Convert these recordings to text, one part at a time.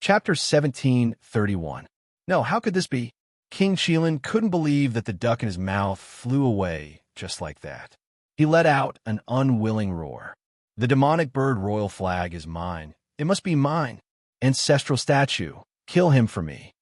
Chapter 1731. No, how could this be? King Chelan couldn't believe that the duck in his mouth flew away just like that. He let out an unwilling roar. The demonic bird royal flag is mine. It must be mine. Ancestral statue. Kill him for me.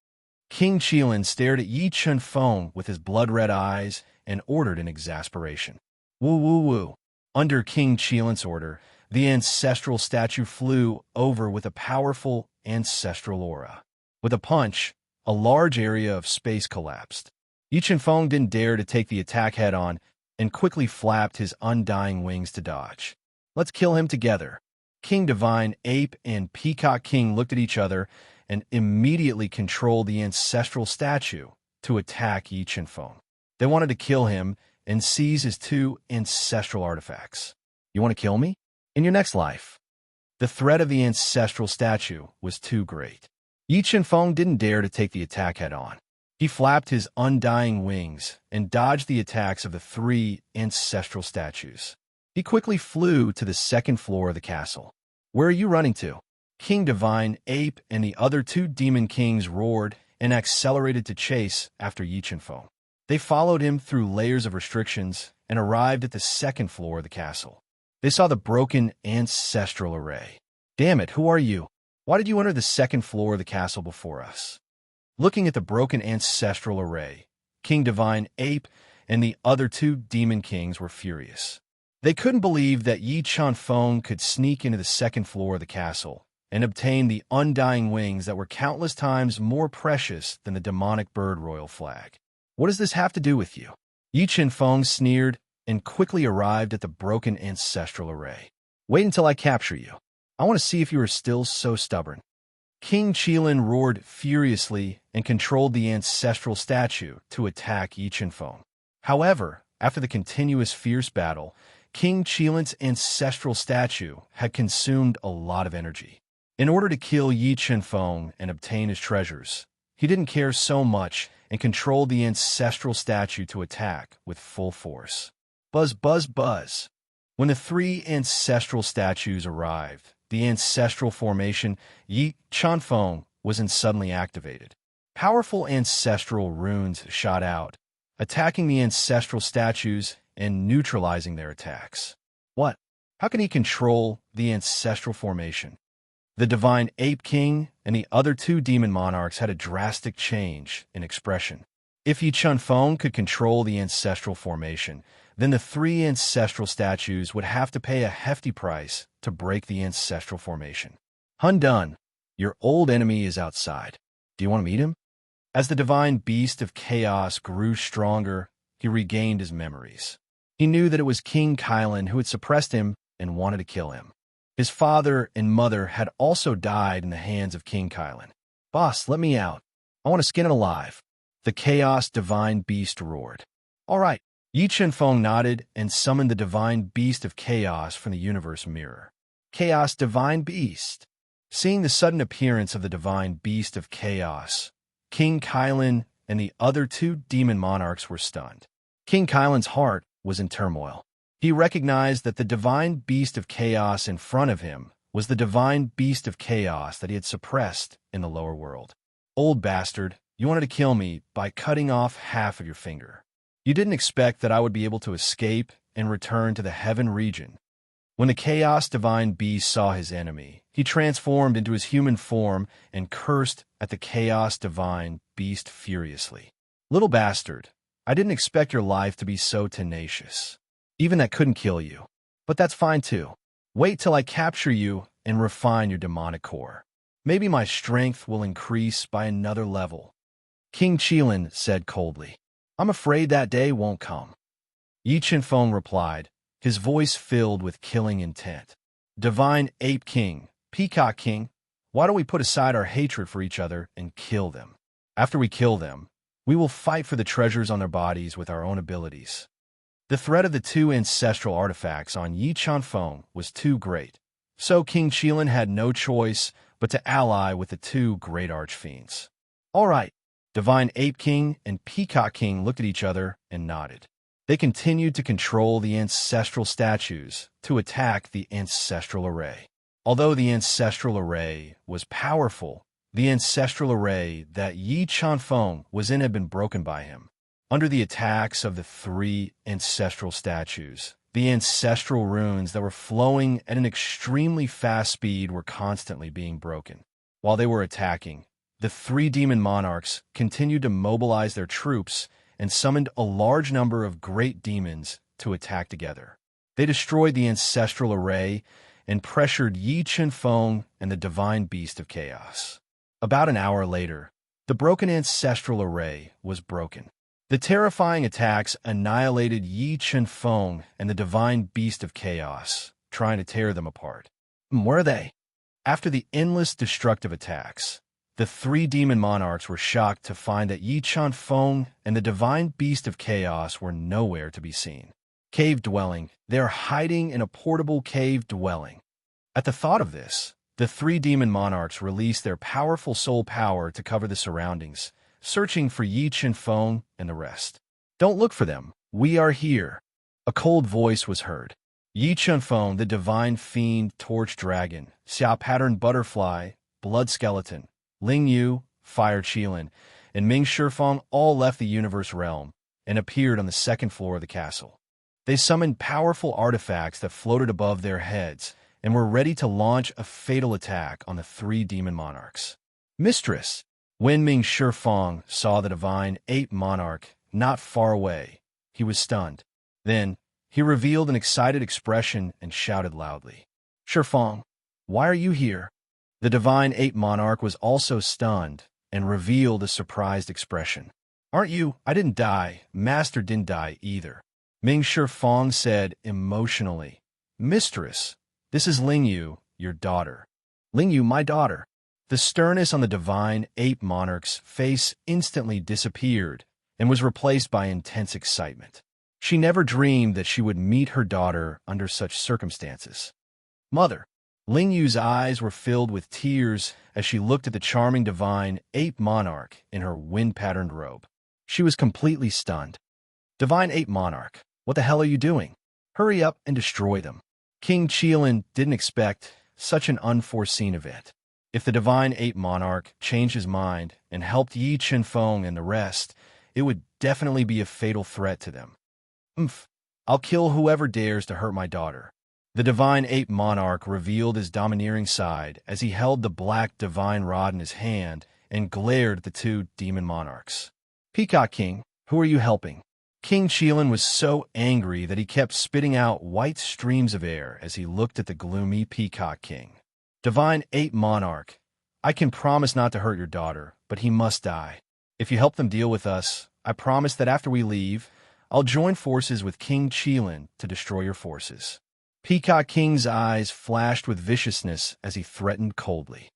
King Chelan stared at Yi Chun Feng with his blood-red eyes and ordered in exasperation. Woo woo woo. Under King Chelan's order, the ancestral statue flew over with a powerful ancestral aura. With a punch, a large area of space collapsed. Yi Chun Feng didn't dare to take the attack head-on and quickly flapped his undying wings to dodge. Let's kill him together. King Divine Ape and Peacock King looked at each other and immediately controlled the ancestral statue to attack Yi Chun Feng. They wanted to kill him and seize his two ancestral artifacts. You want to kill me? In your next life. The threat of the ancestral statue was too great. Yi Chun Feng didn't dare to take the attack head-on. He flapped his undying wings and dodged the attacks of the three ancestral statues. He quickly flew to the second floor of the castle. Where are you running to? King Divine Ape and the other two demon kings roared and accelerated to chase after Yi Chun Feng. They followed him through layers of restrictions and arrived at the second floor of the castle. They saw the broken ancestral array. Damn it, who are you? Why did you enter the second floor of the castle before us? Looking at the broken ancestral array, King Divine Ape and the other two demon kings were furious. They couldn't believe that Yi Chun Feng could sneak into the second floor of the castle and obtain the undying wings that were countless times more precious than the demonic bird royal flag. What does this have to do with you? Yi Chun Feng sneered and quickly arrived at the broken ancestral array. Wait until I capture you. I want to see if you are still so stubborn. King Chelan roared furiously and controlled the ancestral statue to attack Yi Chun Feng. However, after the continuous fierce battle, King Chelan's ancestral statue had consumed a lot of energy. In order to kill Yi Chun Feng and obtain his treasures, he didn't care so much and controlled the ancestral statue to attack with full force. Buzz, buzz, buzz. When the three ancestral statues arrived, the ancestral formation Yi Chun Feng was suddenly activated. Powerful ancestral runes shot out, attacking the ancestral statues and neutralizing their attacks. What? How can he control the ancestral formation? The Divine Ape King and the other two demon monarchs had a drastic change in expression. If Yi Chun Feng could control the ancestral formation, then the three ancestral statues would have to pay a hefty price to break the ancestral formation. Hundun, your old enemy is outside. Do you want to meet him? As the divine beast of chaos grew stronger, he regained his memories. He knew that it was King Kylan who had suppressed him and wanted to kill him. His father and mother had also died in the hands of King Kylan. Boss, let me out. I want to skin it alive. The chaos divine beast roared. All right. Yi Chun Feng nodded and summoned the divine beast of chaos from the universe mirror. Chaos divine beast. Seeing the sudden appearance of the divine beast of chaos, King Kylan and the other two demon monarchs were stunned. King Kylan's heart was in turmoil. He recognized that the divine beast of chaos in front of him was the divine beast of chaos that he had suppressed in the lower world. Old bastard, you wanted to kill me by cutting off half of your finger. You didn't expect that I would be able to escape and return to the heaven region. When the chaos divine beast saw his enemy, he transformed into his human form and cursed at the chaos divine beast furiously. Little bastard, I didn't expect your life to be so tenacious. Even that couldn't kill you. But that's fine too. Wait till I capture you and refine your demonic core. Maybe my strength will increase by another level. King Chelan said coldly. I'm afraid that day won't come. Yi Chun Feng replied, his voice filled with killing intent. Divine Ape King, Peacock King, why don't we put aside our hatred for each other and kill them? After we kill them, we will fight for the treasures on their bodies with our own abilities. The threat of the two ancestral artifacts on Yi Chun Feng was too great, so King Chelan had no choice but to ally with the two great archfiends. All right, Divine Ape King and Peacock King looked at each other and nodded. They continued to control the ancestral statues to attack the ancestral array. Although the ancestral array was powerful, The ancestral array that Yi Chanfeng was in had been broken by him. Under the attacks of the three ancestral statues, the ancestral runes that were flowing at an extremely fast speed were constantly being broken. While they were attacking, the three demon monarchs continued to mobilize their troops and summoned a large number of great demons to attack together. They destroyed the ancestral array and pressured Yi Chanfeng and the divine beast of chaos. About an hour later, the broken ancestral array was broken. The terrifying attacks annihilated Yi Chanfeng and the divine beast of chaos, trying to tear them apart. Where are they? After the endless destructive attacks, the three demon monarchs were shocked to find that Yi Chanfeng and the divine beast of chaos were nowhere to be seen. Cave dwelling. They are hiding in a portable cave dwelling. At the thought of this, the three demon monarchs released their powerful soul power to cover the surroundings, searching for Yi Chanfeng and the rest. Don't look for them. We are here. A cold voice was heard. Yi Chanfeng, the divine fiend torch dragon, Xia pattern butterfly, blood skeleton, Ling Yu, fire Qilin, and Ming Shifeng all left the universe realm and appeared on the second floor of the castle. They summoned powerful artifacts that floated above their heads and were ready to launch a fatal attack on the three demon monarchs. Mistress! When Ming Shifeng saw the divine ape monarch not far away, he was stunned. Then, he revealed an excited expression and shouted loudly, "Shifeng, why are you here?" The divine ape monarch was also stunned and revealed a surprised expression. "Aren't you? I didn't die. Master didn't die either." Ming Shifeng said emotionally, "Mistress, this is Ling Yu, your daughter." "Ling Yu, my daughter." The sternness on the divine ape monarch's face instantly disappeared and was replaced by intense excitement. She never dreamed that she would meet her daughter under such circumstances. "Mother." Ling Yu's eyes were filled with tears as she looked at the charming divine ape monarch in her wind-patterned robe. She was completely stunned. "Divine ape monarch, what the hell are you doing? Hurry up and destroy them." King Qilin didn't expect such an unforeseen event. If the divine ape monarch changed his mind and helped Yi Chanfeng and the rest, it would definitely be a fatal threat to them. I'll kill whoever dares to hurt my daughter." The divine ape monarch revealed his domineering side as he held the black divine rod in his hand and glared at the two demon monarchs. "Peacock King, who are you helping?" King Qilin was so angry that he kept spitting out white streams of air as he looked at the gloomy Peacock King. "Divine ape monarch, I can promise not to hurt your daughter, but he must die. If you help them deal with us, I promise that after we leave, I'll join forces with King Qilin to destroy your forces." Peacock King's eyes flashed with viciousness as he threatened coldly.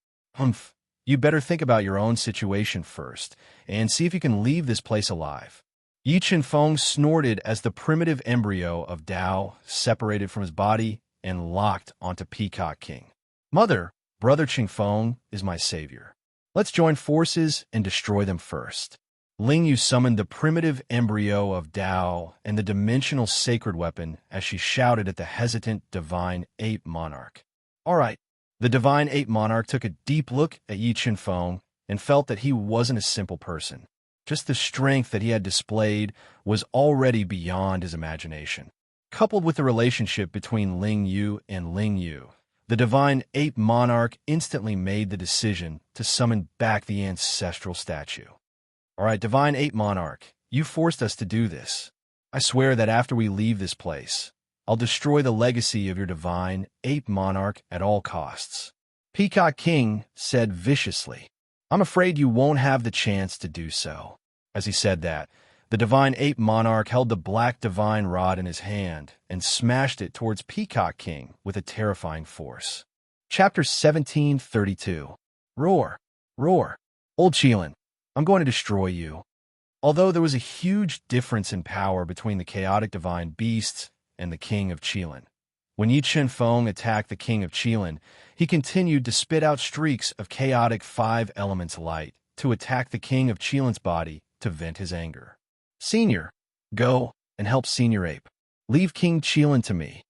You better think about your own situation first, and see if you can leave this place alive." Yi Chanfeng snorted as the primitive embryo of Dao separated from his body and locked onto Peacock King. "Mother, Brother Qingfeng is my savior. Let's join forces and destroy them first." Ling Yu summoned the primitive embryo of Dao and the dimensional sacred weapon as she shouted at the hesitant divine ape monarch. "All right." The divine ape monarch took a deep look at Yi Chanfeng and felt that he wasn't a simple person. Just the strength that he had displayed was already beyond his imagination. Coupled with the relationship between Ling Yu and Ling Yu, the divine ape monarch instantly made the decision to summon back the ancestral statue. "All right, divine ape monarch, you forced us to do this. I swear that after we leave this place, I'll destroy the legacy of your divine ape monarch at all costs." Peacock King said viciously, "I'm afraid you won't have the chance to do so." As he said that, the divine ape monarch held the black divine rod in his hand and smashed it towards Peacock King with a terrifying force. Chapter 1732. Roar! Roar! Old Qilin, I'm going to destroy you. Although there was a huge difference in power between the chaotic divine beasts and the king of Qilin, when Yi Chanfeng attacked the king of Qilin, he continued to spit out streaks of chaotic five elements light to attack the king of Qilin's body to vent his anger. "Senior, go and help Senior Ape. Leave King Qilin to me."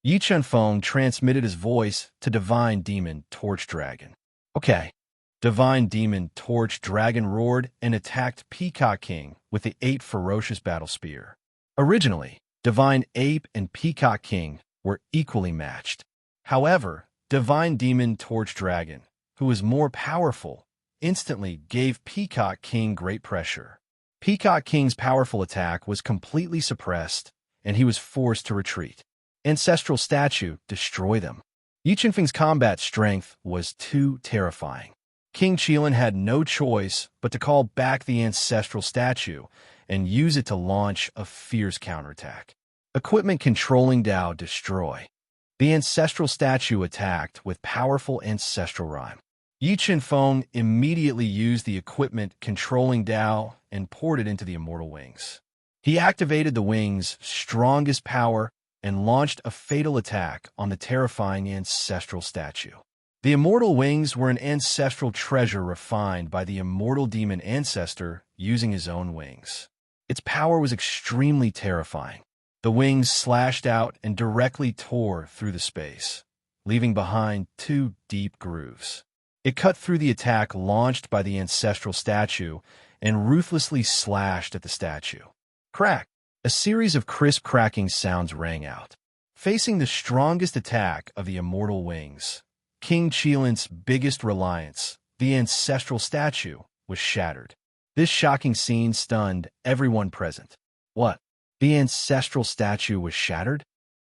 Yi Chanfeng transmitted his voice to divine demon Torch Dragon. "Okay." Divine Demon Torch Dragon roared and attacked Peacock King with the 8 ferocious battle spear. Originally, Divine Ape and Peacock King were equally matched. However, Divine Demon Torch Dragon, who was more powerful, instantly gave Peacock King great pressure. Peacock King's powerful attack was completely suppressed, and he was forced to retreat. Ancestral Statue destroy them. Yi Qinfeng's combat strength was too terrifying. King Qilin had no choice but to call back the Ancestral Statue and use it to launch a fierce counterattack. Equipment controlling Dao destroy. The Ancestral Statue attacked with powerful Ancestral Rhyme. Yi Qinfeng immediately used the equipment controlling Dao and poured it into the Immortal Wings. He activated the wings' strongest power and launched a fatal attack on the terrifying Ancestral Statue. The Immortal Wings were an ancestral treasure refined by the immortal demon ancestor using his own wings. Its power was extremely terrifying. The wings slashed out and directly tore through the space, leaving behind 2 deep grooves. It cut through the attack launched by the Ancestral Statue and ruthlessly slashed at the statue. Crack! A series of crisp cracking sounds rang out. Facing the strongest attack of the Immortal Wings, King Qilin's biggest reliance, the Ancestral Statue, was shattered. This shocking scene stunned everyone present. What? The Ancestral Statue was shattered?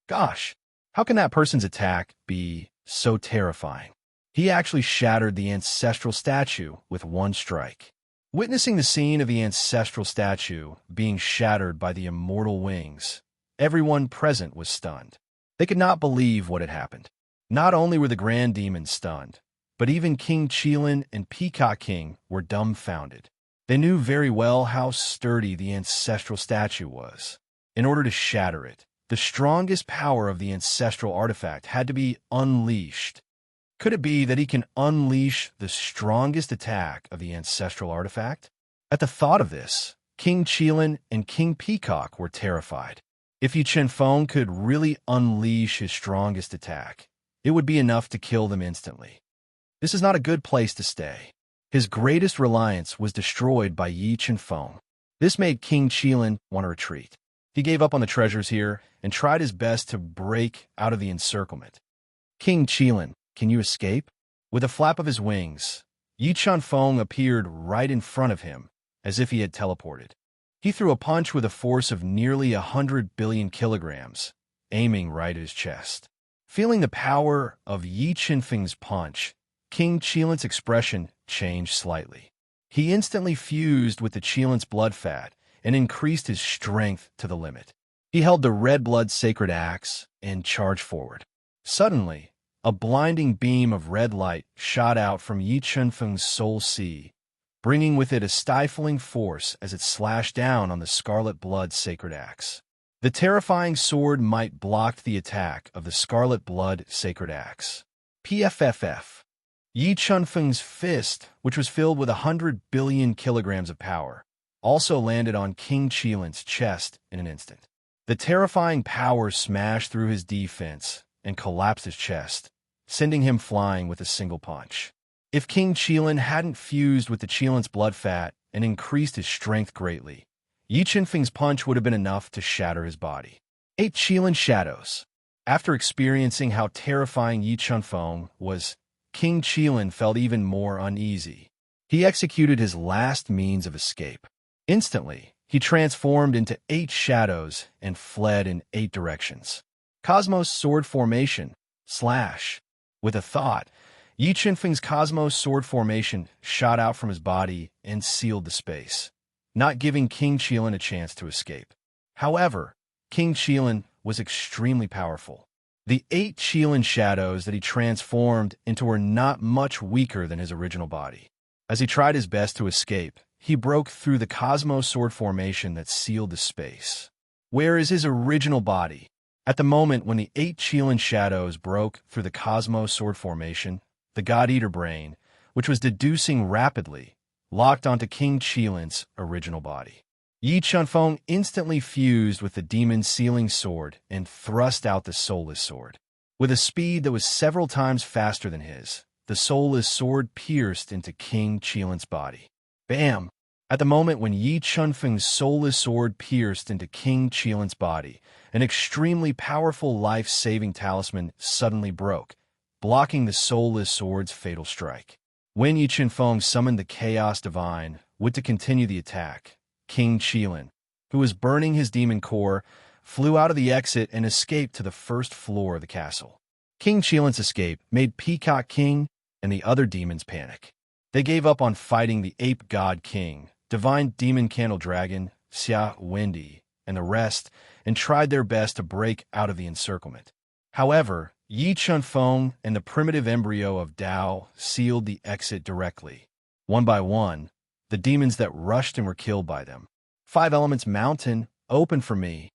Gosh, how can that person's attack be so terrifying? He actually shattered the Ancestral Statue with 1 strike. Witnessing the scene of the Ancestral Statue being shattered by the Immortal Wings, everyone present was stunned. They could not believe what had happened. Not only were the Grand Demons stunned, but even King Qilin and Peacock King were dumbfounded. They knew very well how sturdy the Ancestral Statue was. In order to shatter it, the strongest power of the Ancestral Artifact had to be unleashed. Could it be that he can unleash the strongest attack of the Ancestral Artifact? At the thought of this, King Qilin and King Peacock were terrified. If Yi Qinfeng could really unleash his strongest attack, it would be enough to kill them instantly. This is not a good place to stay. His greatest reliance was destroyed by Yi Qinfeng. This made King Qilin want to retreat. He gave up on the treasures here and tried his best to break out of the encirclement. King Qilin, can you escape? With a flap of his wings, Yi Qinfeng appeared right in front of him, as if he had teleported. He threw a punch with a force of nearly 100 billion kilograms, aiming right at his chest. Feeling the power of Yi Qinfeng's punch, King Qilin's expression changed slightly. He instantly fused with the Qilin's blood fat and increased his strength to the limit. He held the red blood sacred axe and charged forward. Suddenly, a blinding beam of red light shot out from Yi Qinfeng's soul sea, bringing with it a stifling force as it slashed down on the scarlet blood sacred axe. The terrifying sword might blocked the attack of the scarlet blood sacred axe. PFFF. Yi Qinfeng's fist, which was filled with 100 billion kilograms of power, also landed on King Qilin's chest in an instant. The terrifying power smashed through his defense and collapsed his chest, sending him flying with a single punch. If King Qilin hadn't fused with the Qilin's blood fat and increased his strength greatly, Yi Qinfeng's punch would have been enough to shatter his body. 8 Qilin Shadows. After experiencing how terrifying Yi Qinfeng was, King Qilin felt even more uneasy. He executed his last means of escape. Instantly, he transformed into 8 shadows and fled in 8 directions. Cosmos Sword Formation, slash. With a thought, Yi Qinfeng's Cosmos Sword Formation shot out from his body and sealed the space, not giving King Qilin a chance to escape. However, King Qilin was extremely powerful. The 8 Qilin shadows that he transformed into were not much weaker than his original body. As he tried his best to escape, he broke through the Cosmos Sword Formation that sealed the space. Where is his original body? At the moment when the 8 Qilin shadows broke through the Cosmos Sword Formation, the God-Eater brain, which was deducing rapidly, locked onto King Qilin's original body. Yi Qinfeng instantly fused with the demon sealing sword and thrust out the soulless sword. With a speed that was several times faster than his, the soulless sword pierced into King Qilin's body. Bam! At the moment when Yi Chunfeng's soulless sword pierced into King Qilin's body, an extremely powerful life-saving talisman suddenly broke, blocking the soulless sword's fatal strike. When Yi Chunfeng summoned the Chaos Divine, to continue the attack, King Qilin, who was burning his demon core, flew out of the exit and escaped to the first floor of the castle. King Qilin's escape made Peacock King and the other demons panic. They gave up on fighting the Ape God King, Divine Demon Candle Dragon, Xia Wendy, and the rest, and tried their best to break out of the encirclement. However, Yi Chunfeng and the primitive embryo of Dao sealed the exit directly. One by one, the demons that rushed and were killed by them. 5 Elements Mountain, open for me.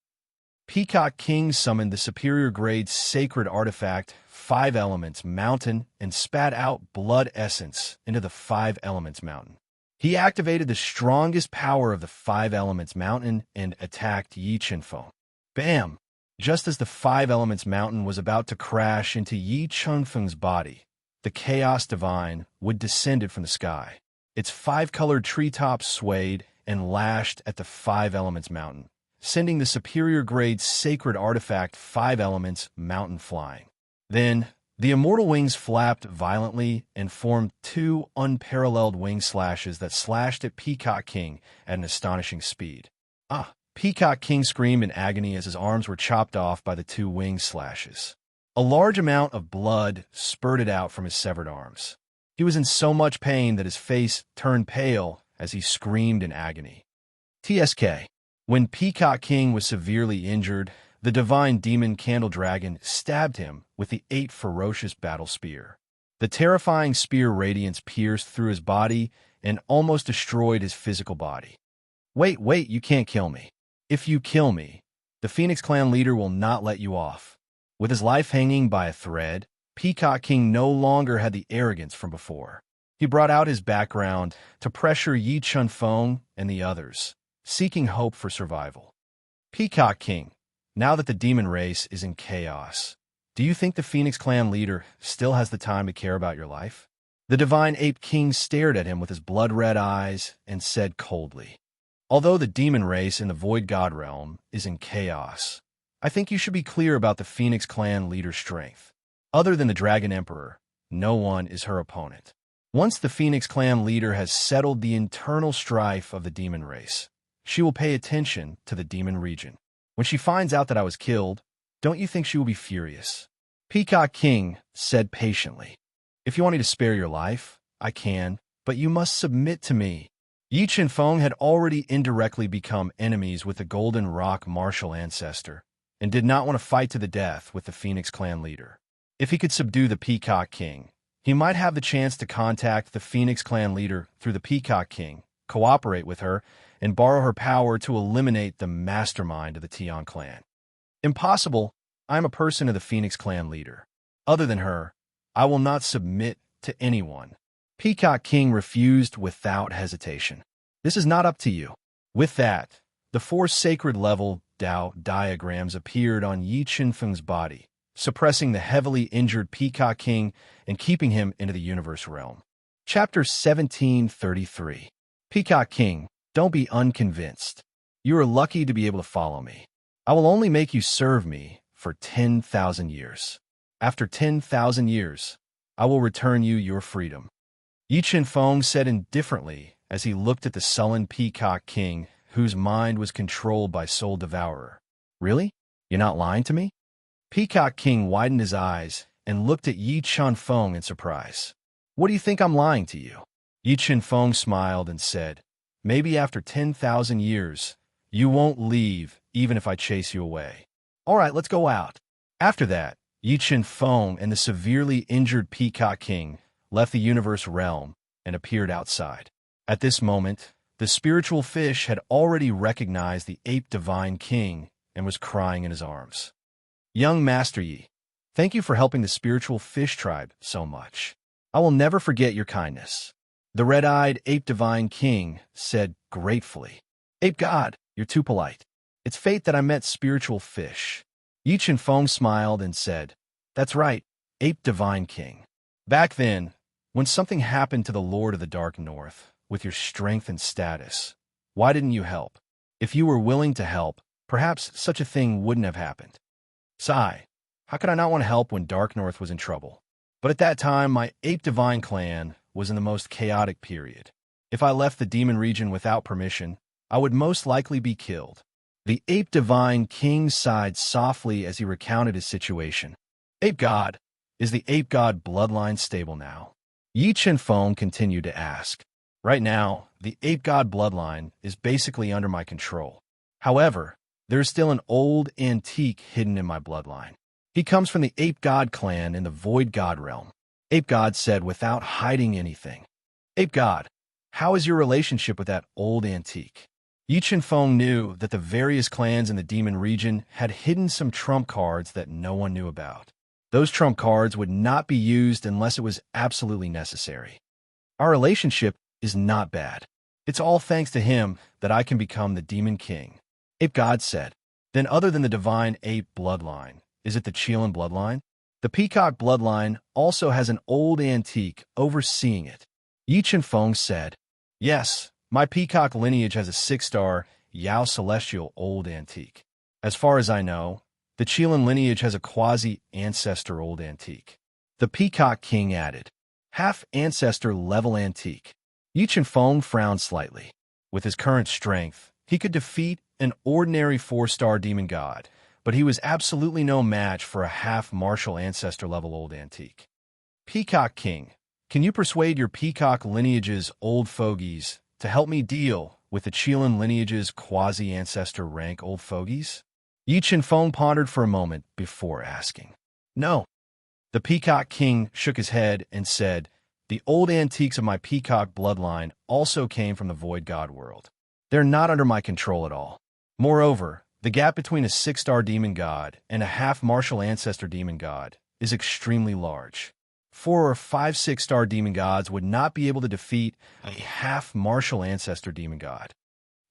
Peacock King summoned the superior grade sacred artifact 5 Elements Mountain and spat out blood essence into the 5 Elements Mountain. He activated the strongest power of the 5 Elements Mountain and attacked Yi Chunfeng. Bam! Just as the 5 Elements Mountain was about to crash into Yi Chunfeng's body, the Chaos Divine descended from the sky. Its 5-colored treetops swayed and lashed at the 5 Elements Mountain, sending the superior grade sacred artifact 5 Elements Mountain flying. Then, the immortal wings flapped violently and formed 2 unparalleled wing slashes that slashed at Peacock King at an astonishing speed. Peacock King screamed in agony as his arms were chopped off by the 2 wing slashes. A large amount of blood spurted out from his severed arms. He was in so much pain that his face turned pale as he screamed in agony. TSK. When Peacock King was severely injured, the Divine Demon Candle Dragon stabbed him with the 8 ferocious battle spear. The terrifying spear radiance pierced through his body and almost destroyed his physical body. Wait, you can't kill me. If you kill me, the Phoenix Clan leader will not let you off. With his life hanging by a thread, Peacock King no longer had the arrogance from before. He brought out his background to pressure Yi Chunfeng and the others, seeking hope for survival. Peacock King, now that the demon race is in chaos, do you think the Phoenix Clan leader still has the time to care about your life? The Divine Ape King stared at him with his blood-red eyes and said coldly, although the demon race in the Void God realm is in chaos, I think you should be clear about the Phoenix Clan leader's strength. Other than the Dragon Emperor, no one is her opponent. Once the Phoenix Clan leader has settled the internal strife of the demon race, she will pay attention to the demon region. When she finds out that I was killed, don't you think she will be furious? Peacock King said patiently, if you want me to spare your life, I can, but you must submit to me. Yi Chunfeng had already indirectly become enemies with the Golden Rock martial ancestor, and did not want to fight to the death with the Phoenix Clan leader. If he could subdue the Peacock King, he might have the chance to contact the Phoenix Clan leader through the Peacock King, cooperate with her, and borrow her power to eliminate the mastermind of the Tian clan. Impossible. I am a person of the Phoenix Clan leader. Other than her, I will not submit to anyone. Peacock King refused without hesitation. This is not up to you. With that, the 4 sacred level Dao diagrams appeared on Yi Chunfeng's body, suppressing the heavily injured Peacock King and keeping him into the universe realm. Chapter 1733. Peacock King, don't be unconvinced. You are lucky to be able to follow me. I will only make you serve me for 10,000 years. After 10,000 years, I will return you your freedom. Yi Chunfeng said indifferently as he looked at the sullen Peacock King, whose mind was controlled by Soul Devourer. Really? You're not lying to me? Peacock King widened his eyes and looked at Yi Chunfeng in surprise. What do you think I'm lying to you? Yi Chunfeng smiled and said, maybe after 10,000 years, you won't leave even if I chase you away. All right, let's go out. After that, Yi Chunfeng and the severely injured Peacock King left the universe realm and appeared outside. At this moment, the spiritual fish had already recognized the Ape Divine King and was crying in his arms. Young Master Yi, thank you for helping the spiritual fish tribe so much. I will never forget your kindness. The red-eyed Ape Divine King said gratefully, Ape God, you're too polite. It's fate that I met spiritual fish. Yi Chunfeng smiled and said, that's right, Ape Divine King. Back then, When something happened to the Lord of the Dark North, with your strength and status, why didn't you help? If you were willing to help, perhaps such a thing wouldn't have happened. Sigh. How could I not want to help when Dark North was in trouble? But at that time, my Ape Divine clan was in the most chaotic period. If I left the demon region without permission, I would most likely be killed. The Ape Divine King sighed softly as he recounted his situation. Ape God, is the Ape God bloodline stable now? Yi Chen Feng continued to ask. Right now, the Ape God bloodline is basically under my control. However, there is still an old antique hidden in my bloodline. He comes from the Ape God clan in the Void God realm. Ape God said without hiding anything. Ape God, how is your relationship with that old antique? Yi Chen Feng knew that the various clans in the demon region had hidden some trump cards that no one knew about. Those trump cards would not be used unless it was absolutely necessary. Our relationship is not bad. It's all thanks to him that I can become the Demon King. Ape God said. Then other than the Divine Ape bloodline, is it the Qilin bloodline? The Peacock bloodline also has an old antique overseeing it. Yi Chen Feng said. Yes, my Peacock lineage has a 6-star Yao Celestial old antique. As far as I know, the Qilin lineage has a quasi-ancestor old antique. The Peacock King added. Half-ancestor level antique. Yi Chen Feng frowned slightly. With his current strength, he could defeat an ordinary 4-star demon god, but he was absolutely no match for a half-martial ancestor level old antique. Peacock King, can you persuade your Peacock lineage's old fogies to help me deal with the Qilin lineage's quasi-ancestor rank old fogies? Yi Chen Feng pondered for a moment before asking. No. The Peacock King shook his head and said, the old antiques of my Peacock bloodline also came from the Void God world. They're not under my control at all. Moreover, the gap between a 6-star demon god and a half-martial ancestor demon god is extremely large. 4 or 5 6-star demon gods would not be able to defeat a half-martial ancestor demon god.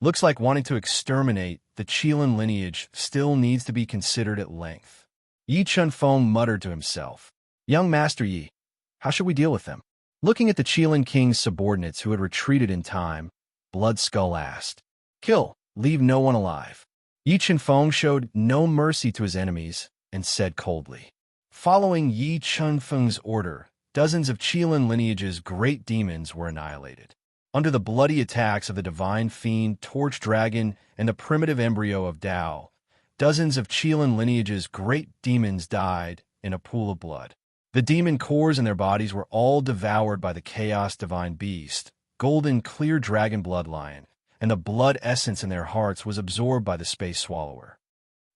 Looks like wanting to exterminate the Qilin lineage still needs to be considered at length. Yi Chen Feng muttered to himself. Young Master Yi, how should we deal with them? Looking at the Qilin King's subordinates who had retreated in time, Blood Skull asked. Kill, leave no one alive. Yi Chen Feng showed no mercy to his enemies and said coldly. Following Yi Chen Feng's order, dozens of Qilin lineage's great demons were annihilated. Under the bloody attacks of the Divine Fiend, Torch Dragon, and the primitive embryo of Tao, dozens of Qilin lineage's great demons died in a pool of blood. The demon cores in their bodies were all devoured by the Chaos Divine Beast, Golden Clear Dragon Bloodline, and the blood essence in their hearts was absorbed by the Space Swallower.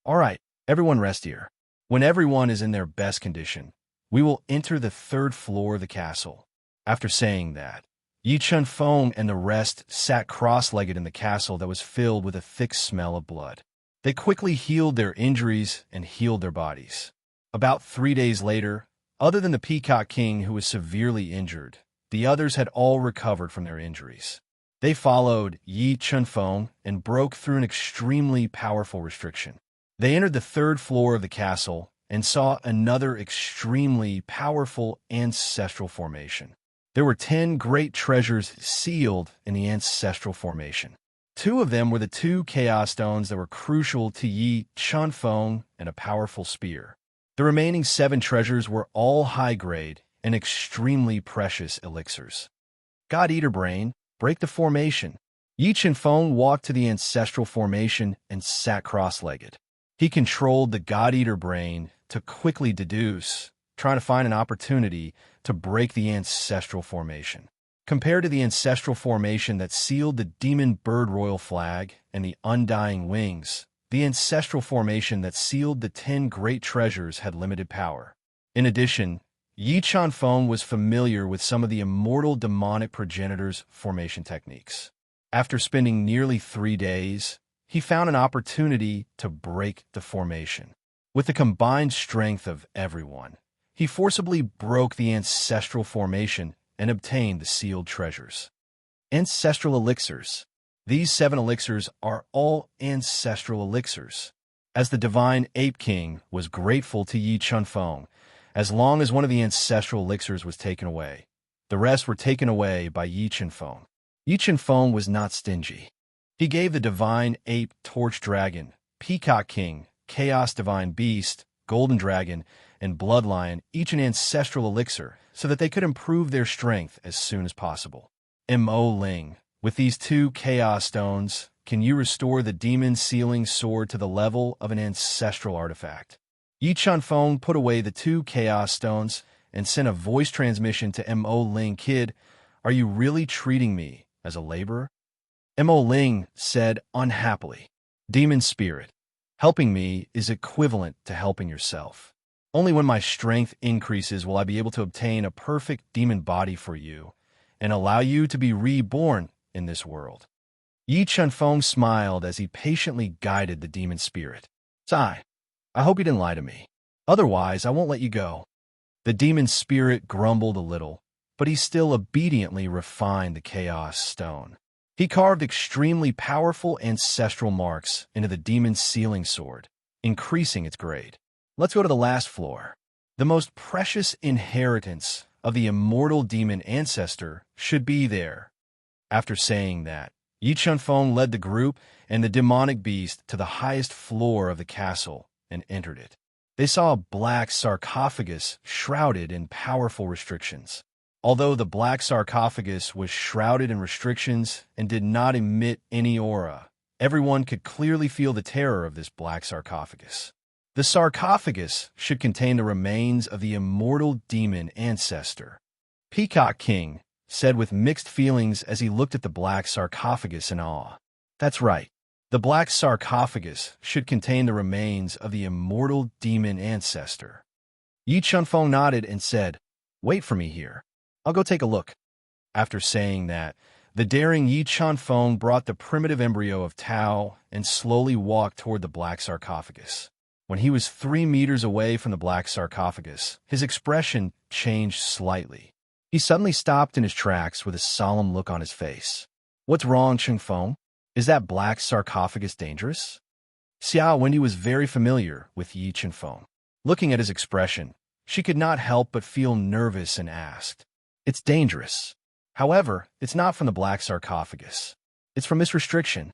All right, everyone rest here. When everyone is in their best condition, we will enter the 3rd floor of the castle. After saying that, Yi Chen Feng and the rest sat cross-legged in the castle that was filled with a thick smell of blood. They quickly healed their injuries and healed their bodies. About 3 days later, other than the Peacock King who was severely injured, the others had all recovered from their injuries. They followed Yi Chen Feng and broke through an extremely powerful restriction. They entered the 3rd floor of the castle and saw another extremely powerful ancestral formation. There were 10 great treasures sealed in the ancestral formation. 2 of them were the 2 chaos stones that were crucial to Yi Chen Feng and a powerful spear. The remaining 7 treasures were all high-grade and extremely precious elixirs. God Eater Brain, break the formation. Yi Chen Feng walked to the ancestral formation and sat cross-legged. He controlled the God Eater Brain to quickly deduce, trying to find an opportunity to break the ancestral formation. Compared to the ancestral formation that sealed the Demon Bird Royal Flag and the Undying Wings, the ancestral formation that sealed the 10 great treasures had limited power. In addition, Yi Chen Feng was familiar with some of the immortal demonic progenitors' formation techniques. After spending nearly 3 days, he found an opportunity to break the formation. With the combined strength of everyone, he forcibly broke the ancestral formation and obtained the sealed treasures. Ancestral elixirs. These 7 elixirs are all ancestral elixirs. As the Divine Ape King was grateful to Yi Chen Feng, as long as one of the ancestral elixirs was taken away, The rest were taken away by Yi Chen-feng. Yi Chen-feng was not stingy. He gave the divine ape torch dragon, peacock king, chaos divine beast, golden dragon, and bloodlion each an ancestral elixir so that they could improve their strength as soon as possible. Mo Ling, with these 2 chaos stones, can you restore the demon sealing sword to the level of an ancestral artifact? Yi Chen-feng put away the 2 chaos stones and sent a voice transmission to Mo Ling. Kid, are you really treating me as a laborer? Mo Ling said unhappily, Demon spirit, helping me is equivalent to helping yourself. Only when my strength increases will I be able to obtain a perfect demon body for you and allow you to be reborn in this world. Yi Chen-feng smiled as he patiently guided the demon spirit. Sigh, I hope you didn't lie to me. Otherwise, I won't let you go. The demon spirit grumbled a little, but he still obediently refined the chaos stone. He carved extremely powerful ancestral marks into the demon's sealing sword, increasing its grade. Let's go to the last floor. The most precious inheritance of the immortal demon ancestor should be there. After saying that, Yi Chen-feng led the group and the demonic beast to the highest floor of the castle and entered it. They saw a black sarcophagus shrouded in powerful restrictions. Although the black sarcophagus was shrouded in restrictions and did not emit any aura, everyone could clearly feel the terror of this black sarcophagus. The sarcophagus should contain the remains of the immortal demon ancestor. Peacock King said with mixed feelings as he looked at the black sarcophagus in awe. That's right. The black sarcophagus should contain the remains of the immortal demon ancestor. Yi Chen-feng nodded and said, Wait for me here. I'll go take a look. After saying that, the daring Yi Chen-feng brought the primitive embryo of Tao and slowly walked toward the black sarcophagus. When he was 3 meters away from the black sarcophagus, his expression changed slightly. He suddenly stopped in his tracks with a solemn look on his face. What's wrong, Chen-feng? Is that black sarcophagus dangerous? Xiao Wendy was very familiar with Yi Chen-feng. Looking at his expression, she could not help but feel nervous and asked, It's dangerous. However, it's not from the black sarcophagus. It's from this restriction.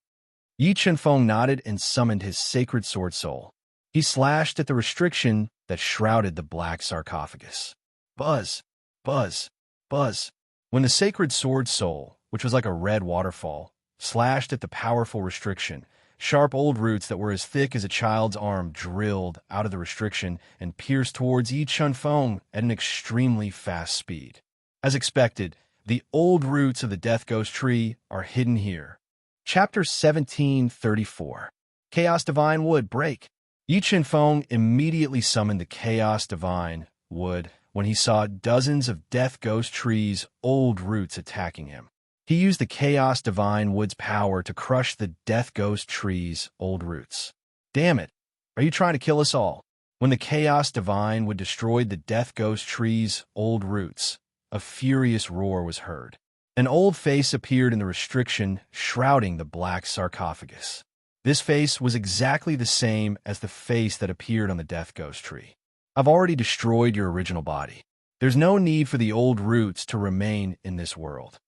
Yi Chen-feng nodded and summoned his sacred sword soul. He slashed at the restriction that shrouded the black sarcophagus. Buzz, buzz, buzz. When the sacred sword soul, which was like a red waterfall, slashed at the powerful restriction, sharp old roots that were as thick as a child's arm drilled out of the restriction and pierced towards Yi Chen-feng at an extremely fast speed. As expected, the old roots of the Death Ghost tree are hidden here. Chapter 1734. Chaos Divine Wood Break. Yi Chen-feng immediately summoned the Chaos Divine Wood when he saw dozens of Death Ghost trees' old roots attacking him. He used the Chaos Divine Wood's power to crush the Death Ghost tree's old roots. Damn it! Are you trying to kill us all? When the Chaos Divine Wood destroyed the Death Ghost tree's old roots, a furious roar was heard. An old face appeared in the restriction, shrouding the black sarcophagus. This face was exactly the same as the face that appeared on the Death Ghost tree. I've already destroyed your original body. There's no need for the old roots to remain in this world.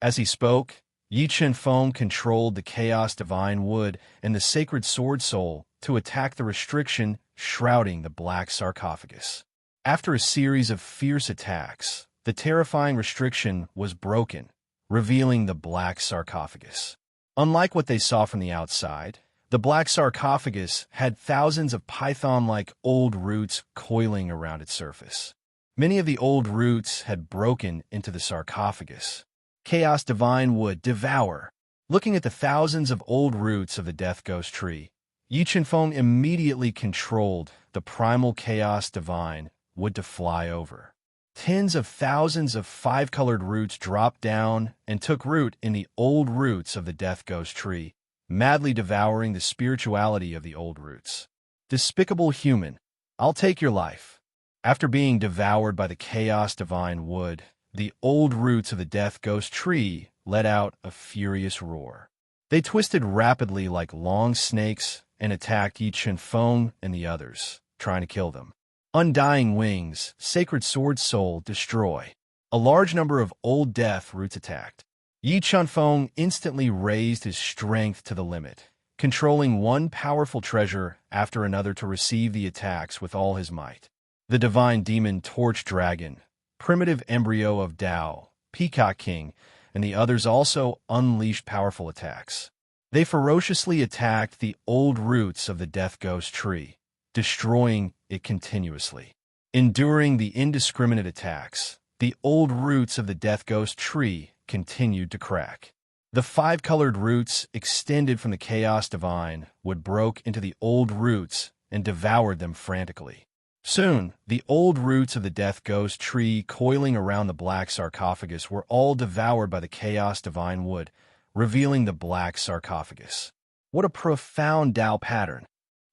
As he spoke, Yi Chen-feng controlled the Chaos Divine Wood and the Sacred Sword Soul to attack the restriction shrouding the black sarcophagus. After a series of fierce attacks, the terrifying restriction was broken, revealing the black sarcophagus. Unlike what they saw from the outside, the black sarcophagus had thousands of python-like old roots coiling around its surface. Many of the old roots had broken into the sarcophagus. Chaos Divine Wood Devour. Looking at the thousands of old roots of the Death Ghost tree, Yi Chen-feng immediately controlled the primal Chaos Divine Wood to fly over. Tens of thousands of 5-colored roots dropped down and took root in the old roots of the Death Ghost tree, madly devouring the spirituality of the old roots. Despicable human, I'll take your life. After being devoured by the Chaos Divine Wood, the old roots of the Death Ghost tree let out a furious roar. They twisted rapidly like long snakes and attacked Yi Chen-feng and the others, trying to kill them. Undying Wings, Sacred Sword Soul, Destroy. A large number of Old Death roots attacked. Yi Chunfeng instantly raised his strength to the limit, controlling one powerful treasure after another to receive the attacks with all his might. The divine demon Torch Dragon, primitive embryo of Tao, Peacock King, and the others also unleashed powerful attacks. They ferociously attacked the old roots of the Death Ghost tree, destroying it continuously. Enduring the indiscriminate attacks, the old roots of the Death Ghost tree continued to crack. The five-colored roots extended from the Chaos Divine wood broke into the old roots and devoured them frantically. Soon, the old roots of the Death Ghost tree coiling around the black sarcophagus were all devoured by the Chaos Divine wood, revealing the black sarcophagus. What a profound Tao pattern!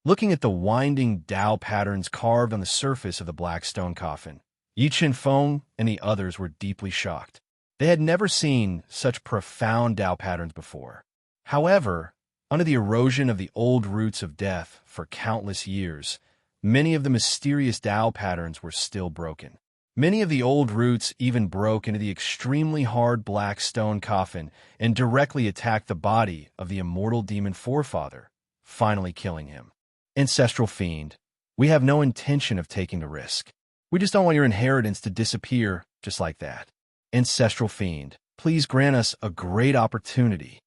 Looking at the winding Tao patterns carved on the surface of the black stone coffin, Yi Chunfeng and the others were deeply shocked. They had never seen such profound Tao patterns before. However, under the erosion of the old roots of death for countless years, many of the mysterious Tao patterns were still broken. Many of the old roots even broke into the extremely hard black stone coffin and directly attacked the body of the immortal demon forefather, finally killing him. Ancestral Fiend, we have no intention of taking the risk. We just don't want your inheritance to disappear just like that. Ancestral Fiend, please grant us a great opportunity.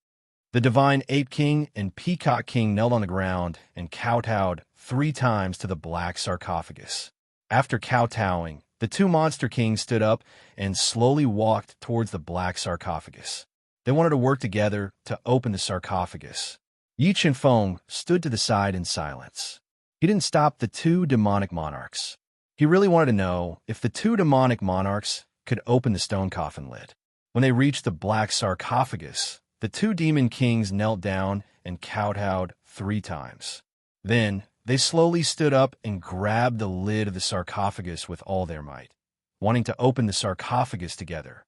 The Divine Ape King and Peacock King knelt on the ground and kowtowed 3 times to the black sarcophagus. After kowtowing, the 2 Monster Kings stood up and slowly walked towards the black sarcophagus. They wanted to work together to open the sarcophagus. Yi Chunfeng stood to the side in silence. He didn't stop the 2 demonic monarchs. He really wanted to know if the 2 demonic monarchs could open the stone coffin lid. When they reached the black sarcophagus, the 2 demon kings knelt down and kowtowed 3 times. Then, they slowly stood up and grabbed the lid of the sarcophagus with all their might, wanting to open the sarcophagus together.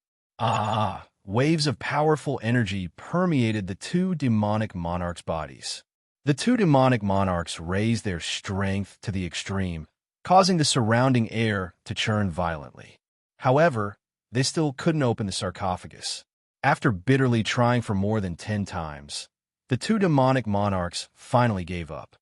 Waves of powerful energy permeated the 2 demonic monarchs' bodies. The 2 demonic monarchs raised their strength to the extreme, causing the surrounding air to churn violently. However, they still couldn't open the sarcophagus. After bitterly trying for more than 10 times, the 2 demonic monarchs finally gave up.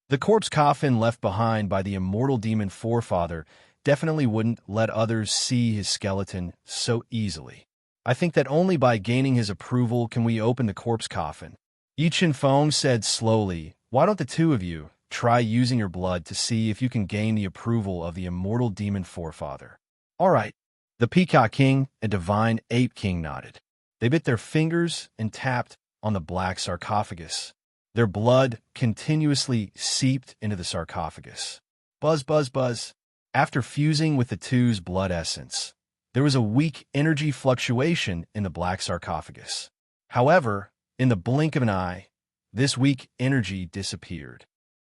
The corpse coffin left behind by the immortal demon forefather definitely wouldn't let others see his skeleton so easily. I think that only by gaining his approval can we open the corpse coffin. Yi Chunfeng said slowly, why don't the 2 of you try using your blood to see if you can gain the approval of the immortal demon forefather? All right. The Peacock King and Divine Ape King nodded. They bit their fingers and tapped on the black sarcophagus. Their blood continuously seeped into the sarcophagus. Buzz, buzz, buzz. After fusing with the 2's blood essence, there was a weak energy fluctuation in the black sarcophagus. However, in the blink of an eye, this weak energy disappeared.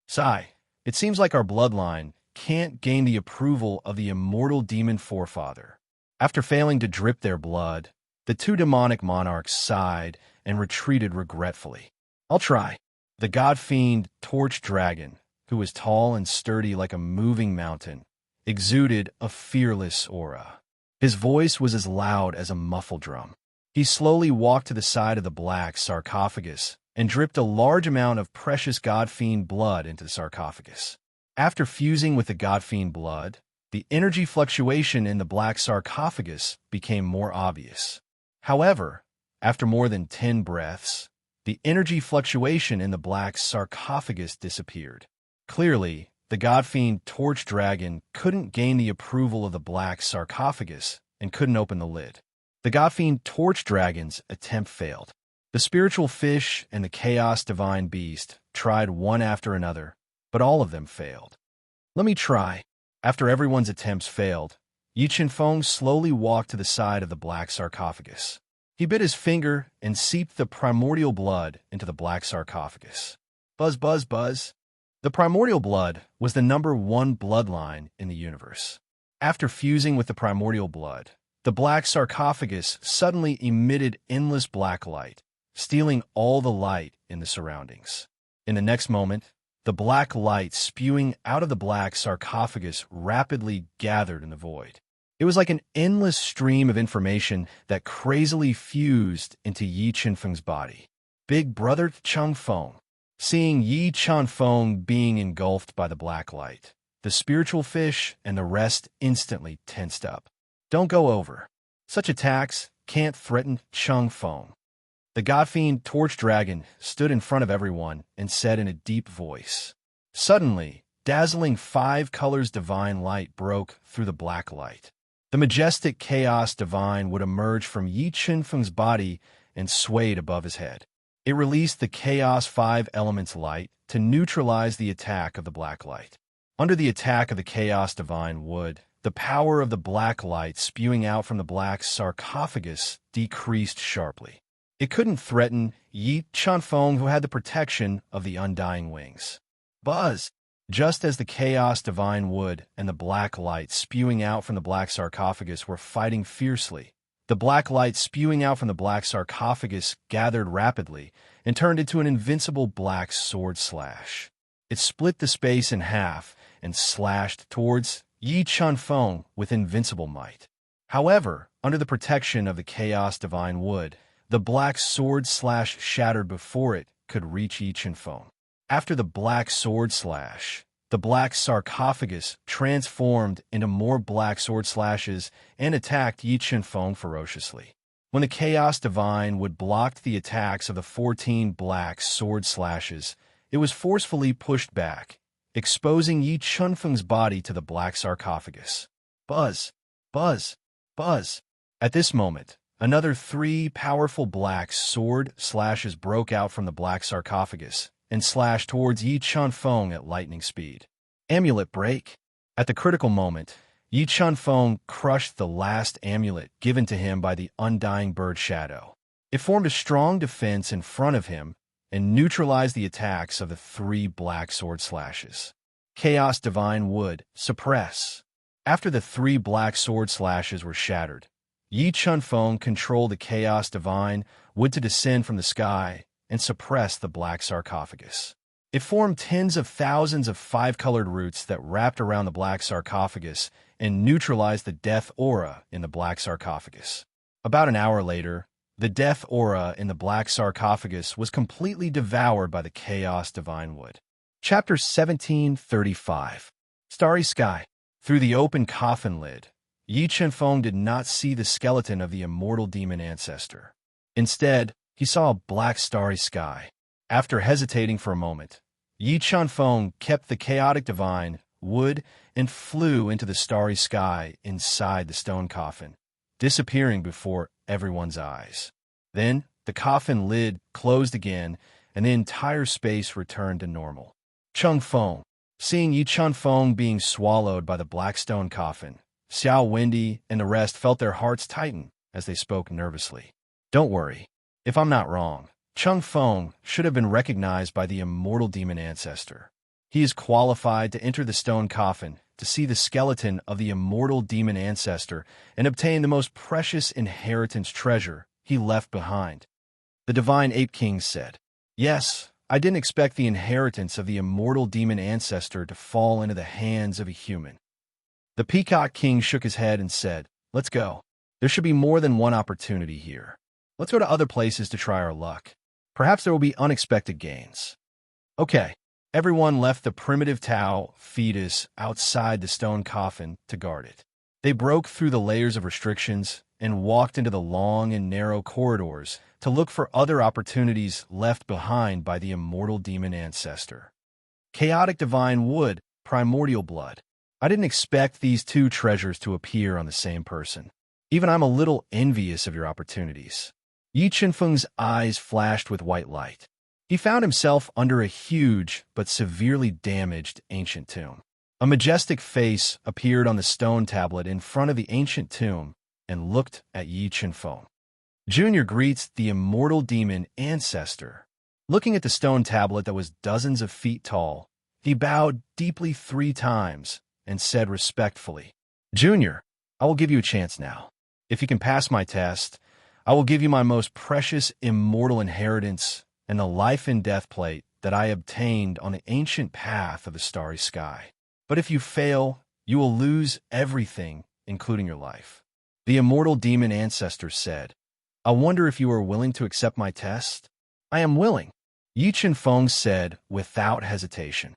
Sigh, it seems like our bloodline can't gain the approval of the immortal demon forefather. After failing to drip their blood, the 2 demonic monarchs sighed and retreated regretfully. I'll try. The god-fiend Torch Dragon, who was tall and sturdy like a moving mountain, exuded a fearless aura. His voice was as loud as a muffled drum. He slowly walked to the side of the black sarcophagus and dripped a large amount of precious god-fiend blood into the sarcophagus. After fusing with the god-fiend blood, the energy fluctuation in the black sarcophagus became more obvious. However, after more than 10 breaths, the energy fluctuation in the black sarcophagus disappeared. Clearly, the god-fiend Torch Dragon couldn't gain the approval of the black sarcophagus and couldn't open the lid. The god-fiend Torch Dragon's attempt failed. The spiritual fish and the chaos divine beast tried one after another, but all of them failed. Let me try. After everyone's attempts failed, Yi Chunfeng slowly walked to the side of the black sarcophagus. He bit his finger and seeped the primordial blood into the black sarcophagus. Buzz, buzz, buzz. The primordial blood was the #1 bloodline in the universe. After fusing with the primordial blood, the black sarcophagus suddenly emitted endless black light, stealing all the light in the surroundings. In the next moment, the black light spewing out of the black sarcophagus rapidly gathered in the void. It was like an endless stream of information that crazily fused into Yi Chenfeng's body. Big brother Changfeng. Seeing Yi Chenfeng being engulfed by the black light, the spiritual fish and the rest instantly tensed up. Don't go over. Such attacks can't threaten Changfeng. The godfiend Torch Dragon stood in front of everyone and said in a deep voice. Suddenly, dazzling 5 colors divine light broke through the black light. The majestic chaos divine would emerge from Yi Chenfeng's body and swayed above his head. It released the chaos 5 elements light to neutralize the attack of the black light. Under the attack of the chaos divine wood, the power of the black light spewing out from the black sarcophagus decreased sharply. It couldn't threaten Yi Chenfeng, who had the protection of the undying wings. Buzz! Just as the chaos divine wood and the black light spewing out from the black sarcophagus were fighting fiercely, the black light spewing out from the black sarcophagus gathered rapidly and turned into an invincible black sword slash. It split the space in half and slashed towards Yi Chenfeng with invincible might. However, under the protection of the chaos divine wood, the black sword slash shattered before it could reach Yi Chenfeng. After the black sword slash, the black sarcophagus transformed into more black sword slashes and attacked Yi Chenfeng ferociously. When the chaos divine would block the attacks of the 14 black sword slashes, it was forcefully pushed back, exposing Yi Chenfeng's body to the black sarcophagus. Buzz! Buzz! Buzz! At this moment, another 3 powerful black sword slashes broke out from the black sarcophagus and slashed towards Yi Chenfeng at lightning speed. Amulet break. At the critical moment, Yi Chenfeng crushed the last amulet given to him by the undying bird shadow. It formed a strong defense in front of him and neutralized the attacks of the 3 black sword slashes. Chaos divine wood suppress. After the 3 black sword slashes were shattered, Yi Chenfeng controlled the chaos divine wood to descend from the sky and suppress the black sarcophagus. It formed tens of thousands of 5-colored roots that wrapped around the black sarcophagus and neutralized the death aura in the black sarcophagus. About an hour later, the death aura in the black sarcophagus was completely devoured by the chaos divine wood. Chapter 1735. Starry Sky. Through the open coffin lid, Yi Chenfeng did not see the skeleton of the immortal demon ancestor. Instead, he saw a black starry sky. After hesitating for a moment, Yi Chenfeng kept the chaotic divine wood and flew into the starry sky inside the stone coffin, disappearing before everyone's eyes. Then, the coffin lid closed again, and the entire space returned to normal. Changfeng. Seeing Yi Chenfeng being swallowed by the black stone coffin, Xiao Wendy and the rest felt their hearts tighten as they spoke nervously. Don't worry. If I'm not wrong, Changfeng should have been recognized by the immortal demon ancestor. He is qualified to enter the stone coffin to see the skeleton of the immortal demon ancestor and obtain the most precious inheritance treasure he left behind. The divine ape king said, Yes, I didn't expect the inheritance of the immortal demon ancestor to fall into the hands of a human. The peacock king shook his head and said, Let's go. There should be more than one opportunity here. Let's go to other places to try our luck. Perhaps there will be unexpected gains. Okay, everyone left the primitive Tao fetus outside the stone coffin to guard it. They broke through the layers of restrictions and walked into the long and narrow corridors to look for other opportunities left behind by the immortal demon ancestor. Chaotic divine wood, primordial blood. I didn't expect these 2 treasures to appear on the same person. Even I'm a little envious of your opportunities. Yi Chenfeng's eyes flashed with white light. He found himself under a huge but severely damaged ancient tomb. A majestic face appeared on the stone tablet in front of the ancient tomb and looked at Yi Chenfeng. Junior greets the immortal demon ancestor. Looking at the stone tablet that was dozens of feet tall, he bowed deeply 3 times and said respectfully, Junior, I will give you a chance now. If you can pass my test, I will give you my most precious immortal inheritance and the life and death plate that I obtained on the ancient path of the starry sky. But if you fail, you will lose everything including your life. The immortal demon ancestor said, I wonder if you are willing to accept my test? I am willing, Yi Feng said without hesitation.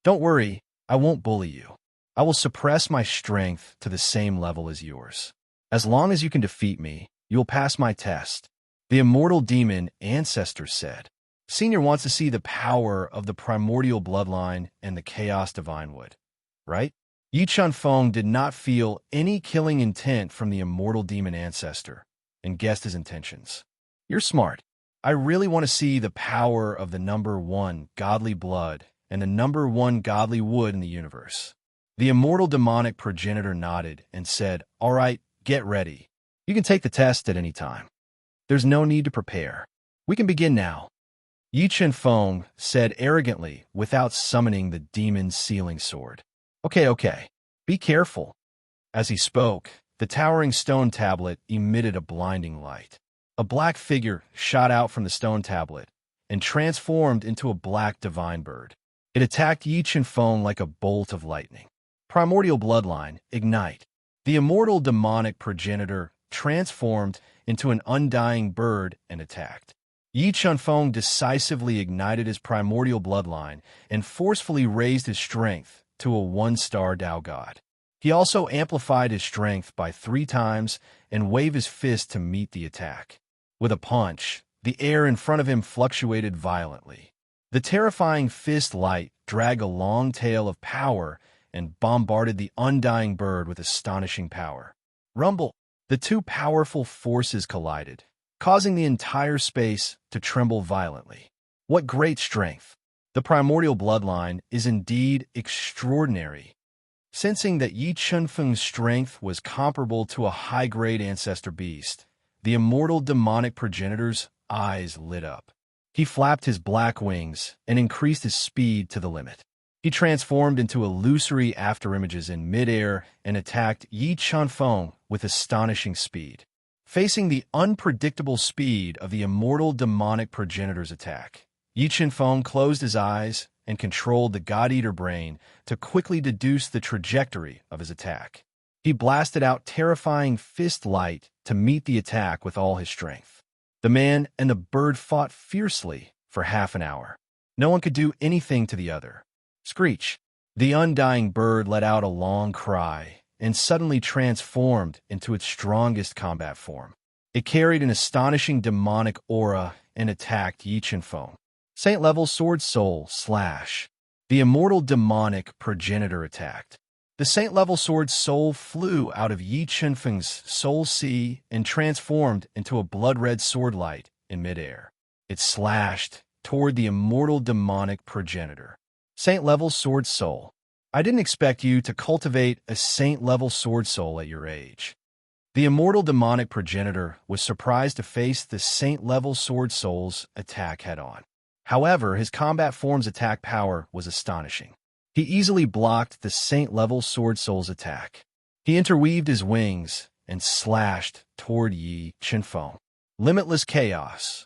Don't worry, I won't bully you. I will suppress my strength to the same level as yours. As long as you can defeat me, you will pass my test. The immortal demon ancestor said. Senior wants to see the power of the primordial bloodline and the chaos divine wood, right? Yi Feng did not feel any killing intent from the immortal demon ancestor and guessed his intentions. You're smart. I really want to see the power of the number one godly blood and the number one godly wood in the universe. The immortal demonic progenitor nodded and said, All right, get ready. You can take the test at any time. There's no need to prepare. We can begin now. Yi Feng said arrogantly without summoning the demon's sealing sword. Okay. Be careful. As he spoke, the towering stone tablet emitted a blinding light. A black figure shot out from the stone tablet and transformed into a black divine bird. It attacked Yi Feng like a bolt of lightning. Primordial bloodline, ignite. The immortal demonic progenitor transformed into an undying bird and attacked. Yi Feng decisively ignited his primordial bloodline and forcefully raised his strength to a one-star Dao God. He also amplified his strength by 3 times and waved his fist to meet the attack. With a punch, the air in front of him fluctuated violently. The terrifying fist light dragged a long tail of power and bombarded the undying bird with astonishing power. Rumble! The two powerful forces collided, causing the entire space to tremble violently. What great strength! The primordial bloodline is indeed extraordinary. Sensing that Yi Feng's strength was comparable to a high-grade ancestor beast, the immortal demonic progenitor's eyes lit up. He flapped his black wings and increased his speed to the limit. He transformed into illusory afterimages in midair and attacked Yi Feng with astonishing speed. Facing the unpredictable speed of the immortal demonic progenitor's attack, Yi Feng closed his eyes and controlled the God-Eater brain to quickly deduce the trajectory of his attack. He blasted out terrifying fist light to meet the attack with all his strength. The man and the bird fought fiercely for half an hour. No one could do anything to the other. Screech! The undying bird let out a long cry and suddenly transformed into its strongest combat form. It carried an astonishing demonic aura and attacked Yi Feng. Saint-level sword soul slash. The immortal demonic progenitor attacked. The saint-level sword soul flew out of Yi Feng's soul sea and transformed into a blood-red sword light in midair. It slashed toward the immortal demonic progenitor. Saint-level sword soul. I didn't expect you to cultivate a saint-level sword soul at your age. The immortal demonic progenitor was surprised to face the saint-level sword soul's attack head-on. However, his combat form's attack power was astonishing. He easily blocked the saint-level sword soul's attack. He interweaved his wings and slashed toward Yi Feng. Limitless chaos.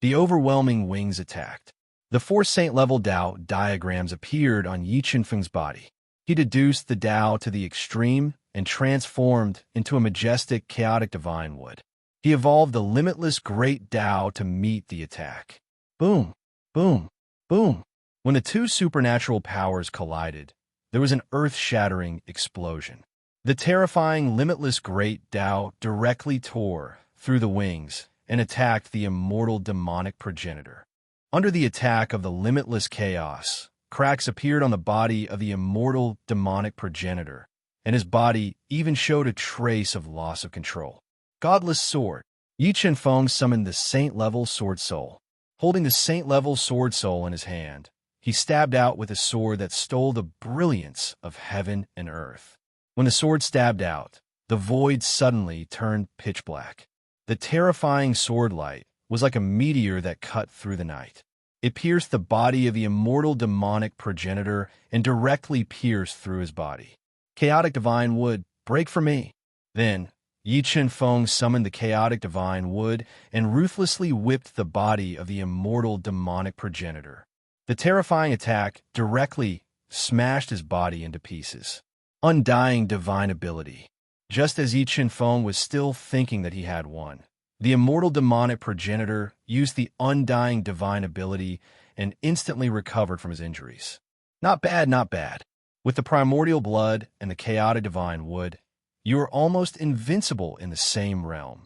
The overwhelming wings attacked. The 4 saint-level Dao diagrams appeared on Yi Feng's body. He deduced the Dao to the extreme and transformed into a majestic, chaotic divine wood. He evolved the limitless great Dao to meet the attack. Boom, boom, boom. When the two supernatural powers collided, there was an earth-shattering explosion. The terrifying limitless great Dao directly tore through the wings and attacked the immortal demonic progenitor. Under the attack of the limitless chaos, cracks appeared on the body of the immortal demonic progenitor, and his body even showed a trace of loss of control. Godless sword. Yi Feng summoned the saint-level sword soul. Holding the saint-level sword soul in his hand, he stabbed out with a sword that stole the brilliance of heaven and earth. When the sword stabbed out, the void suddenly turned pitch black. The terrifying sword light was like a meteor that cut through the night. It pierced the body of the immortal demonic progenitor and directly pierced through his body. Chaotic divine wood, break for me. Then, Yi Feng summoned the chaotic divine wood and ruthlessly whipped the body of the immortal demonic progenitor. The terrifying attack directly smashed his body into pieces. Undying divine ability. Just as Yi Qinfeng was still thinking that he had won, the immortal demonic progenitor used the undying divine ability and instantly recovered from his injuries. Not bad, not bad. With the primordial blood and the chaotic divine wood, you are almost invincible in the same realm.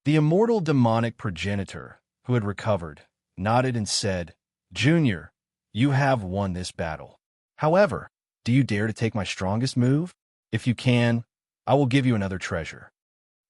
The immortal demonic progenitor, who had recovered, nodded and said, Junior, you have won this battle. However, do you dare to take my strongest move? If you can, I will give you another treasure.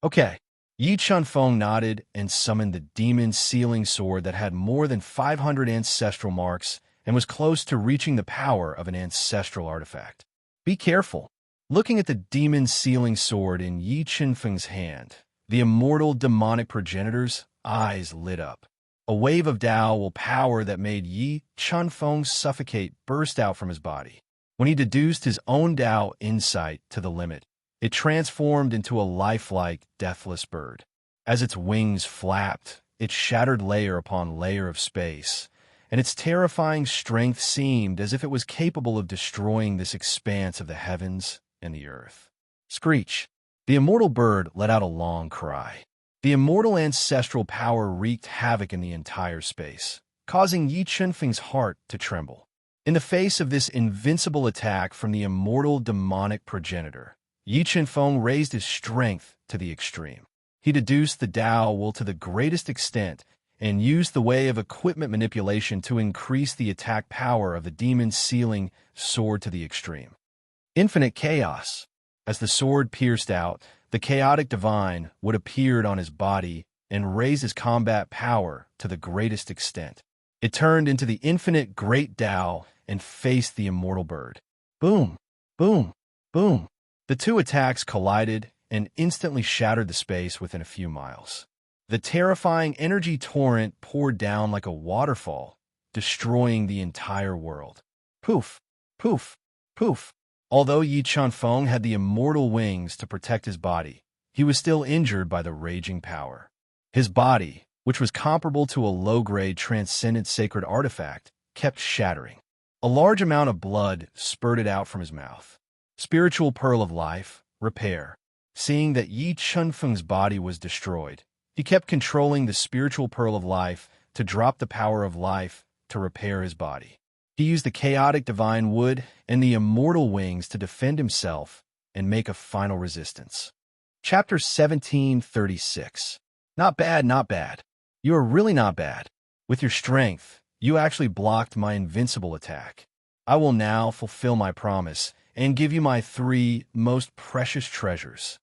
Okay. Yi Qinfeng nodded and summoned the demon sealing sword that had more than 500 ancestral marks and was close to reaching the power of an ancestral artifact. Be careful. Looking at the demon sealing sword in Yi Qinfeng's hand, the immortal demonic progenitor's eyes lit up. A wave of Tao will power that made Yi Qinfeng suffocate burst out from his body. When he deduced his own Tao insight to the limit, it transformed into a lifelike, deathless bird. As its wings flapped, it shattered layer upon layer of space, and its terrifying strength seemed as if it was capable of destroying this expanse of the heavens and the earth. Screech! The immortal bird let out a long cry. The immortal ancestral power wreaked havoc in the entire space, causing Yi Qinfeng's heart to tremble. In the face of this invincible attack from the immortal demonic progenitor, Yi Qinfeng raised his strength to the extreme. He deduced the Tao will to the greatest extent and used the way of equipment manipulation to increase the attack power of the demon sealing sword to the extreme. Infinite chaos. As the sword pierced out, the chaotic divine would appeared on his body and raised his combat power to the greatest extent. It turned into the infinite great Tao and faced the immortal bird. Boom! Boom! Boom! The two attacks collided and instantly shattered the space within a few miles. The terrifying energy torrent poured down like a waterfall, destroying the entire world. Poof! Poof! Poof! Although Yi Qinfeng had the immortal wings to protect his body, he was still injured by the raging power. His body, which was comparable to a low-grade transcendent sacred artifact, kept shattering. A large amount of blood spurted out from his mouth. Spiritual pearl of life, repair. Seeing that Yi Qinfeng's body was destroyed, he kept controlling the spiritual pearl of life to drop the power of life to repair his body. He used the chaotic divine wood and the immortal wings to defend himself and make a final resistance. Chapter 1736. Not bad, not bad. You are really not bad. With your strength, you actually blocked my invincible attack. I will now fulfill my promise and give you my 3 most precious treasures.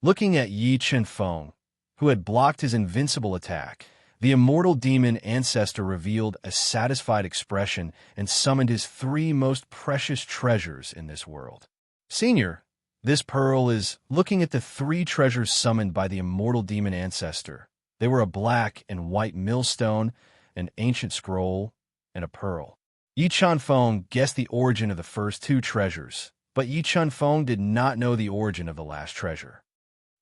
Looking at Yi Qinfeng, who had blocked his invincible attack, the immortal demon ancestor revealed a satisfied expression and summoned his 3 most precious treasures in this world. Senior, this pearl is looking at the 3 treasures summoned by the immortal demon ancestor. They were a black and white millstone, an ancient scroll, and a pearl. Yi Qinfeng guessed the origin of the first 2 treasures, but Yi Qinfeng did not know the origin of the last treasure.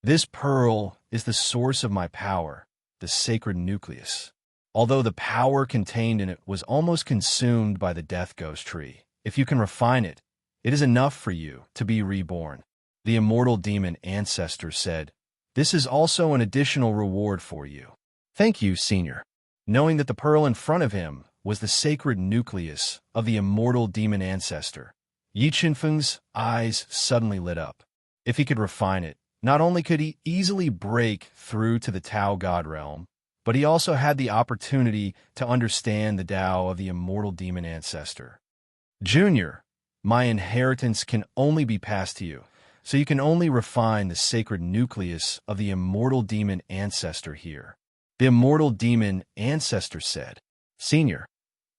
This pearl is the source of my power, the sacred nucleus. Although the power contained in it was almost consumed by the death ghost tree, if you can refine it, it is enough for you to be reborn. The immortal demon ancestor said, This is also an additional reward for you. Thank you, Senior. Knowing that the pearl in front of him was the sacred nucleus of the immortal demon ancestor, Yi Qinfeng's eyes suddenly lit up. If he could refine it, not only could he easily break through to the Tao God realm, but he also had the opportunity to understand the Tao of the immortal demon ancestor. Junior, my inheritance can only be passed to you, so you can only refine the sacred nucleus of the immortal demon ancestor here. The immortal demon ancestor said, Senior,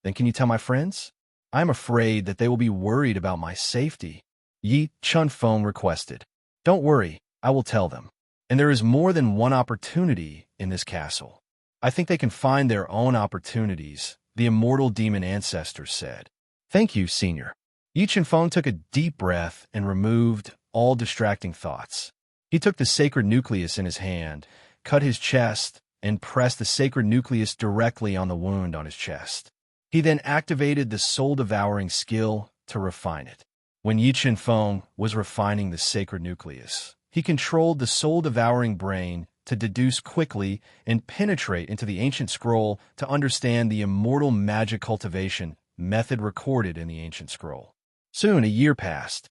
then can you tell my friends? I am afraid that they will be worried about my safety. Yi Qinfeng requested. Don't worry, I will tell them. And there is more than one opportunity in this castle. I think they can find their own opportunities, the immortal demon ancestor said. Thank you, Senior. Yi Qinfeng took a deep breath and removed all distracting thoughts. He took the sacred nucleus in his hand, cut his chest, and pressed the sacred nucleus directly on the wound on his chest. He then activated the soul-devouring skill to refine it. When Yi Qinfeng was refining the sacred nucleus, He controlled the soul-devouring brain to deduce quickly and penetrate into the ancient scroll to understand the immortal magic cultivation method recorded in the ancient scroll. Soon, a year passed.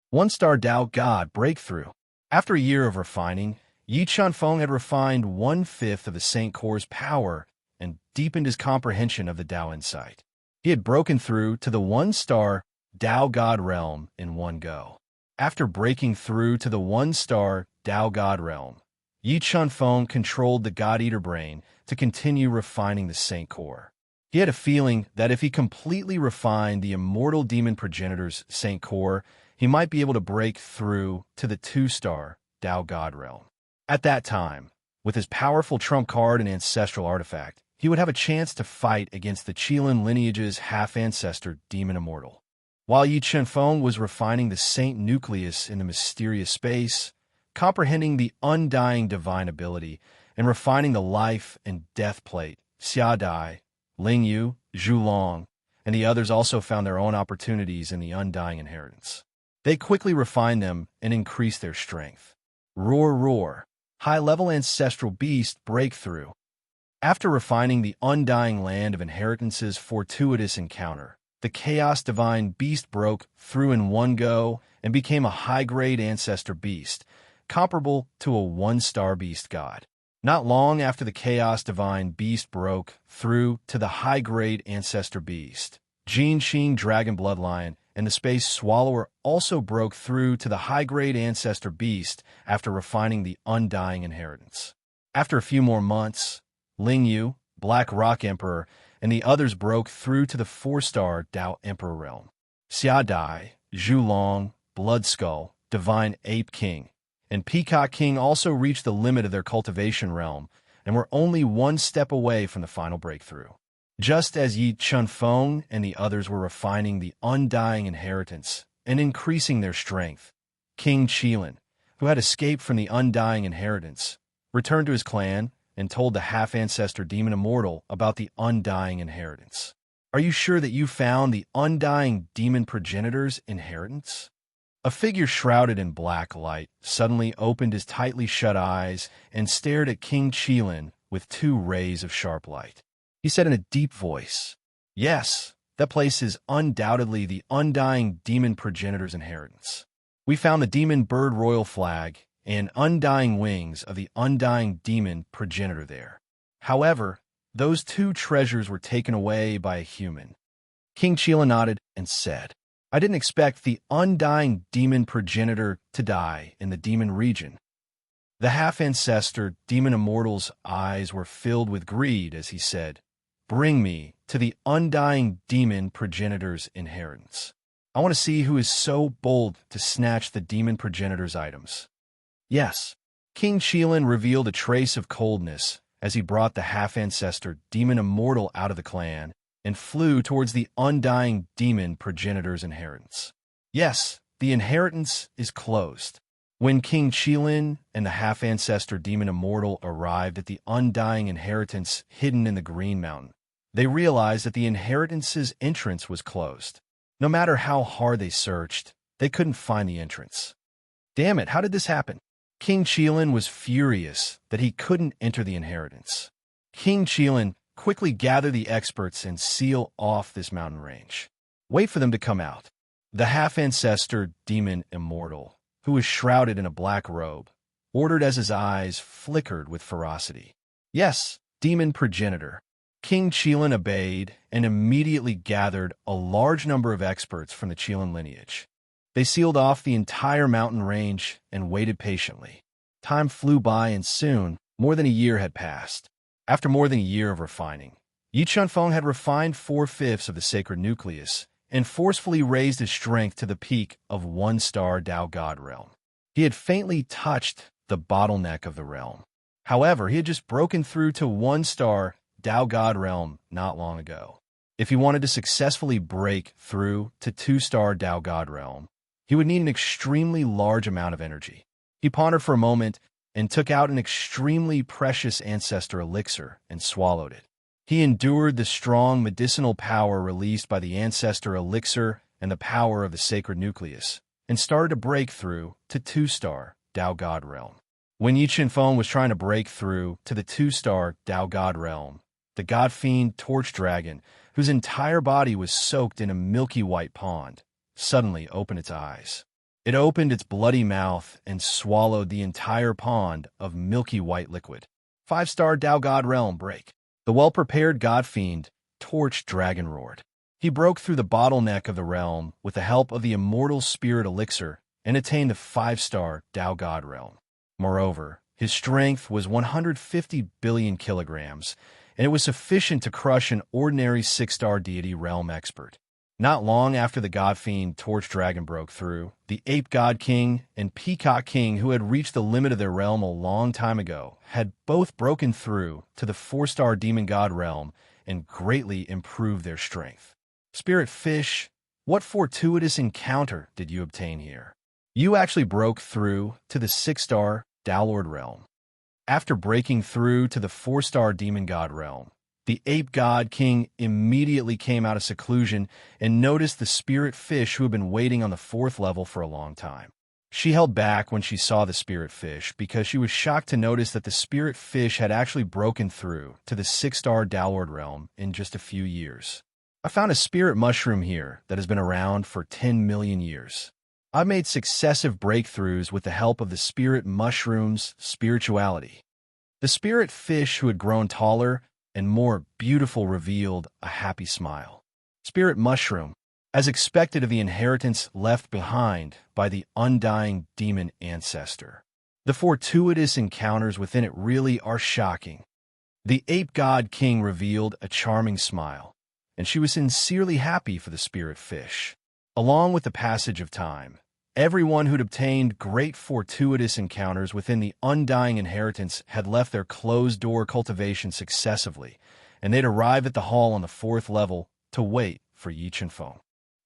One-star Dao God breakthrough. After a year of refining, Yi Chunfeng had refined 1/5 of the Saint Core's power and deepened his comprehension of the Dao insight. He had broken through to the one-star Dao God realm in one go. After breaking through to the one-star Dao God realm, Yi Chunfeng controlled the God-Eater brain to continue refining the Saint Core. He had a feeling that if he completely refined the immortal demon progenitor's Saint Core, he might be able to break through to the 2-star Dao God realm. At that time, with his powerful trump card and ancestral artifact, he would have a chance to fight against the Qilin lineage's half-ancestor demon immortal. While Yi Chunfeng was refining the Saint Nucleus in the mysterious space, comprehending the undying divine ability, and refining the life and death plate, Xia Dai, Ling Yu, Zhu Long, and the others also found their own opportunities in the undying inheritance. They quickly refined them and increased their strength. Roar, roar, high-level ancestral beast breakthrough. After refining the undying land of inheritance's fortuitous encounter, the chaos divine beast broke through in one go and became a high-grade ancestor beast, comparable to a one-star beast god. Not long after the chaos divine beast broke through to the high-grade ancestor beast, Jin Xing Dragon Bloodlion and the Space Swallower also broke through to the high-grade ancestor beast after refining the undying inheritance. After a few more months, Ling Yu, Black Rock Emperor, and the others broke through to the 4-star Dao Emperor realm. Xia Dai, Zhu Long, Blood Skull, Divine Ape King, and Peacock King also reached the limit of their cultivation realm and were only one step away from the final breakthrough. Just as Yi Chunfeng and the others were refining the undying inheritance and increasing their strength, King Qilin, who had escaped from the undying inheritance, returned to his clan and told the half-ancestor demon immortal about the undying inheritance. Are you sure that you found the undying demon progenitor's inheritance? A figure shrouded in black light suddenly opened his tightly shut eyes and stared at King Qilin with 2 rays of sharp light. He said in a deep voice, "Yes, that place is undoubtedly the undying demon progenitor's inheritance. We found the demon bird royal flag and undying wings of the undying demon progenitor there. However, those 2 treasures were taken away by a human." King Qilin nodded and said, "I didn't expect the undying demon progenitor to die in the demon region." The half-ancestor demon immortal's eyes were filled with greed as he said, "Bring me to the undying demon progenitor's inheritance. I want to see who is so bold to snatch the demon progenitor's items." Yes, King Qilin revealed a trace of coldness as he brought the half-ancestor demon immortal out of the clan and flew towards the undying demon progenitor's inheritance. Yes, the inheritance is closed. When King Qilin and the half-ancestor demon immortal arrived at the undying inheritance hidden in the Green Mountain, they realized that the inheritance's entrance was closed. No matter how hard they searched, they couldn't find the entrance. Damn it, how did this happen? King Qilin was furious that he couldn't enter the inheritance. King Qilin quickly gather the experts and seal off this mountain range. Wait for them to come out. The half-ancestor demon immortal, who was shrouded in a black robe, ordered as his eyes flickered with ferocity. Yes, demon progenitor. King Qilin obeyed and immediately gathered a large number of experts from the Qilin lineage. They sealed off the entire mountain range and waited patiently. Time flew by and soon, more than a year had passed. After more than a year of refining, Yi Chunfeng had refined 4/5 of the sacred nucleus and forcefully raised his strength to the peak of 1-star Dao God realm. He had faintly touched the bottleneck of the realm. However, he had just broken through to 1-star Dao God realm not long ago. If he wanted to successfully break through to 2-star Dao God realm, he would need an extremely large amount of energy. He pondered for a moment and took out an extremely precious ancestor elixir and swallowed it. He endured the strong medicinal power released by the ancestor elixir and the power of the sacred nucleus, and started to break through to 2-star Dao God realm. When Yi Qinfeng was trying to break through to the 2-star Dao God realm, the god fiend Torch Dragon, whose entire body was soaked in a milky white pond, suddenly opened its eyes. It opened its bloody mouth and swallowed the entire pond of milky white liquid. 5-star Dao God realm break. The well-prepared god fiend Torch Dragon roared. He broke through the bottleneck of the realm with the help of the immortal spirit elixir and attained the 5-star Dao God realm. Moreover, his strength was 150 billion kilograms, and it was sufficient to crush an ordinary 6-star deity realm expert. Not long after the god fiend Torch Dragon broke through, the Ape God King and Peacock King, who had reached the limit of their realm a long time ago, had both broken through to the 4-star Demon God realm and greatly improved their strength. Spirit Fish, what fortuitous encounter did you obtain here? You actually broke through to the 6-star Dao Lord realm. After breaking through to the 4-star Demon God realm, the Ape God King immediately came out of seclusion and noticed the Spirit Fish, who had been waiting on the 4th level for a long time. She held back when she saw the Spirit Fish because she was shocked to notice that the Spirit Fish had actually broken through to the 6-star Dao Lord realm in just a few years. I found a spirit mushroom here that has been around for 10 million years. I've made successive breakthroughs with the help of the spirit mushroom's spirituality. The Spirit Fish, who had grown taller and more beautiful, revealed a happy smile. Spirit mushroom, as expected of the inheritance left behind by the undying demon ancestor. The fortuitous encounters within it really are shocking. The Ape God King revealed a charming smile, and she was sincerely happy for the Spirit Fish. Along with the passage of time, everyone who'd obtained great fortuitous encounters within the undying inheritance had left their closed-door cultivation successively, and they'd arrive at the hall on the 4th level to wait for Yi Qinfeng.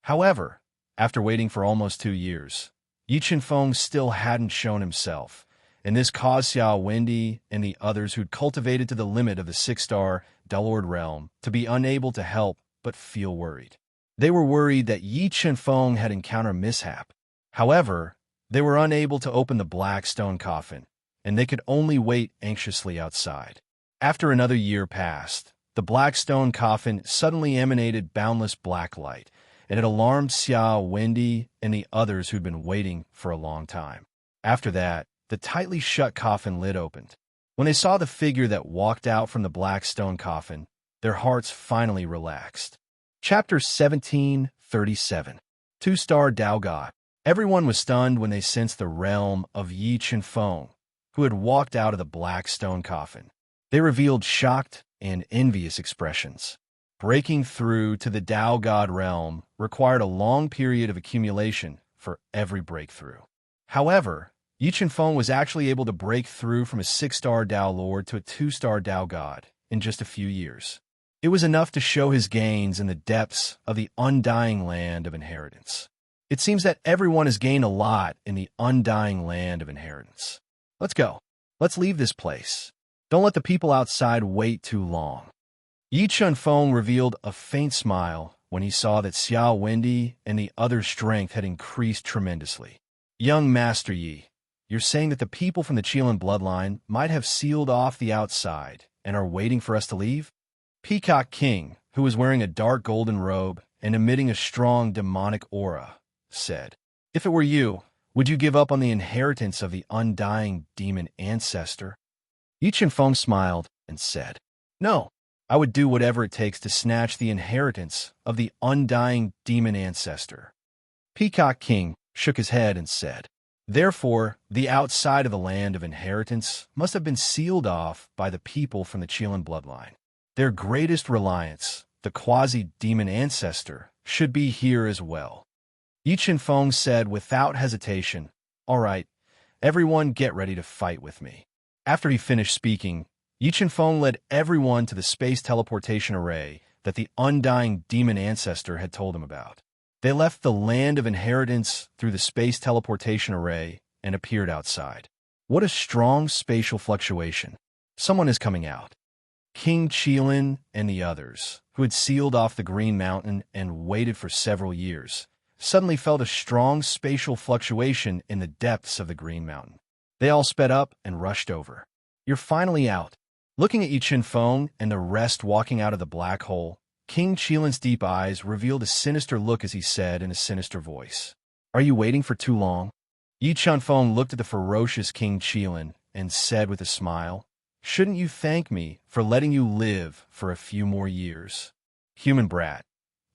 However, after waiting for almost 2 years, Yi Qinfeng still hadn't shown himself, and this caused Xiao Wendy and the others who'd cultivated to the limit of the 6-star Dao Lord realm to be unable to help but feel worried. They were worried that Yi Qinfeng had encountered mishap. However, they were unable to open the black stone coffin, and they could only wait anxiously outside. After another year passed, the black stone coffin suddenly emanated boundless black light, and it alarmed Xiao Wendy and the others who'd been waiting for a long time. After that, the tightly shut coffin lid opened. When they saw the figure that walked out from the black stone coffin, their hearts finally relaxed. Chapter 1737. 2-star Dao God. Everyone was stunned when they sensed the realm of Yi Qinfeng, who had walked out of the black stone coffin. They revealed shocked and envious expressions. Breaking through to the Dao God realm required a long period of accumulation for every breakthrough. However, Yi Qinfeng was actually able to break through from a 6-star Dao Lord to a 2-star Dao God in just a few years. It was enough to show his gains in the depths of the undying land of inheritance. It seems that everyone has gained a lot in the undying land of inheritance. Let's go. Let's leave this place. Don't let the people outside wait too long. Yi Qinfeng revealed a faint smile when he saw that Xiao Wendy and the other's strength had increased tremendously. Young Master Yi, you're saying that the people from the Qilin bloodline might have sealed off the outside and are waiting for us to leave? Peacock King, who was wearing a dark golden robe and emitting a strong demonic aura, said, "If it were you, would you give up on the inheritance of the undying demon ancestor?" Yi Qinfeng smiled and said, "No, I would do whatever it takes to snatch the inheritance of the undying demon ancestor." Peacock King shook his head and said, "Therefore, the outside of the land of inheritance must have been sealed off by the people from the Qilin bloodline. Their greatest reliance, the quasi-demon ancestor, should be here as well." Yi Qinfeng said without hesitation, "All right, everyone get ready to fight with me." After he finished speaking, Yi Qinfeng led everyone to the space teleportation array that the undying demon ancestor had told him about. They left the land of inheritance through the space teleportation array and appeared outside. What a strong spatial fluctuation. Someone is coming out. King Qilin and the others, who had sealed off the Green Mountain and waited for several years, suddenly felt a strong spatial fluctuation in the depths of the Green Mountain. They all sped up and rushed over. You're finally out. Looking at Yi Feng and the rest walking out of the black hole, King Qilin's deep eyes revealed a sinister look as he said in a sinister voice, "Are you waiting for too long?" Yi Feng looked at the ferocious King Qilin and said with a smile, "Shouldn't you thank me for letting you live for a few more years? Human brat,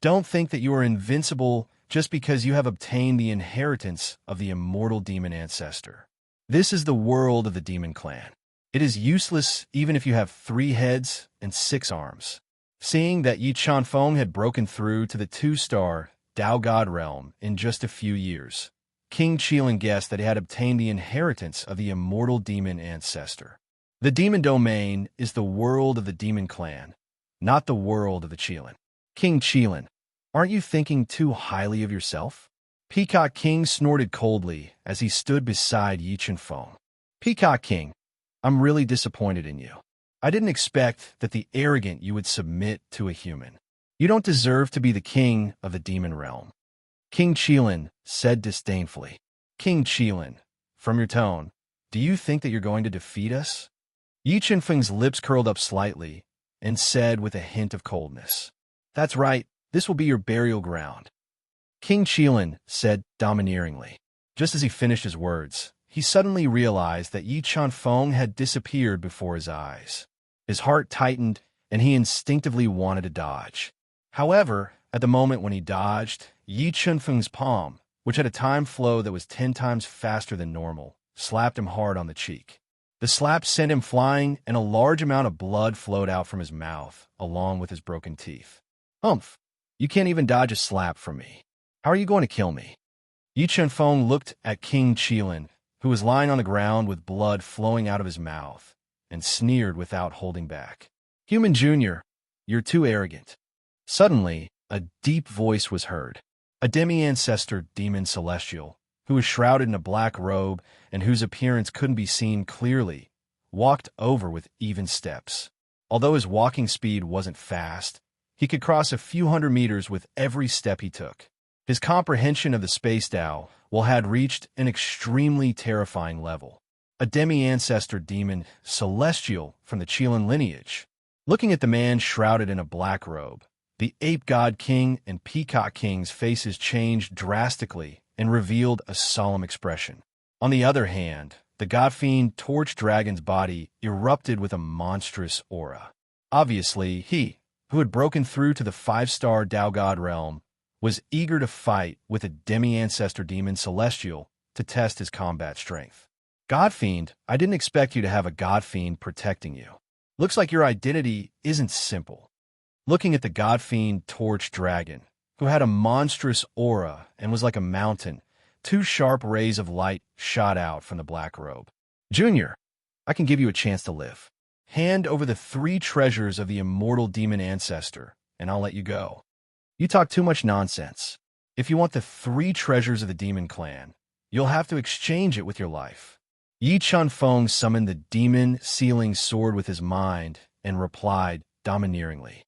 don't think that you are invincible just because you have obtained the inheritance of the immortal demon ancestor. This is the world of the demon clan. It is useless even if you have 3 heads and 6 arms." Seeing that Yi Feng had broken through to the 2-star Dao God realm in just a few years, King Qilin guessed that he had obtained the inheritance of the immortal demon ancestor. The demon domain is the world of the demon clan, not the world of the Qilin. King Qilin, aren't you thinking too highly of yourself? Peacock King snorted coldly as he stood beside Yi Feng. Peacock King, I'm really disappointed in you. I didn't expect that the arrogant you would submit to a human. You don't deserve to be the king of the demon realm. King Qilin said disdainfully. King Qilin, from your tone, do you think that you're going to defeat us? Yi Feng's lips curled up slightly and said with a hint of coldness, "That's right, this will be your burial ground." King Qilin said domineeringly. Just as he finished his words, he suddenly realized that Yi Feng had disappeared before his eyes. His heart tightened, and he instinctively wanted to dodge. However, at the moment when he dodged, Yi Feng's palm, which had a time flow that was 10 times faster than normal, slapped him hard on the cheek. The slap sent him flying, and a large amount of blood flowed out from his mouth, along with his broken teeth. "Humph! You can't even dodge a slap from me. How are you going to kill me?" Yi Feng looked at King Qilin, who was lying on the ground with blood flowing out of his mouth, and sneered without holding back. "Human Junior, you're too arrogant." Suddenly, a deep voice was heard. A demi-ancestor demon celestial, who was shrouded in a black robe and whose appearance couldn't be seen clearly, walked over with even steps. Although his walking speed wasn't fast, he could cross a few hundred meters with every step he took. His comprehension of the space Tao had reached an extremely terrifying level. A demi-ancestor demon celestial from the Qilin lineage. Looking at the man shrouded in a black robe, the Ape God King and Peacock King's faces changed drastically and revealed a solemn expression. On the other hand, the God-fiend Torch Dragon's body erupted with a monstrous aura. Obviously, he, who had broken through to the 5-star Dao God realm, was eager to fight with a demi-ancestor demon celestial to test his combat strength. "Godfiend, I didn't expect you to have a Godfiend protecting you. Looks like your identity isn't simple." Looking at the Godfiend Torch Dragon, who had a monstrous aura and was like a mountain, 2 sharp rays of light shot out from the black robe. "Junior, I can give you a chance to live. Hand over the 3 treasures of the immortal demon ancestor, and I'll let you go." "You talk too much nonsense. If you want the 3 treasures of the demon clan, you'll have to exchange it with your life." Yi Feng summoned the demon sealing sword with his mind and replied domineeringly,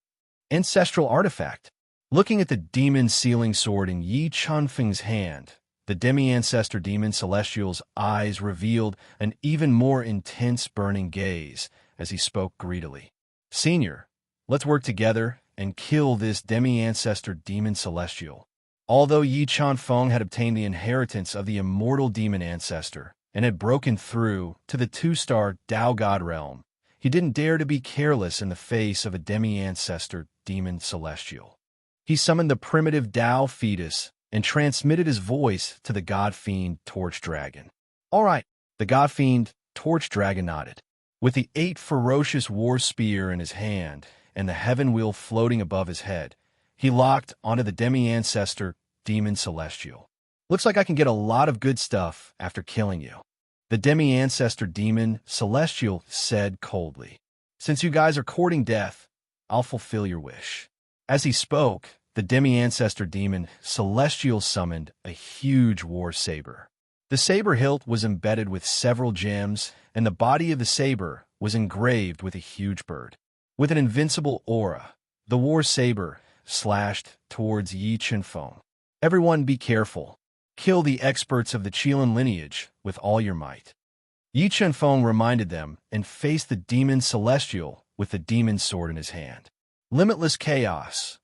"Ancestral artifact." Looking at the demon sealing sword in Yi Feng's hand, the demi-ancestor demon celestial's eyes revealed an even more intense burning gaze as he spoke greedily. "Senior, let's work together and kill this demi-ancestor demon celestial." Although Yi Feng had obtained the inheritance of the immortal demon ancestor and had broken through to the 2-star Dao God realm, he didn't dare to be careless in the face of a demi-ancestor demon celestial. He summoned the primitive Dao fetus and transmitted his voice to the God-fiend Torch Dragon. "All right," the God-fiend Torch Dragon nodded. With the 8 ferocious war spear in his hand and the heaven wheel floating above his head, he locked onto the demi-ancestor demon celestial. "Looks like I can get a lot of good stuff after killing you," the demi-ancestor demon celestial said coldly. "Since you guys are courting death, I'll fulfill your wish." As he spoke, the demi-ancestor demon celestial summoned a huge war saber. The saber hilt was embedded with several gems, and the body of the saber was engraved with a huge bird. With an invincible aura, the war saber slashed towards Yi Feng. "Everyone be careful. Kill the experts of the Qilin lineage with all your might." Yi Chen-feng reminded them and faced the demon celestial with the demon sword in his hand. Limitless chaos.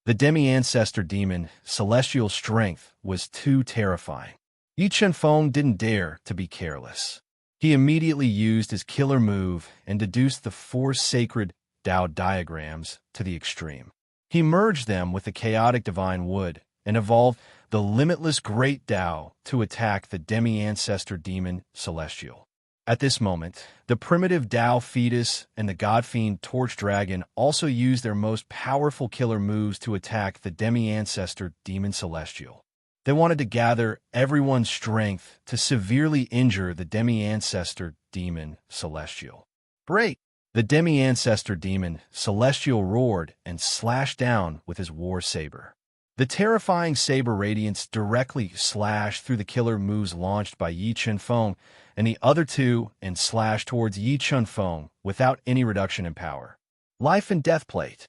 The demi-ancestor demon celestial strength was too terrifying. Yi Chen-feng didn't dare to be careless. He immediately used his killer move and deduced the four sacred Tao diagrams to the extreme. He merged them with the chaotic divine wood and evolved the limitless great Tao to attack the demi-ancestor demon celestial. At this moment, the primitive Tao fetus and the god-fiend torch dragon also used their most powerful killer moves to attack the demi-ancestor demon celestial. They wanted to gather everyone's strength to severely injure the demi-ancestor demon celestial. Break! The demi-ancestor demon celestial roared and slashed down with his war saber. The terrifying saber radiance directly slashed through the killer moves launched by Yi Chen-feng and the other two and slashed towards Yi Chen-feng without any reduction in power. Life and Death Plate.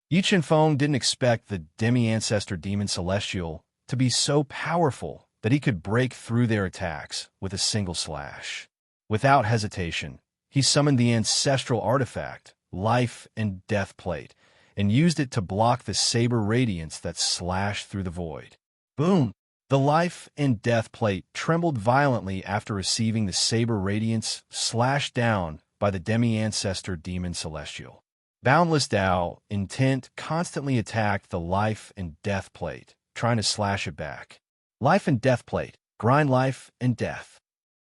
Yi Chen-feng didn't expect the demi-ancestor demon celestial to be so powerful that he could break through their attacks with a single slash. Without hesitation, he summoned the ancestral artifact, Life and Death Plate, and used it to block the saber radiance that slashed through the void. Boom! The Life and Death Plate trembled violently after receiving the saber radiance slashed down by the demi-ancestor demon celestial. Boundless Tao intent constantly attacked the Life and Death Plate, trying to slash it back. Life and Death Plate, grind life and death.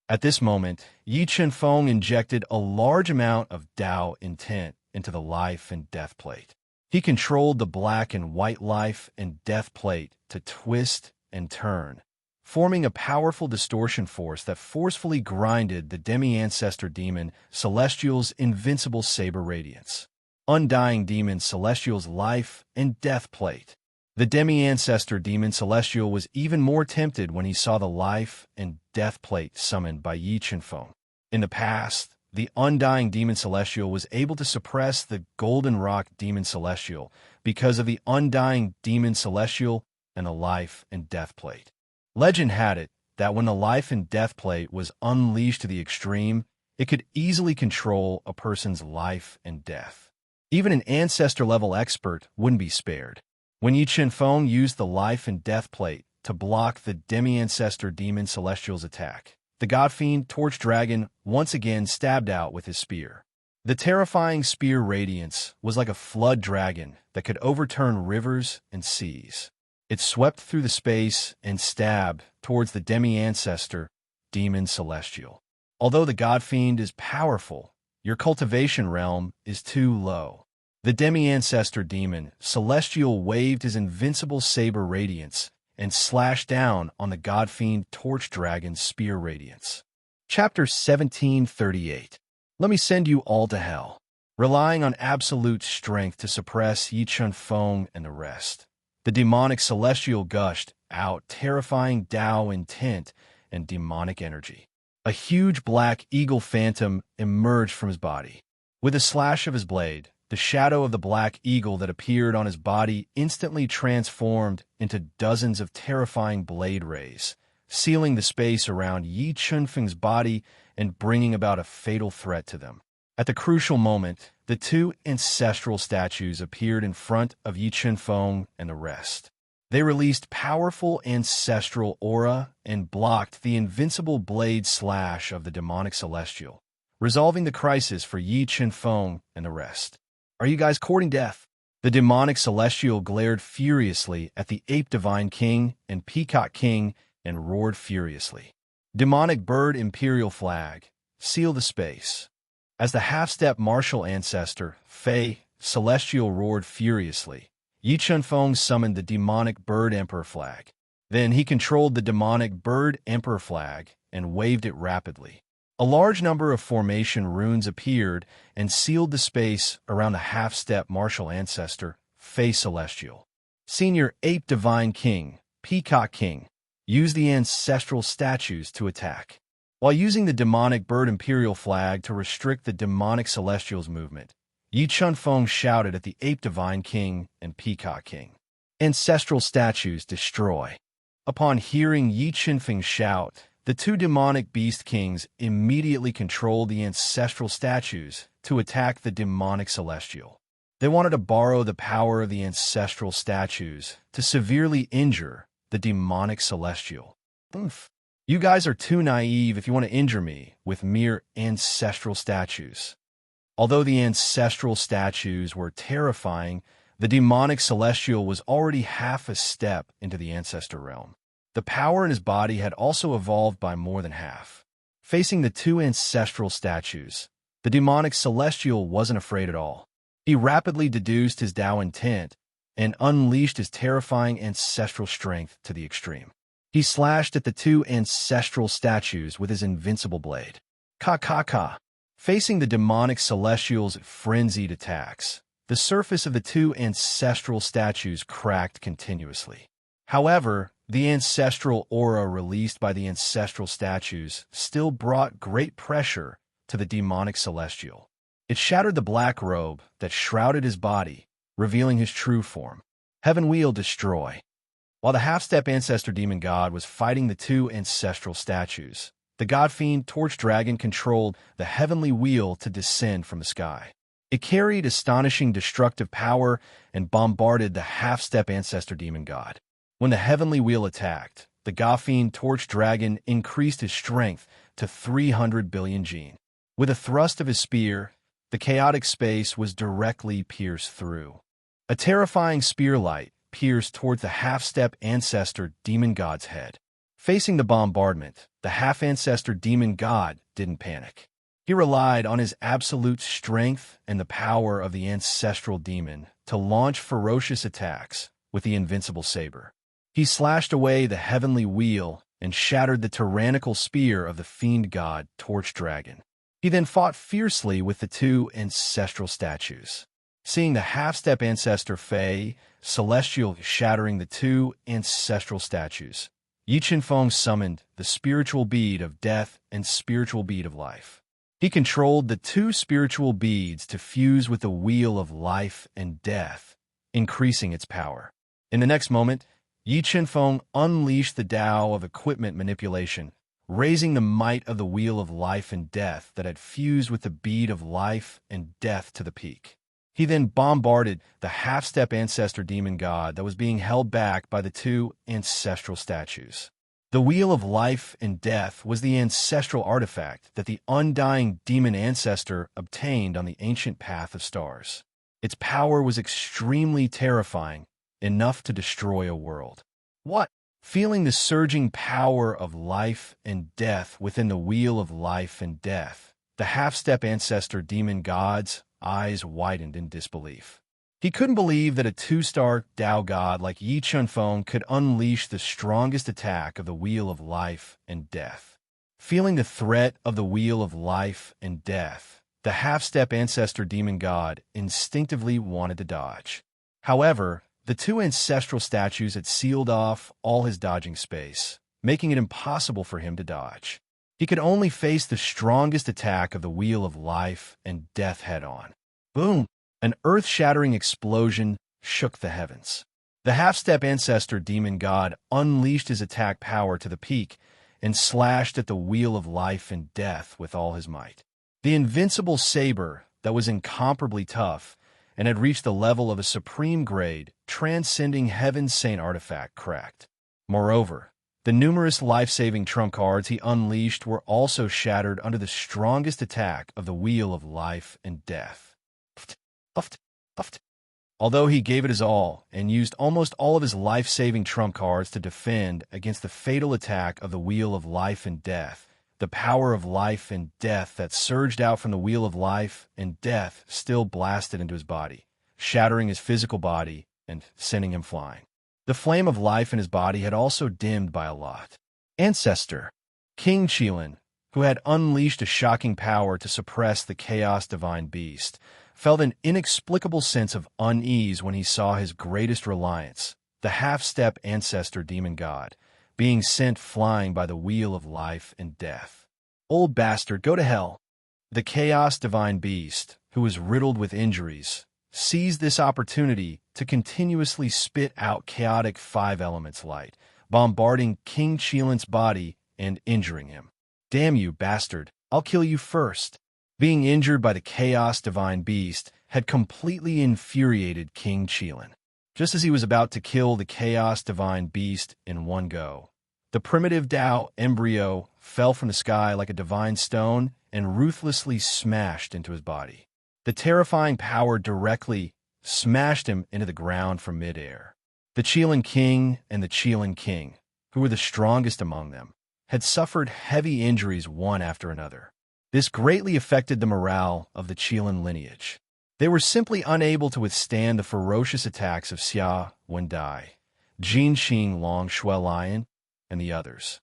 At this moment, Yi Chen-feng injected a large amount of Tao intent into the Life and Death Plate. He controlled the black and white Life and Death Plate to twist and turn, forming a powerful distortion force that forcefully grinded the demi-ancestor demon celestial's invincible saber radiance. Undying demon celestial's Life and Death Plate. The demi-ancestor demon celestial was even more tempted when he saw the Life and Death Plate summoned by Yi Chen-feng. In the past, the undying demon celestial was able to suppress the golden rock demon celestial because of the undying demon celestial and the Life and Death Plate. Legend had it that when the Life and Death Plate was unleashed to the extreme, it could easily control a person's life and death. Even an ancestor-level expert wouldn't be spared. When Yi Chen-feng used the Life and Death Plate to block the demi-ancestor demon celestial's attack, the god-fiend torch dragon once again stabbed out with his spear. The terrifying spear radiance was like a flood dragon that could overturn rivers and seas. It swept through the space and stabbed towards the demi-ancestor demon celestial. Although the god-fiend is powerful, your cultivation realm is too low. The demi-ancestor demon celestial waved his invincible saber radiance and slashed down on the god-fiend torch dragon's spear radiance. Chapter 1738. Let me send you all to hell. Relying on absolute strength to suppress Yi Chen-feng and the rest, the demonic celestial gushed out terrifying Tao intent and demonic energy. A huge black eagle phantom emerged from his body. With a slash of his blade, the shadow of the black eagle that appeared on his body instantly transformed into dozens of terrifying blade rays, sealing the space around Yi Chen-feng's body and bringing about a fatal threat to them. At the crucial moment, the two ancestral statues appeared in front of Yi Chen-feng and the rest. They released powerful ancestral aura and blocked the invincible blade slash of the demonic celestial, resolving the crisis for Yi Chen-feng and the rest. Are you guys courting death? The demonic celestial glared furiously at the ape divine king and peacock king and roared furiously. Demonic bird imperial flag, seal the space. As the half-step martial ancestor, Fei, celestial roared furiously, Yi Chen-feng summoned the demonic bird emperor flag. Then he controlled the demonic bird emperor flag and waved it rapidly. A large number of formation runes appeared and sealed the space around the half-step martial ancestor, Fei Celestial. Senior Ape Divine King, Peacock King, used the ancestral statues to attack. While using the demonic bird imperial flag to restrict the demonic celestial's movement, Yi Chen-feng shouted at the Ape Divine King and Peacock King. Ancestral statues destroy. Upon hearing Yi Chen-feng's shout, The two demonic beast kings immediately controlled the ancestral statues to attack the demonic celestial. They wanted to borrow the power of the ancestral statues to severely injure the demonic celestial. Oof. You guys are too naive if you want to injure me with mere ancestral statues. Although the ancestral statues were terrifying, the demonic celestial was already half a step into the ancestor realm. The power in his body had also evolved by more than half. Facing the two ancestral statues, the demonic celestial wasn't afraid at all. He rapidly deduced his Tao intent and unleashed his terrifying ancestral strength to the extreme. He slashed at the two ancestral statues with his invincible blade. Ka ka ka. Facing the demonic celestial's frenzied attacks, the surface of the two ancestral statues cracked continuously. However, the ancestral aura released by the ancestral statues still brought great pressure to the demonic celestial. It shattered the black robe that shrouded his body, revealing his true form. Heaven Wheel Destroy. While the half-step ancestor demon god was fighting the two ancestral statues, the god-fiend Torch Dragon controlled the heavenly wheel to descend from the sky. It carried astonishing destructive power and bombarded the half-step ancestor demon god. When the heavenly wheel attacked, the god-fiend Torch Dragon increased his strength to 300 billion gene. With a thrust of his spear, the chaotic space was directly pierced through. A terrifying spear light pierced towards the half-step ancestor demon god's head. Facing the bombardment, the half-ancestor demon god didn't panic. He relied on his absolute strength and the power of the ancestral demon to launch ferocious attacks with the invincible saber. He slashed away the heavenly wheel and shattered the tyrannical spear of the fiend god Torch Dragon. He then fought fiercely with the two ancestral statues. Seeing the half-step ancestor Fei celestial shattering the two ancestral statues, Yi Qinfeng summoned the spiritual bead of death and spiritual bead of life. He controlled the two spiritual beads to fuse with the wheel of life and death, increasing its power. In the next moment, Yi Qinfeng unleashed the Tao of equipment manipulation, raising the might of the wheel of life and death that had fused with the bead of life and death to the peak. He then bombarded the half-step ancestor demon god that was being held back by the two ancestral statues. The wheel of life and death was the ancestral artifact that the undying demon ancestor obtained on the ancient path of stars. Its power was extremely terrifying, enough to destroy a world. What? Feeling the surging power of life and death within the wheel of life and death, the half-step ancestor demon god's eyes widened in disbelief. He couldn't believe that a two-star Tao god like Yi Qinfeng could unleash the strongest attack of the wheel of life and death. Feeling the threat of the wheel of life and death, the half-step ancestor demon god instinctively wanted to dodge. However, the two ancestral statues had sealed off all his dodging space, making it impossible for him to dodge. He could only face the strongest attack of the wheel of life and death head-on. Boom! An earth-shattering explosion shook the heavens. The half-step ancestor demon god unleashed his attack power to the peak and slashed at the wheel of life and death with all his might. The invincible saber that was incomparably tough and had reached the level of a supreme grade, transcending heaven's saint artifact cracked. Moreover, the numerous life-saving trump cards he unleashed were also shattered under the strongest attack of the wheel of life and death. Although he gave it his all and used almost all of his life-saving trump cards to defend against the fatal attack of the wheel of life and death, the power of life and death that surged out from the wheel of life and death still blasted into his body, shattering his physical body and sending him flying. The flame of life in his body had also dimmed by a lot. Ancestor, King Qilin, who had unleashed a shocking power to suppress the chaos divine beast, felt an inexplicable sense of unease when he saw his greatest reliance, the half-step ancestor demon god, being sent flying by the wheel of life and death. Old bastard, go to hell. The chaos divine beast, who was riddled with injuries, seized this opportunity to continuously spit out chaotic five elements light, bombarding King Qilin's body and injuring him. "Damn you, bastard! I'll kill you first." Being injured by the Chaos Divine Beast had completely infuriated King Chelan. Just as he was about to kill the Chaos Divine Beast in one go, the primitive Tao embryo fell from the sky like a divine stone and ruthlessly smashed into his body. The terrifying power directly smashed him into the ground from midair. The Chelan King and the Chelan King, who were the strongest among them, had suffered heavy injuries one after another. This greatly affected the morale of the Chelan lineage. They were simply unable to withstand the ferocious attacks of Xia Wendai, Jin Xing Long Shui Lion, and the others.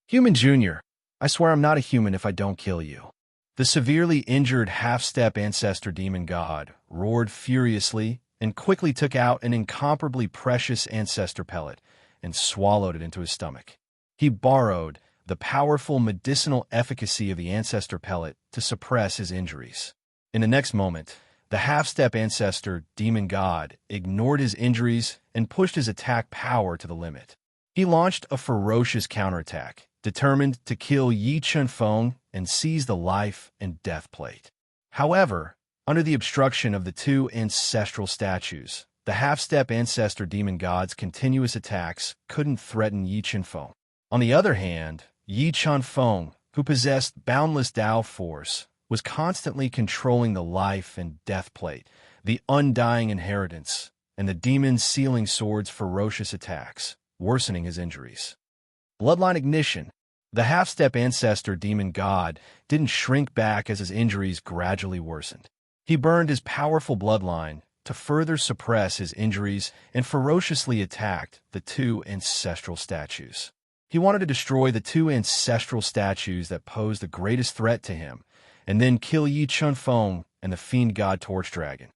"Human Jr., I swear I'm not a human if I don't kill you." The severely injured half-step ancestor demon god roared furiously and quickly took out an incomparably precious ancestor pellet and swallowed it into his stomach. He borrowed the powerful medicinal efficacy of the ancestor pellet to suppress his injuries. In the next moment, the half-step ancestor demon god ignored his injuries and pushed his attack power to the limit. He launched a ferocious counterattack, determined to kill Yi Chunfeng and seize the life and death plate. However, under the obstruction of the two ancestral statues, the half-step ancestor demon god's continuous attacks couldn't threaten Yi Chunfeng. On the other hand, Yi Chunfeng, who possessed boundless Tao force, was constantly controlling the life and death plate, the undying inheritance, and the demon's sealing sword's ferocious attacks, worsening his injuries. Bloodline ignition. The half-step ancestor demon god didn't shrink back as his injuries gradually worsened. He burned his powerful bloodline to further suppress his injuries and ferociously attacked the two ancestral statues. He wanted to destroy the two ancestral statues that posed the greatest threat to him, and then kill Yi Chunfeng and the fiend god Torch Dragon.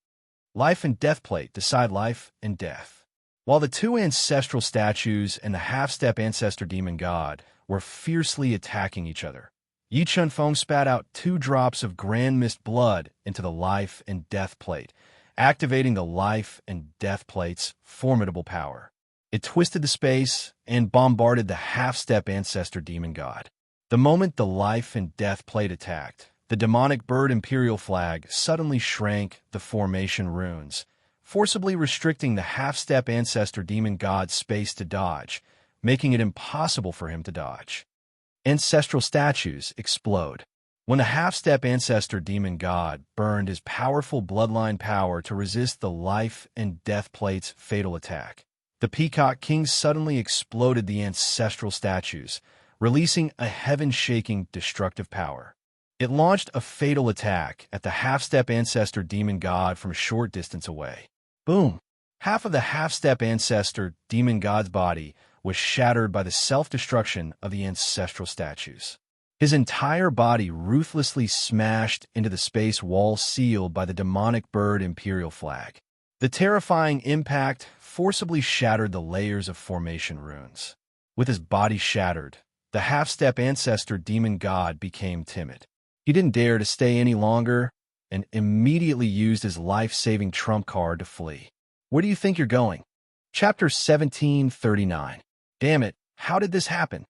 Life and death plate decide life and death. While the two ancestral statues and the half-step ancestor demon god were fiercely attacking each other, Yi Chunfeng spat out 2 drops of grand mist blood into the life and death plate, activating the life and death plate's formidable power. It twisted the space and bombarded the half-step ancestor demon god. The moment the life and death plate attacked, the demonic bird imperial flag suddenly shrank the formation runes, forcibly restricting the half-step ancestor demon god's space to dodge, making it impossible for him to dodge. Ancestral statues explode. When the half-step ancestor demon god burned his powerful bloodline power to resist the life and death plate's fatal attack, the Peacock King suddenly exploded the ancestral statues, releasing a heaven-shaking destructive power. It launched a fatal attack at the half-step ancestor demon god from a short distance away. Boom! Half of the half-step ancestor demon god's body was shattered by the self-destruction of the ancestral statues. His entire body ruthlessly smashed into the space wall sealed by the demonic bird imperial flag. The terrifying impact forcibly shattered the layers of formation runes. With his body shattered, the half-step ancestor demon god became timid. He didn't dare to stay any longer and immediately used his life-saving trump card to flee. Where do you think you're going? Chapter 1739. Damn it, how did this happen?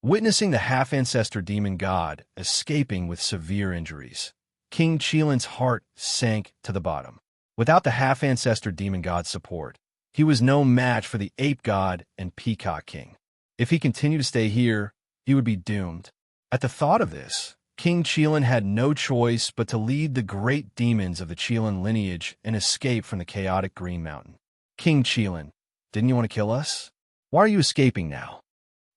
Witnessing the half-ancestor demon god escaping with severe injuries, King Chelan's heart sank to the bottom. Without the half-ancestor demon god's support, he was no match for the ape god and peacock king. If he continued to stay here, he would be doomed. At the thought of this, King Chelan had no choice but to lead the great demons of the Chelan lineage and escape from the chaotic Green Mountain. King Chelan, didn't you want to kill us? Why are you escaping now?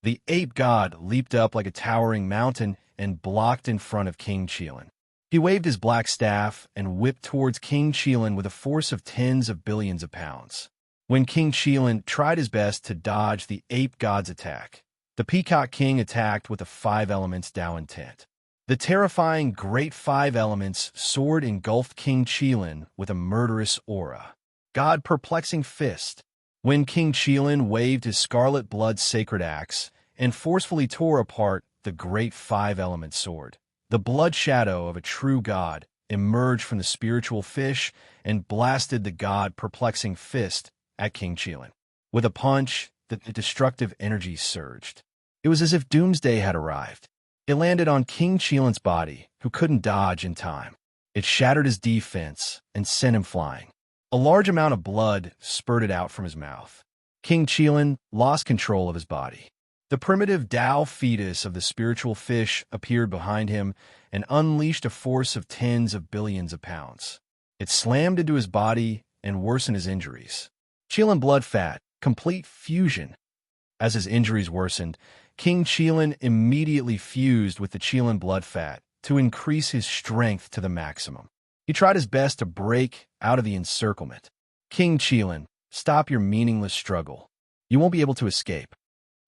The ape god leaped up like a towering mountain and blocked in front of King Chelan. He waved his black staff and whipped towards King Chelan with a force of tens of billions of pounds. When King Chelan tried his best to dodge the ape god's attack, the Peacock King attacked with the 5 elements Tao intent. The terrifying Great 5 Elements sword engulfed King Chelan with a murderous aura. God Perplexing Fist. When King Chelan waved his scarlet blood sacred axe and forcefully tore apart the Great 5 Element sword, the blood shadow of a true god emerged from the spiritual fish and blasted the God Perplexing Fist at King Chelan. With a punch, the destructive energy surged. It was as if doomsday had arrived. It landed on King Cheelin's body, who couldn't dodge in time. It shattered his defense and sent him flying. A large amount of blood spurted out from his mouth. King Cheelin lost control of his body. The primitive Tao fetus of the spiritual fish appeared behind him and unleashed a force of tens of billions of pounds. It slammed into his body and worsened his injuries. Cheelin blood-fat, complete fusion. As his injuries worsened, King Cheelin immediately fused with the Cheelin blood-fat to increase his strength to the maximum. He tried his best to break out of the encirclement. King Cheelin, stop your meaningless struggle. You won't be able to escape.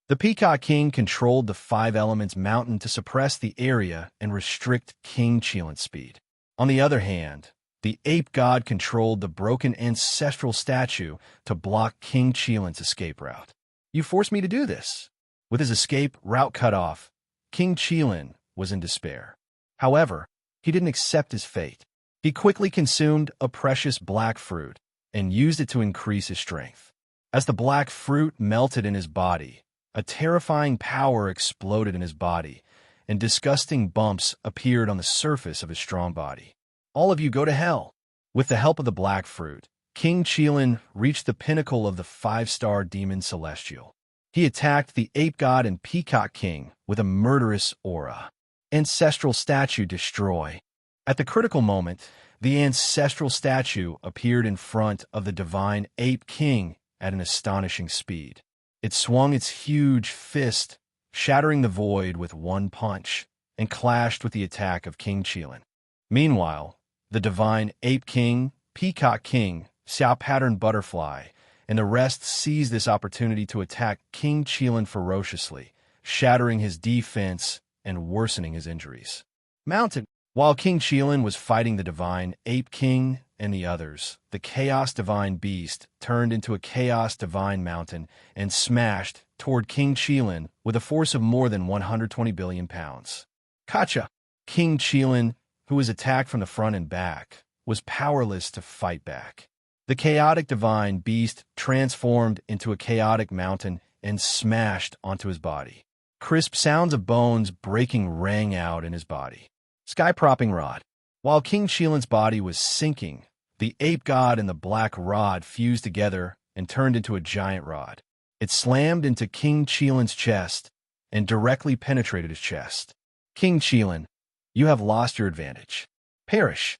The Peacock King controlled the Five Elements mountain to suppress the area and restrict King Cheelin's speed. On the other hand, the ape god controlled the broken ancestral statue to block King Cheelin's escape route. You forced me to do this. With his escape route cut off, King Cheelin was in despair. However, he didn't accept his fate. He quickly consumed a precious black fruit and used it to increase his strength. As the black fruit melted in his body, a terrifying power exploded in his body, and disgusting bumps appeared on the surface of his strong body. All of you go to hell. With the help of the black fruit, King Cheelin reached the pinnacle of the five-star demon celestial. He attacked the ape god and peacock king with a murderous aura. Ancestral statue destroy. At the critical moment, the ancestral statue appeared in front of the divine ape king at an astonishing speed. It swung its huge fist, shattering the void with one punch, and clashed with the attack of King Cheelin. Meanwhile, the divine ape king, peacock king, Xiao pattern butterfly, and the rest seized this opportunity to attack King Cheelin ferociously, shattering his defense and worsening his injuries. Mounted. While King Cheelin was fighting the divine ape king and the others, the chaos divine beast turned into a chaos divine mountain and smashed toward King Cheelin with a force of more than 120 billion pounds. Kacha! King Cheelin, who was attacked from the front and back, was powerless to fight back. The chaotic divine beast transformed into a chaotic mountain and smashed onto his body. Crisp sounds of bones breaking rang out in his body. Sky-propping rod. While King Cheelin's body was sinking, the ape god and the black rod fused together and turned into a giant rod. It slammed into King Cheelin's chest and directly penetrated his chest. King Cheelin, you have lost your advantage. Perish.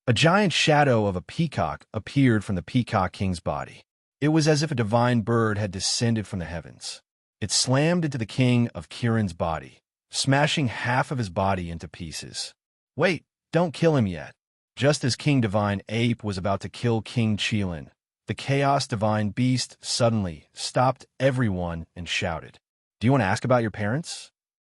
A giant shadow of a peacock appeared from the peacock king's body. It was as if a divine bird had descended from the heavens. It slammed into the king of Kirin's body, smashing half of his body into pieces. Wait, don't kill him yet. Just as King Divine Ape was about to kill King Cheelin, the Chaos Divine Beast suddenly stopped everyone and shouted, "Do you want to ask about your parents?"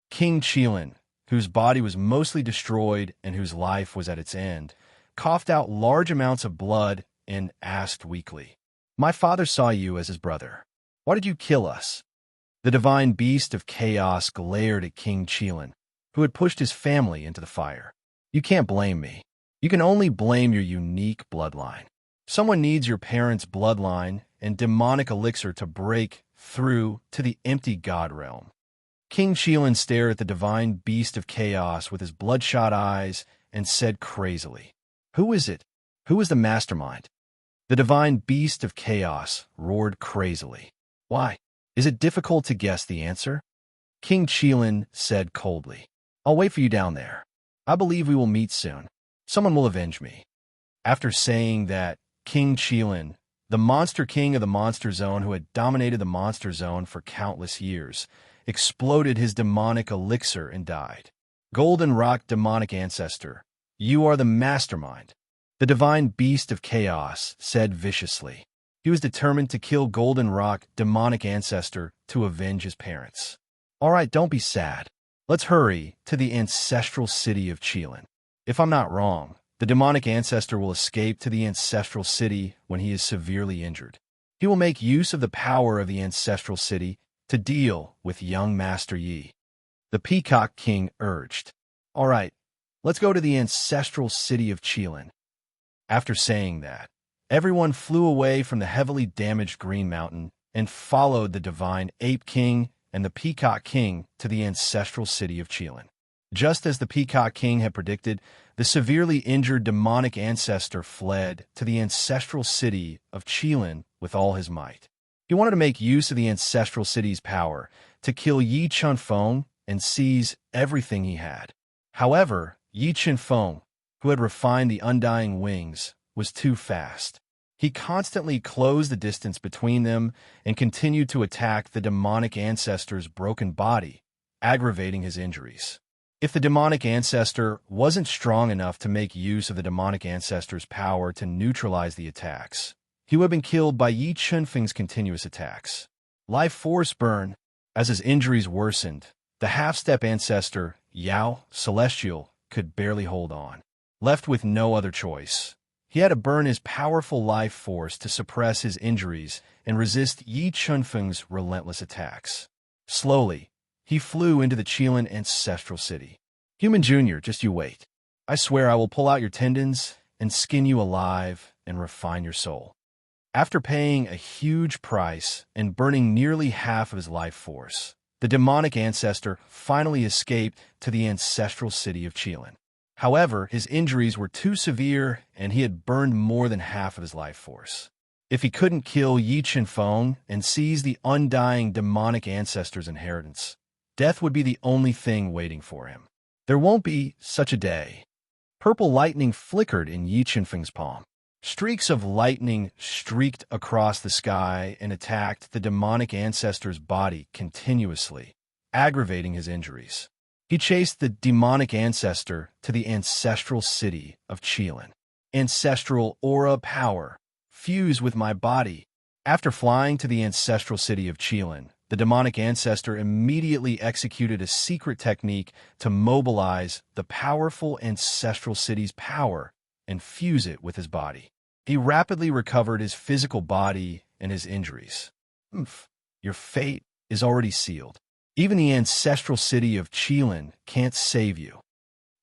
King Cheelin, whose body was mostly destroyed and whose life was at its end, coughed out large amounts of blood and asked weakly, "My father saw you as his brother. Why did you kill us?" The divine beast of chaos glared at King Cheelin, who had pushed his family into the fire. "You can't blame me. You can only blame your unique bloodline. Someone needs your parents' bloodline and demonic elixir to break through to the empty god realm." King Cheelin stared at the divine beast of chaos with his bloodshot eyes and said crazily, "Who is it? Who is the mastermind?" The divine beast of chaos roared crazily, "Why? Is it difficult to guess the answer?" King Cheelin said coldly, "I'll wait for you down there. I believe we will meet soon. Someone will avenge me." After saying that, King Cheelin, the monster king of the monster zone who had dominated the monster zone for countless years, exploded his demonic elixir and died. Golden Rock demonic ancestor, you are the mastermind. The divine beast of chaos said viciously. He was determined to kill Golden Rock demonic ancestor to avenge his parents. All right, don't be sad. Let's hurry to the ancestral city of Cheelin. If I'm not wrong, the demonic ancestor will escape to the ancestral city when he is severely injured. He will make use of the power of the ancestral city to deal with young Master Yi. The Peacock King urged. All right, let's go to the ancestral city of Cheelin. After saying that, everyone flew away from the heavily damaged Green Mountain and followed the divine Ape King and the Peacock King to the ancestral city of Qilin. Just as the Peacock King had predicted, the severely injured demonic ancestor fled to the ancestral city of Qilin with all his might. He wanted to make use of the ancestral city's power to kill Yi Chunfeng and seize everything he had. However, Yi Chunfeng, who had refined the undying wings, was too fast. He constantly closed the distance between them and continued to attack the demonic ancestor's broken body, aggravating his injuries. If the demonic ancestor wasn't strong enough to make use of the demonic ancestor's power to neutralize the attacks, he would have been killed by Yi Chunfeng's continuous attacks. Life force burn. As his injuries worsened, the half-step ancestor, Yao, Celestial, could barely hold on. Left with no other choice, he had to burn his powerful life force to suppress his injuries and resist Yi Chunfeng's relentless attacks. Slowly, he flew into the Qilin ancestral city. Human Jr., just you wait. I swear I will pull out your tendons and skin you alive and refine your soul. After paying a huge price and burning nearly half of his life force, the demonic ancestor finally escaped to the ancestral city of Qilin. However, his injuries were too severe and he had burned more than half of his life force. If he couldn't kill Yi Chunfeng and seize the undying demonic ancestor's inheritance, death would be the only thing waiting for him. There won't be such a day. Purple lightning flickered in Yi Chunfeng's palm. Streaks of lightning streaked across the sky and attacked the demonic ancestor's body continuously, aggravating his injuries. He chased the demonic ancestor to the ancestral city of Qilin. Ancestral aura power, fuse with my body. After flying to the ancestral city of Qilin, the demonic ancestor immediately executed a secret technique to mobilize the powerful ancestral city's power and fuse it with his body. He rapidly recovered his physical body and his injuries. Your fate is already sealed. Even the ancestral city of Qilin can't save you.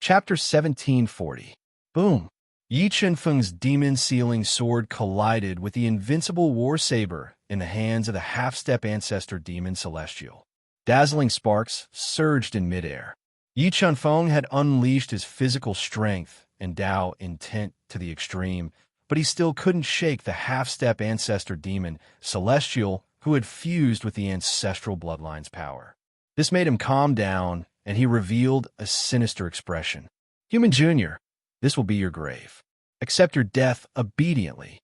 Chapter 1740. Boom! Yi Chunfeng's demon-sealing sword collided with the invincible war saber in the hands of the half-step ancestor demon Celestial. Dazzling sparks surged in midair. Yi Chunfeng had unleashed his physical strength and Dao intent to the extreme, but he still couldn't shake the half-step ancestor demon Celestial who had fused with the ancestral bloodline's power. This made him calm down, and he revealed a sinister expression. Human Jr., this will be your grave. Accept your death obediently.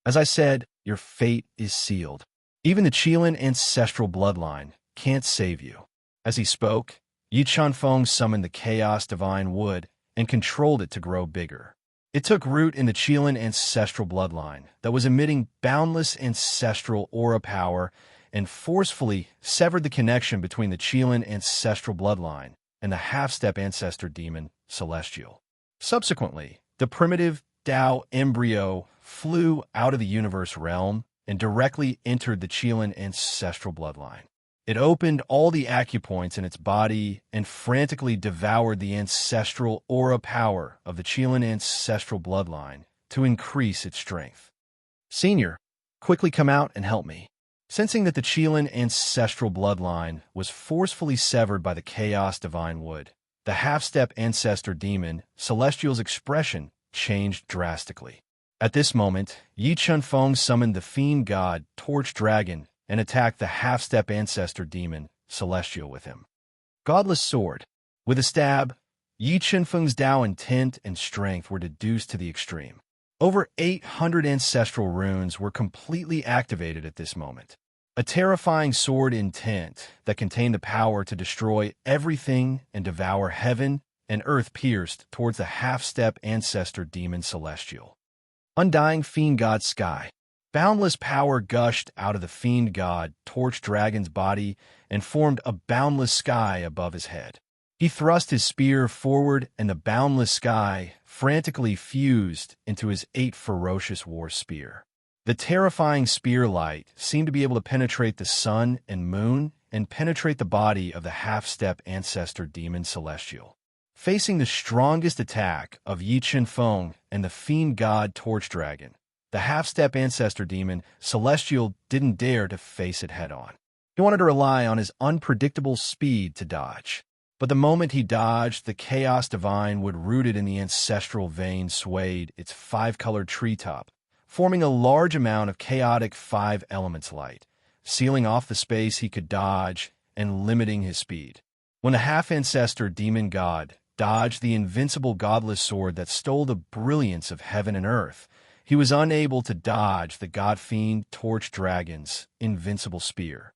As I said, your fate is sealed. Even the Qilin ancestral bloodline can't save you. As he spoke, Yi Chunfeng summoned the Chaos Divine Wood and controlled it to grow bigger. It took root in the Qilin ancestral bloodline that was emitting boundless ancestral aura power and forcefully severed the connection between the Qilin ancestral bloodline and the half-step ancestor demon Celestial. Subsequently, the primitive Dao embryo flew out of the universe realm and directly entered the Qilin ancestral bloodline. It opened all the acupoints in its body and frantically devoured the ancestral aura power of the Qilin ancestral bloodline to increase its strength. Senior, quickly come out and help me. Sensing that the Qilin ancestral bloodline was forcefully severed by the Chaos Divine Wood, the half-step ancestor demon Celestial's expression changed drastically. At this moment, Yi Chunfeng summoned the fiend god Torch Dragon and attacked the half-step ancestor demon Celestial with him. Godless Sword. With a stab, Yi Chunfeng's Dao intent and strength were deduced to the extreme. Over 800 ancestral runes were completely activated at this moment. A terrifying sword intent that contained the power to destroy everything and devour heaven and earth pierced towards the half-step ancestor demon Celestial. Undying Fiend God Sky. Boundless power gushed out of the Fiend God Torch Dragon's body and formed a boundless sky above his head. He thrust his spear forward and the boundless sky frantically fused into his 8 ferocious war spear. The terrifying spear light seemed to be able to penetrate the sun and moon and penetrate the body of the half-step ancestor demon Celestial. Facing the strongest attack of Yi Chunfeng and the Fiend God Torch Dragon, the half-step ancestor demon Celestial didn't dare to face it head-on. He wanted to rely on his unpredictable speed to dodge. But the moment he dodged, the chaos divine would, rooted in the ancestral vein, swayed its five-colored treetop, forming a large amount of chaotic five elements light, sealing off the space he could dodge and limiting his speed. When the half-ancestor demon god dodged the invincible godless sword that stole the brilliance of heaven and earth, he was unable to dodge the god-fiend torch dragon's invincible spear.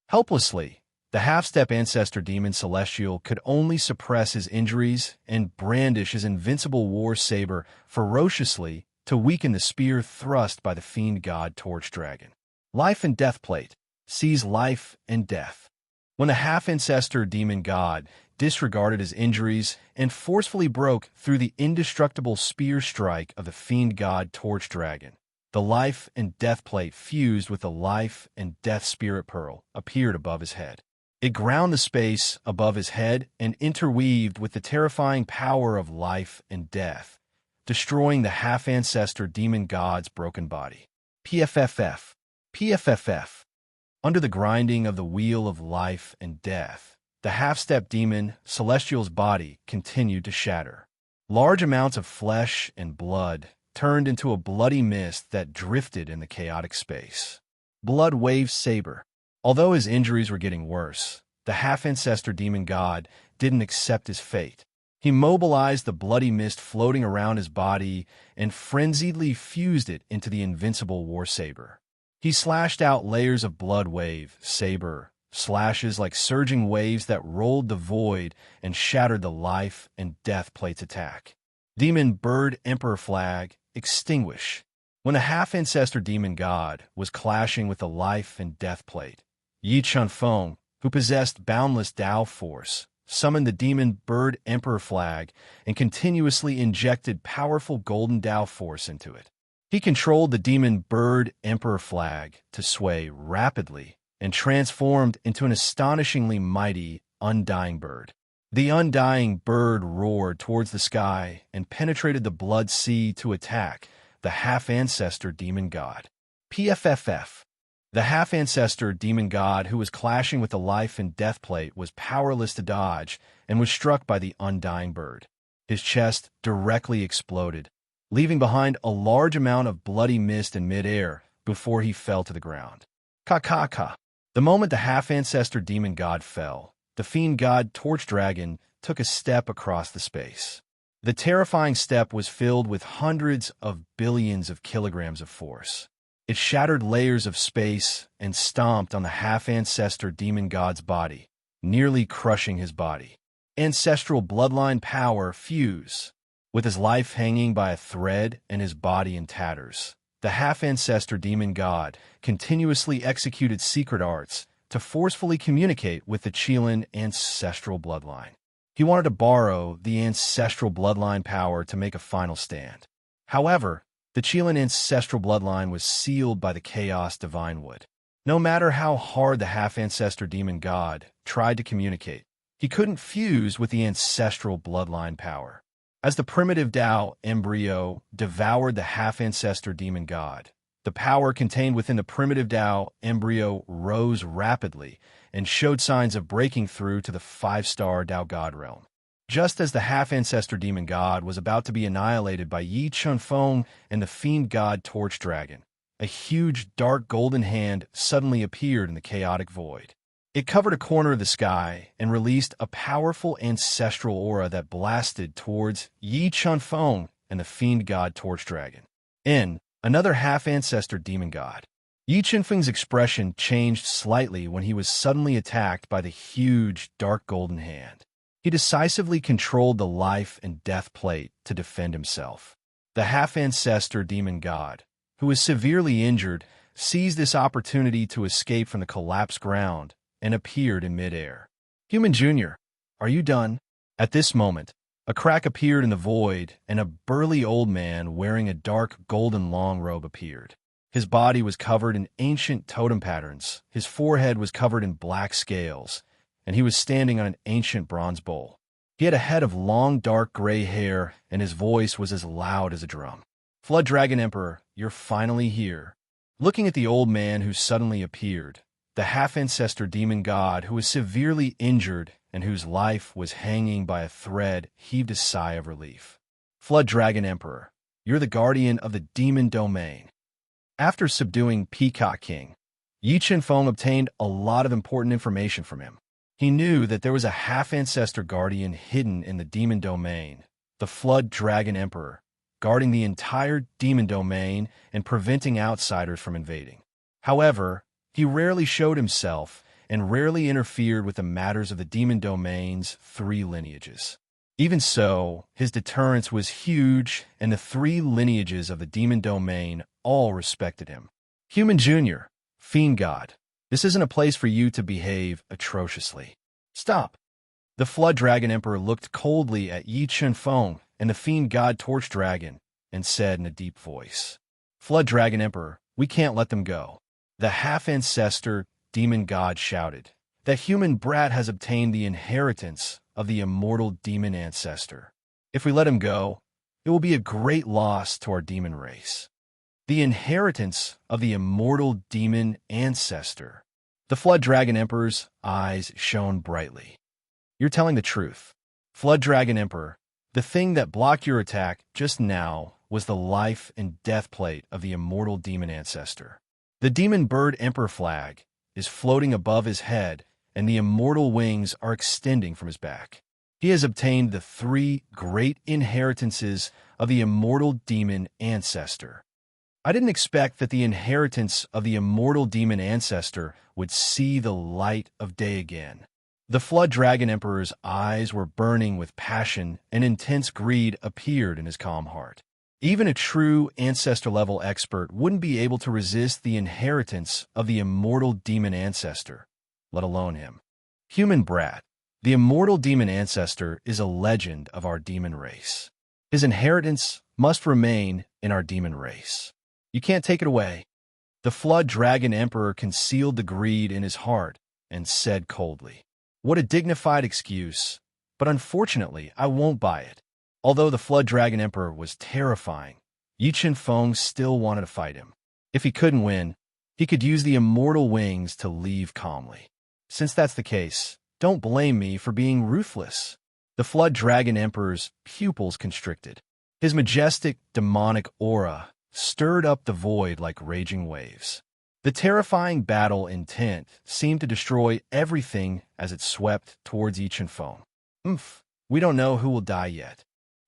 Helplessly, the half-step ancestor demon celestial could only suppress his injuries and brandish his invincible war saber ferociously to weaken the spear thrust by the fiend god torch dragon. Life and death plate sees life and death. When the half-ancestor demon god disregarded his injuries and forcefully broke through the indestructible spear strike of the fiend god torch dragon, the life and death plate fused with the life and death spirit pearl appeared above his head. It ground the space above his head and interweaved with the terrifying power of life and death, destroying the half-ancestor demon god's broken body. PFFF. PFFF. Under the grinding of the wheel of life and death, the half-step demon celestial's body continued to shatter. Large amounts of flesh and blood turned into a bloody mist that drifted in the chaotic space. Blood waved saber. Although his injuries were getting worse, the half-ancestor demon god didn't accept his fate. He mobilized the bloody mist floating around his body and frenziedly fused it into the invincible war saber. He slashed out layers of blood wave, saber, slashes like surging waves that rolled the void and shattered the life and death plate's attack. Demon bird emperor flag, extinguish. When the half-ancestor demon god was clashing with the life and death plate, Yi Chunfeng, who possessed boundless Tao force, summoned the demon bird emperor flag and continuously injected powerful golden Tao force into it. He controlled the demon bird emperor flag to sway rapidly and transformed into an astonishingly mighty, undying bird. The undying bird roared towards the sky and penetrated the blood sea to attack the half-ancestor demon god. PFFF. The half-ancestor demon god who was clashing with the life and death plate was powerless to dodge and was struck by the undying bird. His chest directly exploded, leaving behind a large amount of bloody mist in midair before he fell to the ground. Ka. The moment the half-ancestor demon god fell, the fiend god torch dragon took a step across the space. The terrifying step was filled with hundreds of billions of kilograms of force. It shattered layers of space and stomped on the half-ancestor demon god's body, nearly crushing his body. Ancestral bloodline power fuse. With his life hanging by a thread and his body in tatters, the half-ancestor demon god continuously executed secret arts to forcefully communicate with the Qilin ancestral bloodline. He wanted to borrow the ancestral bloodline power to make a final stand. However, the Qilin ancestral bloodline was sealed by the chaos divine wood. No matter how hard the half-ancestor demon god tried to communicate, he couldn't fuse with the ancestral bloodline power. As the primitive Tao embryo devoured the half-ancestor demon god, the power contained within the primitive Tao embryo rose rapidly and showed signs of breaking through to the five-star Tao god realm. Just as the half-ancestor demon god was about to be annihilated by Yi Chunfeng and the fiend god torch dragon, a huge dark golden hand suddenly appeared in the chaotic void. It covered a corner of the sky and released a powerful ancestral aura that blasted towards Yi Chunfeng and the fiend god torch dragon. Another half-ancestor demon god. Yi Chunfeng's expression changed slightly when he was suddenly attacked by the huge dark golden hand. He decisively controlled the life and death plate to defend himself. The half-ancestor demon god, who was severely injured, seized this opportunity to escape from the collapsed ground and appeared in midair. Human Jr., are you done? At this moment, a crack appeared in the void and a burly old man wearing a dark golden long robe appeared. His body was covered in ancient totem patterns, his forehead was covered in black scales, and he was standing on an ancient bronze bowl. He had a head of long dark gray hair, and his voice was as loud as a drum. Flood Dragon Emperor, you're finally here. Looking at the old man who suddenly appeared, the half-ancestor demon god who was severely injured and whose life was hanging by a thread, heaved a sigh of relief. Flood Dragon Emperor, you're the guardian of the demon domain. After subduing Peacock King, Yi Chen-feng obtained a lot of important information from him. He knew that there was a half-ancestor guardian hidden in the demon domain, the Flood Dragon Emperor, guarding the entire demon domain and preventing outsiders from invading. However, he rarely showed himself and rarely interfered with the matters of the demon domain's 3 lineages. Even so, his deterrence was huge, and the 3 lineages of the demon domain all respected him. Human Jr., Fiend God, this isn't a place for you to behave atrociously. Stop. The Flood Dragon Emperor looked coldly at Yi Chen-feng and the Fiend God Torch Dragon and said in a deep voice, Flood Dragon Emperor, we can't let them go. The half-ancestor demon god shouted, that human brat has obtained the inheritance of the immortal demon ancestor. If we let him go, it will be a great loss to our demon race. The inheritance of the immortal demon ancestor. The Flood Dragon Emperor's eyes shone brightly. You're telling the truth. Flood Dragon Emperor, the thing that blocked your attack just now was the life and death plate of the immortal demon ancestor. The demon bird emperor flag is floating above his head, and the immortal wings are extending from his back. He has obtained the 3 great inheritances of the immortal demon ancestor. I didn't expect that the inheritance of the immortal demon ancestor would see the light of day again. The Flood Dragon Emperor's eyes were burning with passion, and intense greed appeared in his calm heart. Even a true ancestor-level expert wouldn't be able to resist the inheritance of the immortal demon ancestor, let alone him. Human brat, the immortal demon ancestor is a legend of our demon race. His inheritance must remain in our demon race. You can't take it away. The Flood Dragon Emperor concealed the greed in his heart and said coldly, what a dignified excuse, but unfortunately I won't buy it. Although the Flood Dragon Emperor was terrifying, Yi Chen-feng still wanted to fight him. If he couldn't win, he could use the immortal wings to leave calmly. Since that's the case, don't blame me for being ruthless. The Flood Dragon Emperor's pupils constricted. His majestic, demonic aura stirred up the void like raging waves. The terrifying battle intent seemed to destroy everything as it swept towards Yi Chen-feng. We don't know who will die yet.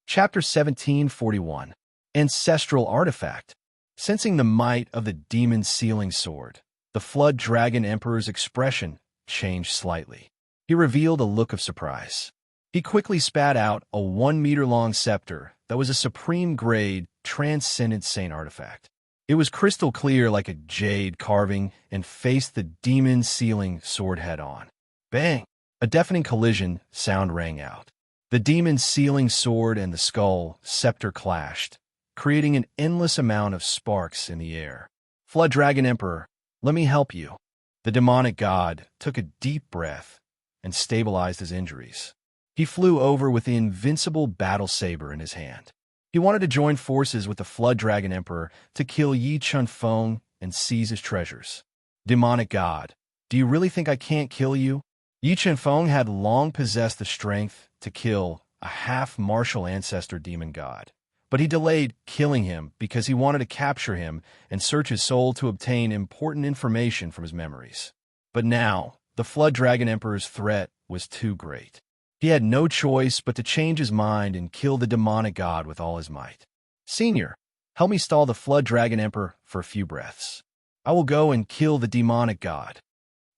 Chapter 1741. Ancestral Artifact. Sensing the might of the demon's sealing sword, the Flood Dragon Emperor's expression changed slightly. He revealed a look of surprise. He quickly spat out a 1-meter-long scepter that was a supreme-grade, transcendent saint artifact. It was crystal clear like a jade carving and faced the demon's sealing sword head-on. Bang! A deafening collision sound rang out. The demon's sealing sword and the skull scepter clashed, creating an endless amount of sparks in the air. Flood Dragon Emperor, let me help you. The demonic god took a deep breath and stabilized his injuries. He flew over with the invincible battle saber in his hand. He wanted to join forces with the Flood Dragon Emperor to kill Yi Chen-feng and seize his treasures. Demonic god, do you really think I can't kill you? Yi Chen-feng had long possessed the strength to kill a half-martial ancestor demon god, but he delayed killing him because he wanted to capture him and search his soul to obtain important information from his memories. But now, the Flood Dragon Emperor's threat was too great. He had no choice but to change his mind and kill the demonic god with all his might. Senior, help me stall the Flood Dragon Emperor for a few breaths. I will go and kill the demonic god.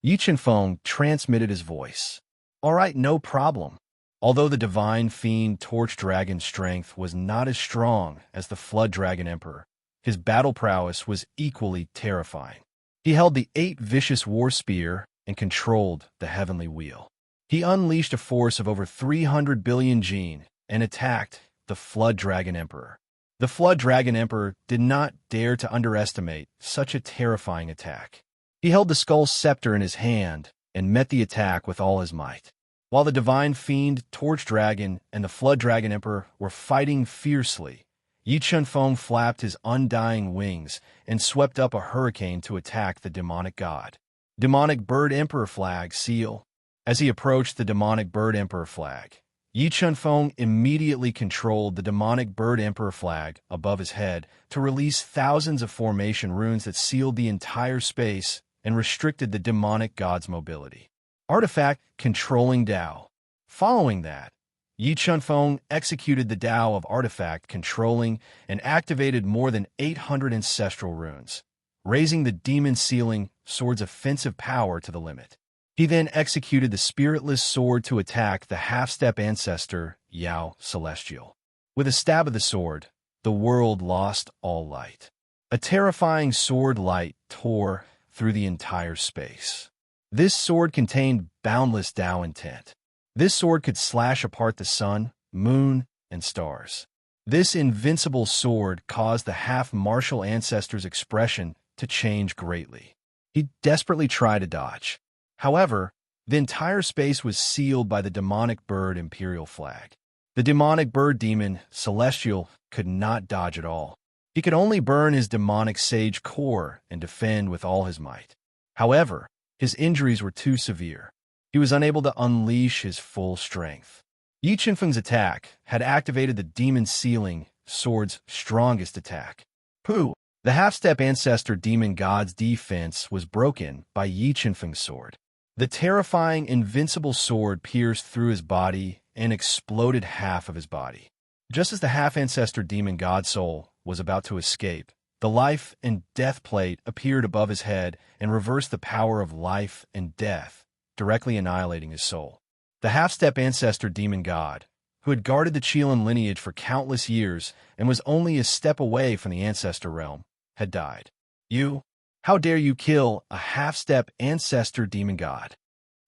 Yi Chen-feng transmitted his voice. All right, no problem. Although the divine fiend Torch Dragon's strength was not as strong as the Flood Dragon Emperor, his battle prowess was equally terrifying. He held the 8 vicious war spear and controlled the heavenly wheel. He unleashed a force of over 300 billion Jin and attacked the Flood Dragon Emperor. The Flood Dragon Emperor did not dare to underestimate such a terrifying attack. He held the skull scepter in his hand and met the attack with all his might. While the divine fiend Torch Dragon and the Flood Dragon Emperor were fighting fiercely, Yi Chen-feng flapped his undying wings and swept up a hurricane to attack the demonic god. Demonic Bird Emperor Flag Seal. As he approached the Demonic Bird Emperor Flag, Yi Chunfeng immediately controlled the Demonic Bird Emperor Flag above his head to release thousands of formation runes that sealed the entire space and restricted the demonic god's mobility. Artifact Controlling Dao. Following that, Yi Chunfeng executed the Dao of Artifact Controlling and activated more than 800 ancestral runes, raising the demon sealing sword's offensive power to the limit. He then executed the spiritless sword to attack the half-step ancestor, Yao Celestial. With a stab of the sword, the world lost all light. A terrifying sword light tore through the entire space. This sword contained boundless Dao intent. This sword could slash apart the sun, moon, and stars. This invincible sword caused the half-martial ancestor's expression to change greatly. He desperately tried to dodge. However, the entire space was sealed by the demonic bird imperial flag. The demonic bird demon, Celestial, could not dodge at all. He could only burn his demonic sage core and defend with all his might. However, his injuries were too severe. He was unable to unleash his full strength. Yi Chunfeng's attack had activated the demon sealing sword's strongest attack. Pooh! The half-step ancestor demon god's defense was broken by Yi Chunfeng's sword. The terrifying, invincible sword pierced through his body and exploded half of his body. Just as the half-ancestor demon god soul was about to escape, the life and death plate appeared above his head and reversed the power of life and death, directly annihilating his soul. The half-step ancestor demon god, who had guarded the Qilin lineage for countless years and was only a step away from the ancestor realm, had died. You? How dare you kill a half-step ancestor demon god?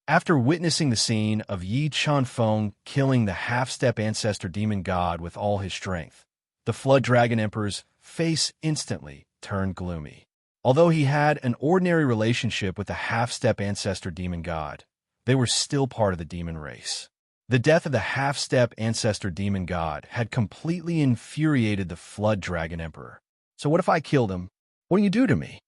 After witnessing the scene of Yi Chunfeng killing the half-step ancestor demon god with all his strength, the Flood Dragon Emperor's face instantly turned gloomy. Although he had an ordinary relationship with the half-step ancestor demon god, they were still part of the demon race. The death of the half-step ancestor demon god had completely infuriated the Flood Dragon Emperor. So what if I killed him? What do you do to me?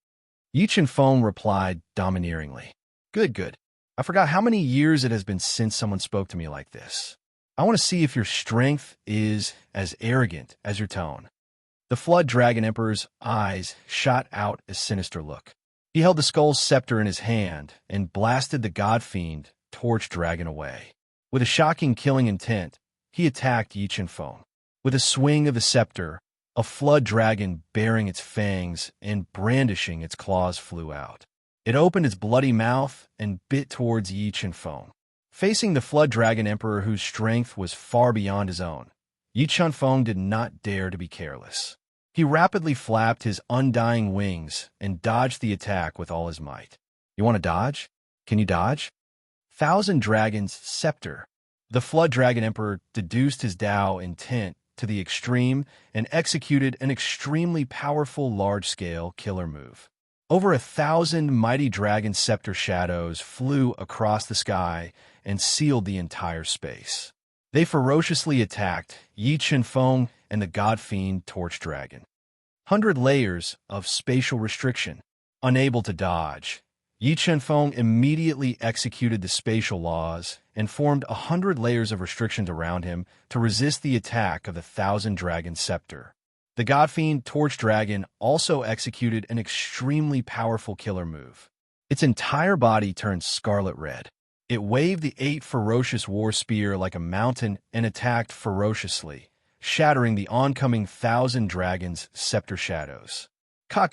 Yi Chunfeng replied domineeringly. Good. I forgot how many years it has been since someone spoke to me like this. I want to see if your strength is as arrogant as your tone. The Flood Dragon Emperor's eyes shot out a sinister look. He held the skull's scepter in his hand and blasted the god fiend Torch Dragon away. With a shocking killing intent, he attacked Yi Chunfeng. With a swing of the scepter, a flood dragon bearing its fangs and brandishing its claws flew out. It opened its bloody mouth and bit towards Yi Chunfeng. Facing the Flood Dragon Emperor whose strength was far beyond his own, Yi Chunfeng did not dare to be careless. He rapidly flapped his undying wings and dodged the attack with all his might. You want to dodge? Can you dodge? Thousand Dragons Scepter. The Flood Dragon Emperor deduced his Dao intent to the extreme and executed an extremely powerful large-scale killer move. Over 1,000 mighty dragon scepter shadows flew across the sky and sealed the entire space. They ferociously attacked Yi Chunfeng and the god fiend Torch Dragon. 100 layers of spatial restriction. Unable to dodge, Yi Chunfeng immediately executed the spatial laws and formed 100 layers of restrictions around him to resist the attack of the 1,000 Dragon Scepter. The god fiend Torch Dragon also executed an extremely powerful killer move. Its entire body turned scarlet red. It waved the 8 ferocious war spear like a mountain and attacked ferociously, shattering the oncoming 1,000 Dragons Scepter shadows. Ka.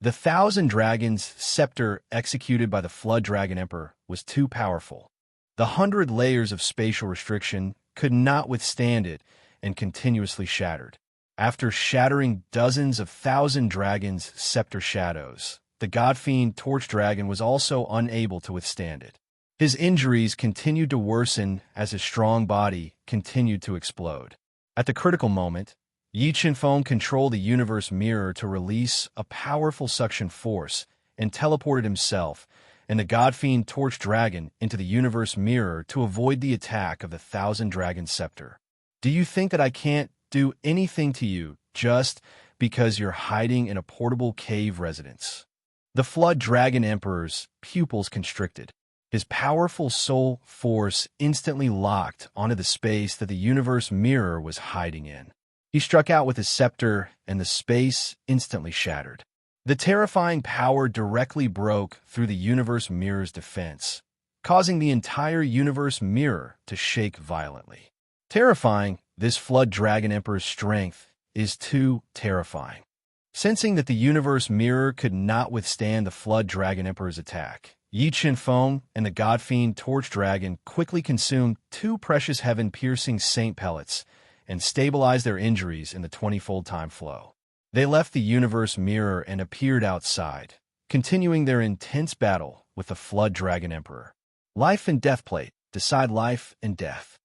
The 1,000 Dragons Scepter executed by the Flood Dragon Emperor was too powerful. The 100 layers of spatial restriction could not withstand it and continuously shattered. After shattering dozens of 1,000 Dragons Scepter shadows, the god fiend Torch Dragon was also unable to withstand it. His injuries continued to worsen as his strong body continued to explode. At the critical moment, Yi Chunfeng controlled the universe mirror to release a powerful suction force and teleported himself and the god fiend Torch Dragon into the universe mirror to avoid the attack of the 1,000 Dragon Scepter. Do you think that I can't do anything to you just because you're hiding in a portable cave residence? The Flood Dragon Emperor's pupils constricted. His powerful soul force instantly locked onto the space that the universe mirror was hiding in. He struck out with his scepter, and the space instantly shattered. The terrifying power directly broke through the universe mirror's defense, causing the entire universe mirror to shake violently. Terrifying, this Flood Dragon Emperor's strength is too terrifying. Sensing that the universe mirror could not withstand the Flood Dragon Emperor's attack, Yi Qinfeng and the God-Fiend Torch Dragon quickly consumed 2 precious heaven-piercing saint pellets and stabilized their injuries in the 20-fold time flow. They left the universe mirror and appeared outside, continuing their intense battle with the Flood Dragon Emperor. Life and Death Plate decide life and death.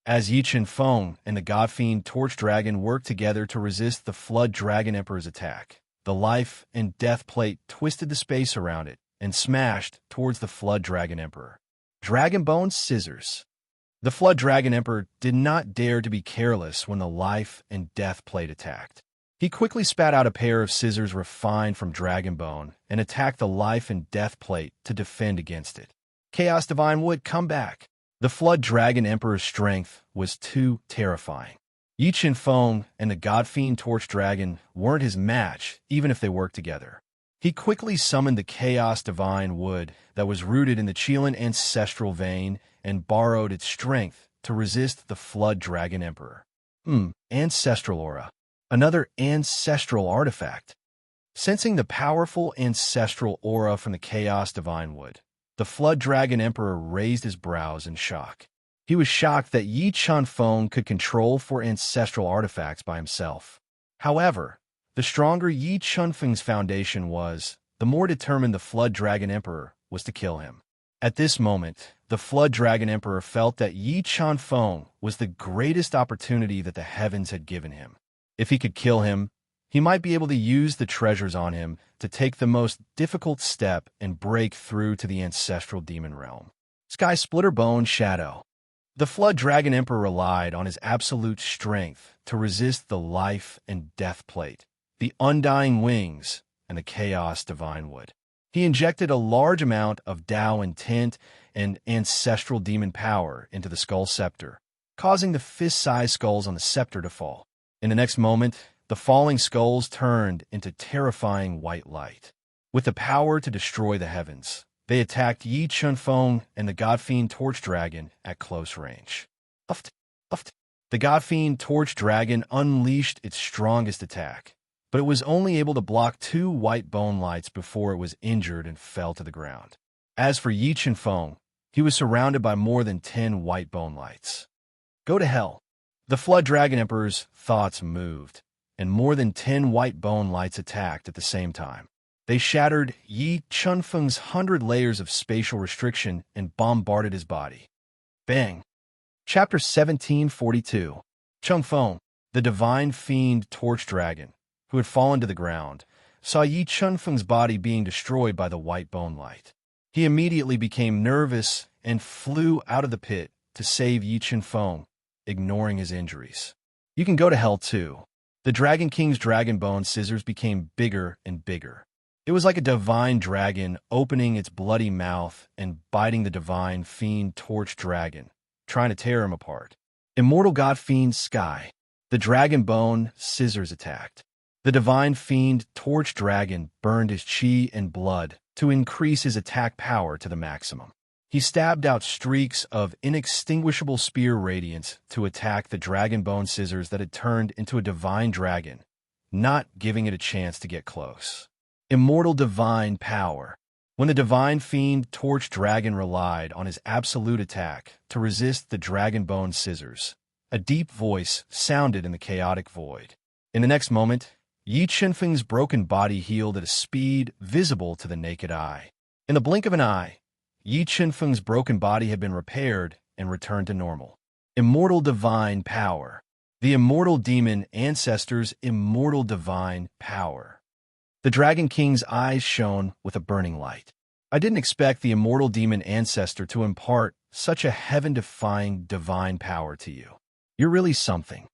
As Yi Qinfeng and the God-Fiend Torch Dragon worked together to resist the Flood Dragon Emperor's attack, the Life and Death Plate twisted the space around it and smashed towards the Flood Dragon Emperor. Dragon Bone Scissors. The Flood Dragon Emperor did not dare to be careless when the Life and Death Plate attacked. He quickly spat out a pair of scissors refined from dragon bone and attacked the Life and Death Plate to defend against it. Chaos Divine Wood, come back! The Flood Dragon Emperor's strength was too terrifying. Yi Qinfeng and the God-Fiend Torch Dragon weren't his match, even if they worked together. He quickly summoned the Chaos Divine Wood that was rooted in the Qilin ancestral vein and borrowed its strength to resist the Flood Dragon Emperor. Ancestral Aura. Another ancestral artifact. Sensing the powerful ancestral aura from the Chaos Divine Wood, the Flood Dragon Emperor raised his brows in shock. He was shocked that Yi Qinfeng could control 4 ancestral artifacts by himself. However, the stronger Yi Qinfeng's foundation was, the more determined the Flood Dragon Emperor was to kill him. At this moment, the Flood Dragon Emperor felt that Yi Qinfeng was the greatest opportunity that the heavens had given him. If he could kill him, he might be able to use the treasures on him to take the most difficult step and break through to the ancestral demon realm. Sky Splitter Bone Shadow. The Flood Dragon Emperor relied on his absolute strength to resist the Life and Death Plate, the Undying Wings, and the Chaos Divine Wood. He injected a large amount of Tao intent and ancestral demon power into the Skull Scepter, causing the fist-sized skulls on the scepter to fall. In the next moment, the falling skulls turned into terrifying white light. With the power to destroy the heavens, they attacked Yi Qinfeng and the God-Fiend Torch Dragon at close range. The God-Fiend Torch Dragon unleashed its strongest attack, but it was only able to block 2 white bone lights before it was injured and fell to the ground. As for Yi Qinfeng, he was surrounded by more than 10 white bone lights. Go to hell. The Flood Dragon Emperor's thoughts moved, and more than 10 white bone lights attacked at the same time. They shattered Yi Qinfeng's 100 layers of spatial restriction and bombarded his body. Bang! Chapter 1742. Qinfeng, the Divine Fiend Torch Dragon, who had fallen to the ground, saw Yi Qinfeng's body being destroyed by the white bone light. He immediately became nervous and flew out of the pit to save Yi Qinfeng, ignoring his injuries. You can go to hell too. The Dragon King's dragon bone scissors became bigger and bigger. It was like a divine dragon opening its bloody mouth and biting the Divine Fiend Torch Dragon, trying to tear him apart. Immortal God Fiend Sky. The dragon bone scissors attacked. The Divine Fiend Torch Dragon burned his chi and blood to increase his attack power to the maximum. He stabbed out streaks of inextinguishable spear radiance to attack the dragon bone scissors that had turned into a divine dragon, not giving it a chance to get close. Immortal Divine Power. When the Divine Fiend Torch Dragon relied on his absolute attack to resist the dragon bone scissors, a deep voice sounded in the chaotic void. In the next moment, Yi Qinfeng's broken body healed at a speed visible to the naked eye. In the blink of an eye, Yi Qinfeng's broken body had been repaired and returned to normal. Immortal Divine Power. The Immortal Demon Ancestor's Immortal Divine Power. The Dragon King's eyes shone with a burning light. I didn't expect the Immortal Demon Ancestor to impart such a heaven-defying divine power to you. You're really something.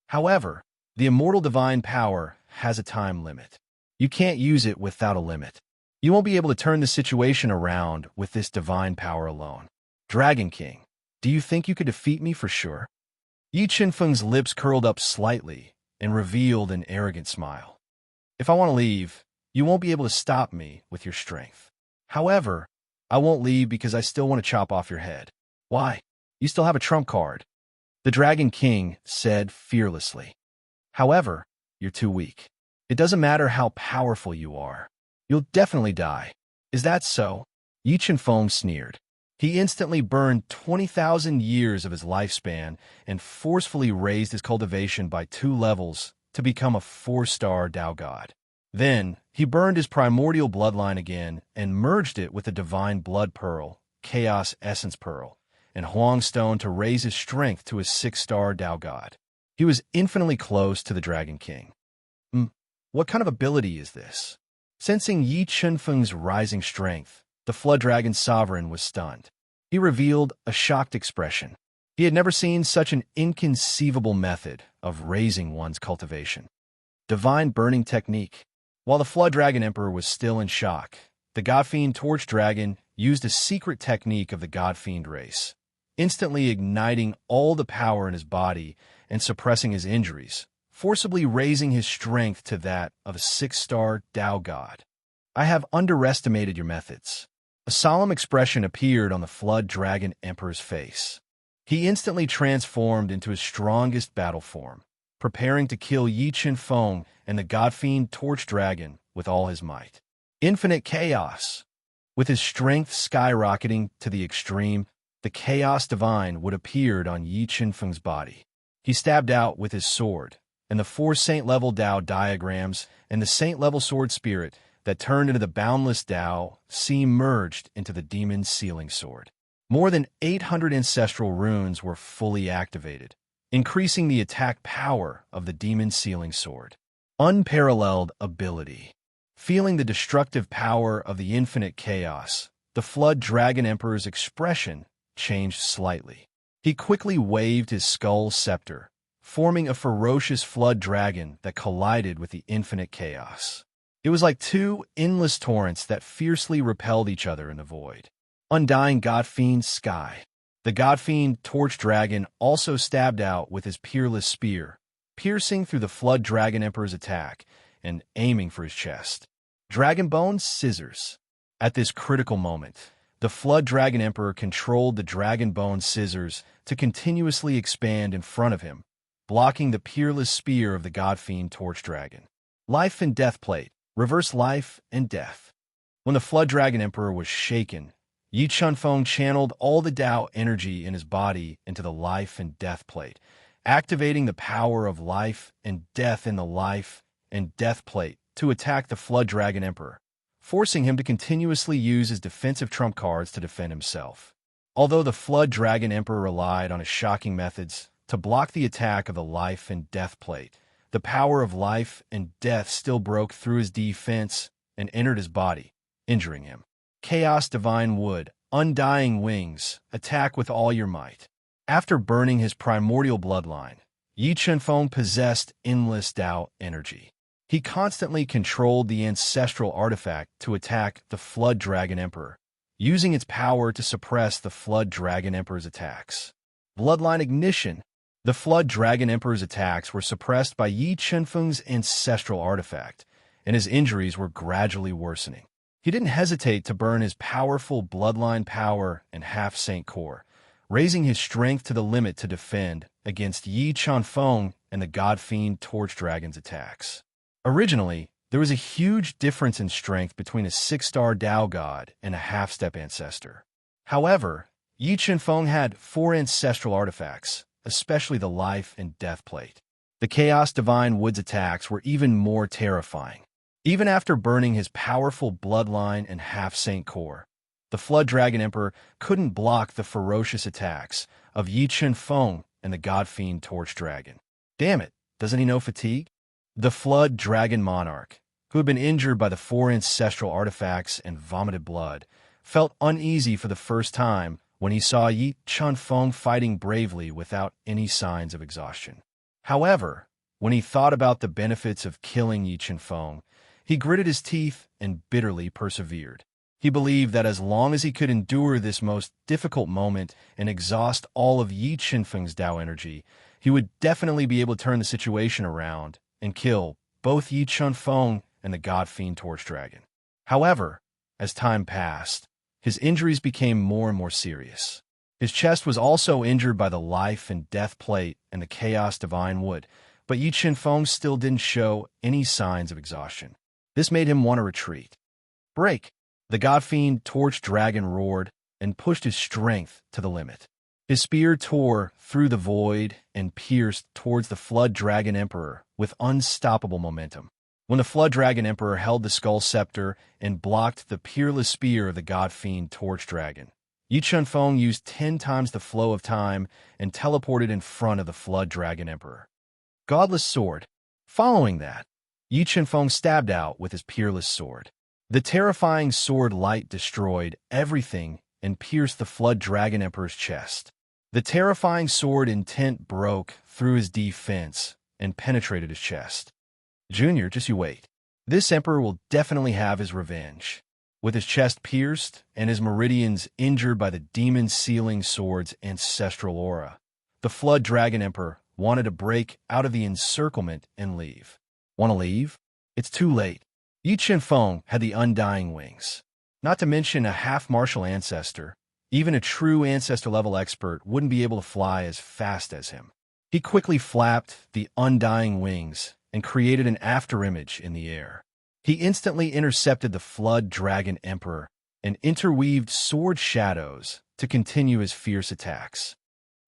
However, the Immortal Divine Power has a time limit. You can't use it without a limit. You won't be able to turn the situation around with this divine power alone. Dragon King, do you think you could defeat me for sure? Yi Qinfeng's lips curled up slightly and revealed an arrogant smile. If I want to leave, you won't be able to stop me with your strength. However, I won't leave because I still want to chop off your head. Why? You still have a trump card. The Dragon King said fearlessly. However, you're too weak. It doesn't matter how powerful you are. You'll definitely die. Is that so? Yi Qinfeng sneered. He instantly burned 20,000 years of his lifespan and forcefully raised his cultivation by 2 levels to become a 4-star Tao god. Then, he burned his primordial bloodline again and merged it with the divine blood pearl, chaos essence pearl, and Huang stone to raise his strength to a 6-star Tao god. He was infinitely close to the Dragon King. What kind of ability is this? Sensing Yi Qinfeng's rising strength, the Flood Dragon Sovereign was stunned. He revealed a shocked expression. He had never seen such an inconceivable method of raising one's cultivation. Divine Burning Technique. While the Flood Dragon Emperor was still in shock, the Godfiend Torch Dragon used a secret technique of the Godfiend race, instantly igniting all the power in his body and suppressing his injuries, forcibly raising his strength to that of a 6-star Tao god. I have underestimated your methods. A solemn expression appeared on the Flood Dragon Emperor's face. He instantly transformed into his strongest battle form, preparing to kill Yi Qinfeng and the Godfiend Torch Dragon with all his might. Infinite Chaos. With his strength skyrocketing to the extreme, the Chaos Divine would appeared on Yi Qinfeng's body. He stabbed out with his sword, and the 4 Saint-level Tao diagrams and the Saint-level sword spirit that turned into the boundless Tao seem merged into the demon sealing sword. More than 800 ancestral runes were fully activated, increasing the attack power of the demon sealing sword. Unparalleled ability. Feeling the destructive power of the infinite chaos, the Flood Dragon Emperor's expression changed slightly. He quickly waved his skull scepter, forming a ferocious flood dragon that collided with the infinite chaos. It was like 2 endless torrents that fiercely repelled each other in the void. Undying Godfiend Sky. The Godfiend Torch Dragon also stabbed out with his peerless spear, piercing through the Flood Dragon Emperor's attack and aiming for his chest. Dragonbone Scissors. At this critical moment, the Flood Dragon Emperor controlled the Dragonbone Scissors to continuously expand in front of him, blocking the peerless spear of the Godfiend Torch Dragon. Life and Death Plate. Reverse life and death. When the Flood Dragon Emperor was shaken, Yi Qinfeng channeled all the Tao energy in his body into the life and death plate, activating the power of life and death in the life and death plate to attack the Flood Dragon Emperor, forcing him to continuously use his defensive trump cards to defend himself. Although the Flood Dragon Emperor relied on his shocking methods to block the attack of the life and death plate, the power of life and death still broke through his defense and entered his body, injuring him. Chaos Divine Wood, Undying Wings, attack with all your might. After burning his primordial bloodline, Yi Qinfeng possessed endless Tao energy. He constantly controlled the ancestral artifact to attack the Flood Dragon Emperor, using its power to suppress the Flood Dragon Emperor's attacks. Bloodline Ignition. The Flood Dragon Emperor's attacks were suppressed by Yi Qinfeng's ancestral artifact, and his injuries were gradually worsening. He didn't hesitate to burn his powerful bloodline power and half-saint core, raising his strength to the limit to defend against Yi Qinfeng and the Godfiend Torch Dragon's attacks. Originally, there was a huge difference in strength between a 6-star Tao god and a half-step ancestor. However, Yi Qinfeng had 4 ancestral artifacts, especially the life and death plate. The Chaos Divine Wood's attacks were even more terrifying. Even after burning his powerful bloodline and half-saint core, the Flood Dragon Emperor couldn't block the ferocious attacks of Yi Qinfeng and the Godfiend Torch Dragon. Damn it, doesn't he know fatigue? The Flood Dragon Monarch, who had been injured by the 4 ancestral artifacts and vomited blood, felt uneasy for the first time when he saw Yi Qinfeng fighting bravely without any signs of exhaustion. However, when he thought about the benefits of killing Yi Qinfeng, he gritted his teeth and bitterly persevered. He believed that as long as he could endure this most difficult moment and exhaust all of Yi Qinfeng's Tao energy, he would definitely be able to turn the situation around and kill both Yi Qinfeng and the God Fiend Torch Dragon. However, as time passed, his injuries became more and more serious. His chest was also injured by the life and death plate and the chaos divine wood, but Yi Qinfeng still didn't show any signs of exhaustion. This made him want to retreat. Break! The God Fiend Torch Dragon roared and pushed his strength to the limit. His spear tore through the void and pierced towards the Flood Dragon Emperor with unstoppable momentum. When the Flood Dragon Emperor held the Skull Scepter and blocked the peerless spear of the God Fiend Torch Dragon, Yi Qinfeng used 10 times the flow of time and teleported in front of the Flood Dragon Emperor. Godless Sword. Following that, Yi Qinfeng stabbed out with his peerless sword. The terrifying sword light destroyed everything and pierced the Flood Dragon Emperor's chest. The terrifying sword intent broke through his defense and penetrated his chest. Junior, just you wait. This emperor will definitely have his revenge. With his chest pierced and his meridians injured by the demon sealing sword's ancestral aura, the Flood Dragon Emperor wanted to break out of the encirclement and leave. Want to leave? It's too late. Yi Qinfeng had the undying wings. Not to mention a half-martial ancestor. Even a true ancestor-level expert wouldn't be able to fly as fast as him. He quickly flapped the undying wings and created an afterimage in the air. He instantly intercepted the Flood Dragon Emperor and interweaved sword shadows to continue his fierce attacks.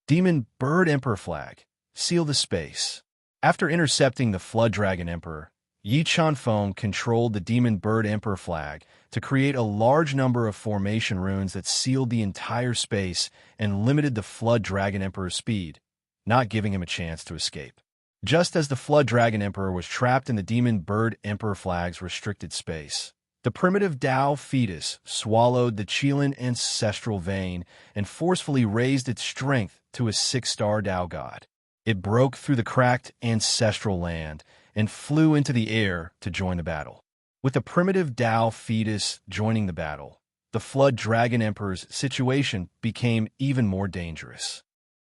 Demon Bird Emperor Flag. Seal the space. After intercepting the Flood Dragon Emperor, Yi Qinfeng controlled the Demon Bird Emperor Flag to create a large number of formation runes that sealed the entire space and limited the Flood Dragon Emperor's speed, not giving him a chance to escape. Just as the Flood Dragon Emperor was trapped in the Demon Bird Emperor Flag's restricted space, the primitive Tao fetus swallowed the Qilin ancestral vein and forcefully raised its strength to a 6-star Tao god. It broke through the cracked ancestral land and flew into the air to join the battle. With the primitive Tao fetus joining the battle, the Flood Dragon Emperor's situation became even more dangerous.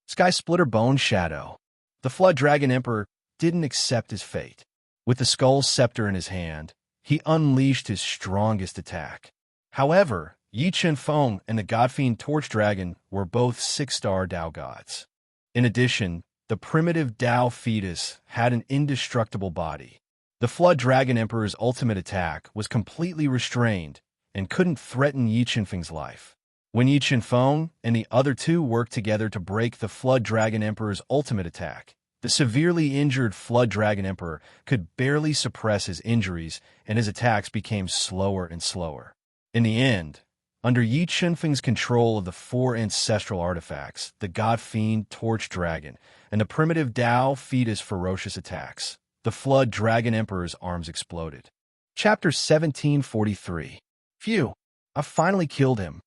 Sky Splitter Bone Shadow. The Flood Dragon Emperor didn't accept his fate. With the Skull Scepter in his hand, he unleashed his strongest attack. However, Yi Qinfeng and the God Fiend Torch Dragon were both 6-star Tao gods. In addition, the primitive Tao fetus had an indestructible body. The Flood Dragon Emperor's ultimate attack was completely restrained and couldn't threaten Yi Qinfeng's life. When Yi Qinfeng and the other two worked together to break the Flood Dragon Emperor's ultimate attack, the severely injured Flood Dragon Emperor could barely suppress his injuries, and his attacks became slower and slower. In the end, under Yi Qinfeng's control of the 4 ancestral artifacts, the God Fiend Torch Dragon, and the primitive Tao fetus ferocious attacks, the Flood Dragon Emperor's arms exploded. Chapter 1743. Phew, I finally killed him.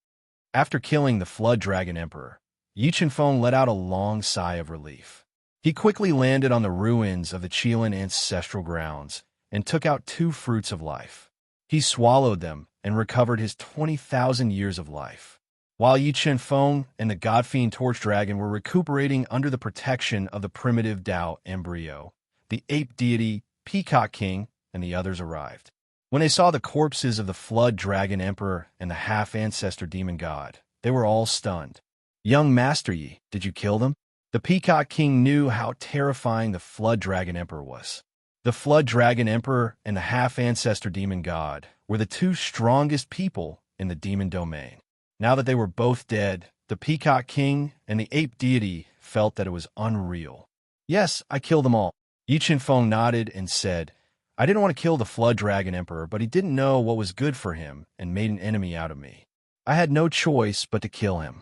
After killing the Flood Dragon Emperor, Yi Qinfeng let out a long sigh of relief. He quickly landed on the ruins of the Qilin ancestral grounds and took out 2 fruits of life. He swallowed them and recovered his 20,000 years of life. While Yi Qinfeng and the God Fiend Torch Dragon were recuperating under the protection of the primitive Tao embryo, the ape deity, Peacock King, and the others arrived. When they saw the corpses of the Flood Dragon Emperor and the half-ancestor demon god, they were all stunned. Young Master Yi, did you kill them? The Peacock King knew how terrifying the Flood Dragon Emperor was. The Flood Dragon Emperor and the half-ancestor demon god were the 2 strongest people in the demon domain. Now that they were both dead, the Peacock King and the ape deity felt that it was unreal. Yes, I killed them all. Yi Qinfeng nodded and said, I didn't want to kill the Flood Dragon Emperor, but he didn't know what was good for him and made an enemy out of me. I had no choice but to kill him.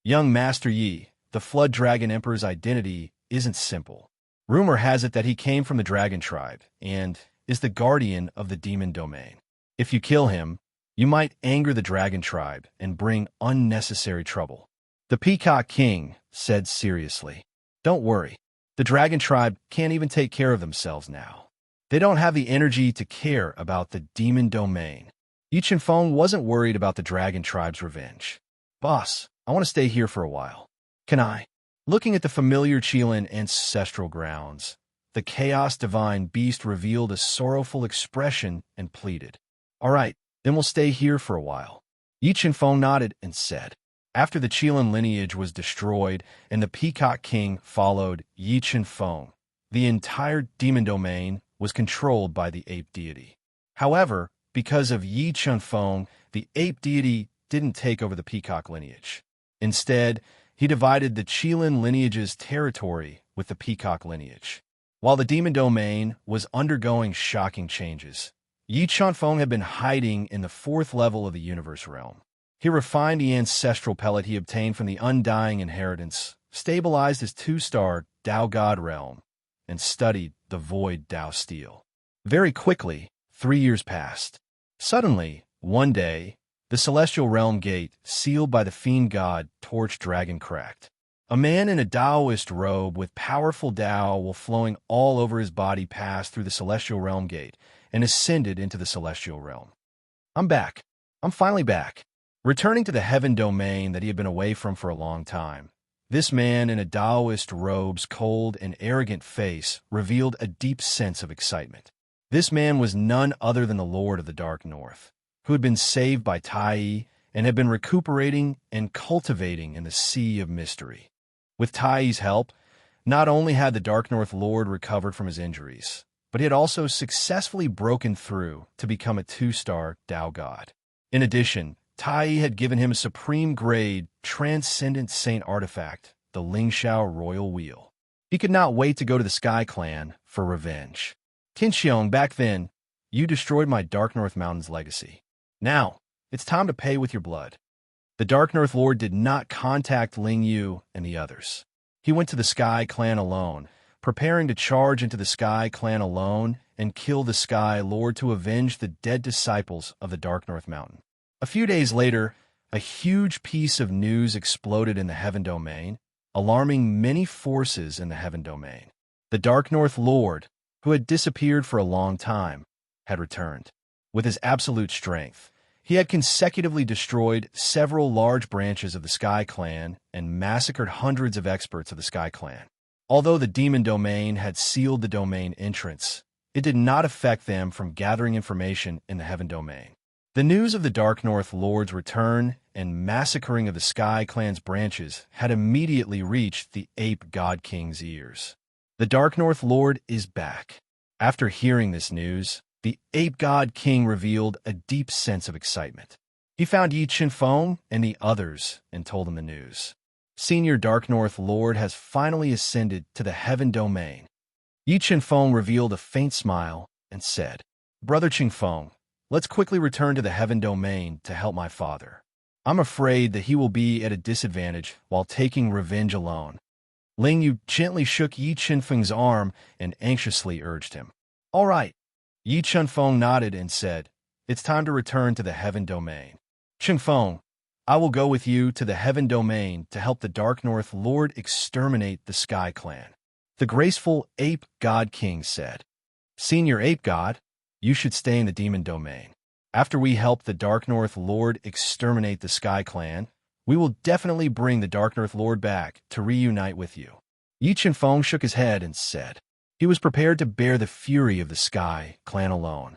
Young Master Yi, the Flood Dragon Emperor's identity isn't simple. Rumor has it that he came from the Dragon Tribe and is the guardian of the demon domain. If you kill him, you might anger the Dragon Tribe and bring unnecessary trouble. The Peacock King said seriously, Don't worry. The Dragon Tribe can't even take care of themselves now. They don't have the energy to care about the demon domain. Yi Feng wasn't worried about the dragon tribe's revenge. Boss, I want to stay here for a while. Can I? Looking at the familiar Qilin ancestral grounds, the chaos divine beast revealed a sorrowful expression and pleaded. All right, then we'll stay here for a while. Yi Feng nodded and said. After the Qilin lineage was destroyed and the Peacock King followed Yi Feng, the entire demon domain was controlled by the ape deity. However, because of Yi Feng, the ape deity didn't take over the Peacock lineage. Instead, he divided the Qilin lineage's territory with the Peacock lineage. While the demon domain was undergoing shocking changes, Yi Feng had been hiding in the fourth level of the universe realm. He refined the ancestral pellet he obtained from the undying inheritance, stabilized his 2-star Dao God realm, and studied the void Dao steel. Very quickly, 3 years passed. Suddenly, one day, the celestial realm gate, sealed by the fiend god Torch Dragon, cracked. A man in a Taoist robe with powerful Dao while flowing all over his body passed through the celestial realm gate and ascended into the celestial realm. I'm back. I'm finally back. Returning to the heaven domain that he had been away from for a long time, this man in a Taoist robe's cold and arrogant face revealed a deep sense of excitement. This man was none other than the Lord of the Dark North, who had been saved by Tai and had been recuperating and cultivating in the Sea of Mystery. With Tai's help, not only had the Dark North Lord recovered from his injuries, but he had also successfully broken through to become a 2-star Dao God. In addition, Tai had given him a supreme-grade, transcendent saint artifact, the Lingxiao Royal Wheel. He could not wait to go to the Sky Clan for revenge. Qin, back then, you destroyed my Dark North Mountain's legacy. Now, it's time to pay with your blood. The Dark North Lord did not contact Ling Yu and the others. He went to the Sky Clan alone, preparing to charge into the Sky Clan alone and kill the Sky Lord to avenge the dead disciples of the Dark North Mountain. A few days later, a huge piece of news exploded in the Heaven Domain, alarming many forces in the Heaven Domain. The Dark North Lord, who had disappeared for a long time, had returned. With his absolute strength, he had consecutively destroyed several large branches of the Sky Clan and massacred hundreds of experts of the Sky Clan. Although the Demon Domain had sealed the domain entrance, it did not affect them from gathering information in the Heaven Domain. The news of the Dark North Lord's return and massacring of the Sky Clan's branches had immediately reached the Ape God King's ears. The Dark North Lord is back. After hearing this news, the Ape God King revealed a deep sense of excitement. He found Yi Feng and the others and told them the news. Senior Dark North Lord has finally ascended to the Heaven Domain. Yi Feng revealed a faint smile and said, Brother Feng, let's quickly return to the Heaven Domain to help my father. I'm afraid that he will be at a disadvantage while taking revenge alone. Ling Yu gently shook Yi Feng's arm and anxiously urged him. All right. Yi Feng nodded and said, It's time to return to the Heaven Domain. Feng, I will go with you to the Heaven Domain to help the Dark North Lord exterminate the Sky Clan. The graceful Ape God King said, Senior Ape God, you should stay in the Demon Domain. After we help the Dark North Lord exterminate the Sky Clan, we will definitely bring the Dark North Lord back to reunite with you. Yi Feng shook his head and said, he was prepared to bear the fury of the Sky Clan alone.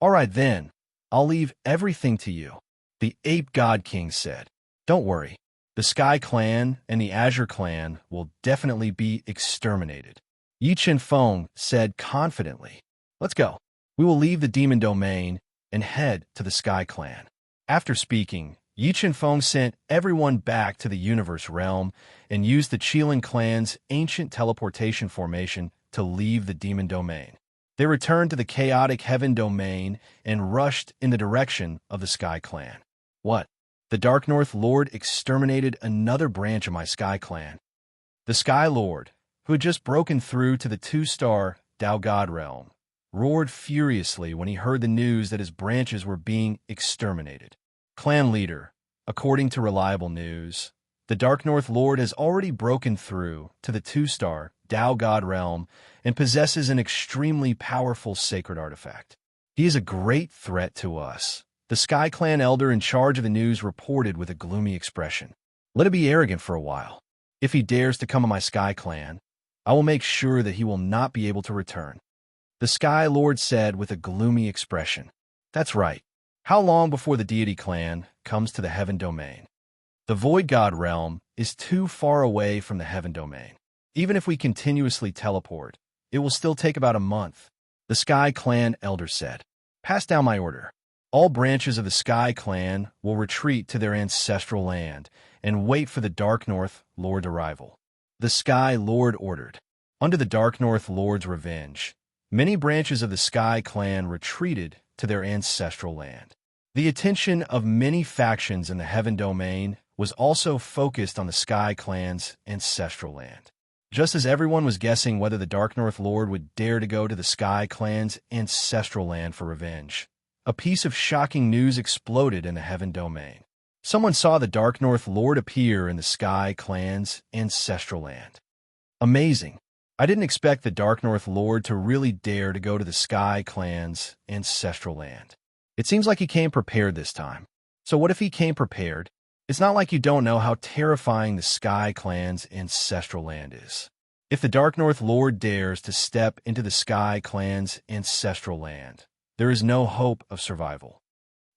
All right then, I'll leave everything to you. The Ape God King said, Don't worry, the Sky Clan and the Azure Clan will definitely be exterminated. Yi Feng said confidently, Let's go. We will leave the Demon Domain and head to the Sky Clan. After speaking, Yi Feng sent everyone back to the Universe Realm and used the Qilin Clan's ancient teleportation formation to leave the Demon Domain. They returned to the chaotic Heaven Domain and rushed in the direction of the Sky Clan. What? The Dark North Lord exterminated another branch of my Sky Clan. The Sky Lord, who had just broken through to the 2-star Dao God realm, roared furiously when he heard the news that his branches were being exterminated. Clan leader, according to reliable news, the Dark North Lord has already broken through to the 2-star Dao God realm and possesses an extremely powerful sacred artifact. He is a great threat to us, the Sky Clan elder in charge of the news reported with a gloomy expression. Let it be arrogant for a while. If he dares to come to my Sky Clan, I will make sure that he will not be able to return. The Sky Lord said with a gloomy expression. That's right. How long before the deity clan comes to the heaven domain? The void god realm is too far away from the heaven domain. Even if we continuously teleport, it will still take about a month, the Sky Clan elder said. Pass down my order. All branches of the Sky Clan will retreat to their ancestral land and wait for the Dark North Lord's arrival. The Sky Lord ordered. Under the Dark North Lord's revenge, many branches of the Sky Clan retreated to their ancestral land. The attention of many factions in the Heaven Domain was also focused on the Sky Clan's ancestral land. Just as everyone was guessing whether the Dark North Lord would dare to go to the Sky Clan's ancestral land for revenge, a piece of shocking news exploded in the Heaven Domain. Someone saw the Dark North Lord appear in the Sky Clan's ancestral land. Amazing. I didn't expect the Dark North Lord to really dare to go to the Sky Clan's ancestral land. It seems like he came prepared this time. So what if he came prepared? It's not like you don't know how terrifying the Sky Clan's ancestral land is. If the Dark North Lord dares to step into the Sky Clan's ancestral land, there is no hope of survival.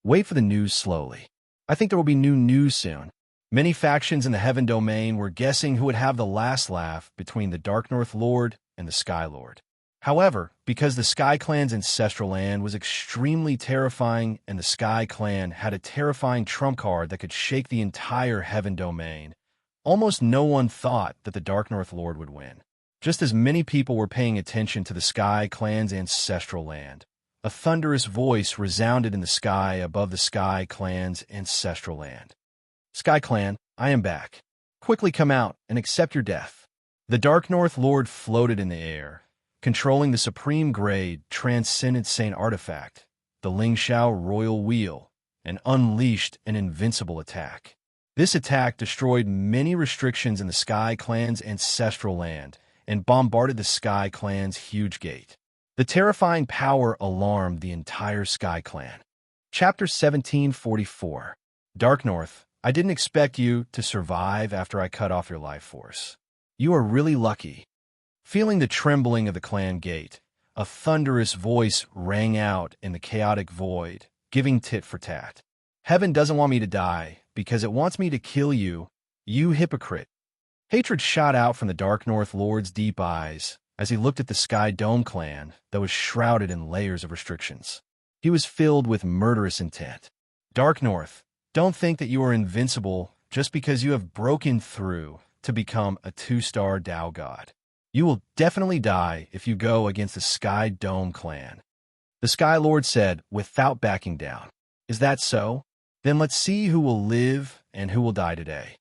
Wait for the news slowly. I think there will be new news soon. Many factions in the Heaven Domain were guessing who would have the last laugh between the Dark North Lord and the Sky Lord. However, because the Sky Clan's ancestral land was extremely terrifying and the Sky Clan had a terrifying trump card that could shake the entire Heaven Domain, almost no one thought that the Dark North Lord would win. Just as many people were paying attention to the Sky Clan's ancestral land, a thunderous voice resounded in the sky above the Sky Clan's ancestral land. Sky Clan, I am back. Quickly come out and accept your death. The Dark North Lord floated in the air, controlling the supreme grade transcendent saint artifact, the Lingxiao Royal Wheel, and unleashed an invincible attack. This attack destroyed many restrictions in the Sky Clan's ancestral land and bombarded the Sky Clan's huge gate. The terrifying power alarmed the entire Sky Clan. Chapter 1744. Dark North, I didn't expect you to survive after I cut off your life force. You are really lucky. Feeling the trembling of the clan gate, a thunderous voice rang out in the chaotic void, giving tit for tat. Heaven doesn't want me to die because it wants me to kill you, you hypocrite. Hatred shot out from the Dark North Lord's deep eyes as he looked at the Sky Dome clan that was shrouded in layers of restrictions. He was filled with murderous intent. Dark North, don't think that you are invincible just because you have broken through to become a 2-star Dao God. You will definitely die if you go against the Sky Dome clan. The Sky Lord said without backing down. Is that so? Then let's see who will live and who will die today.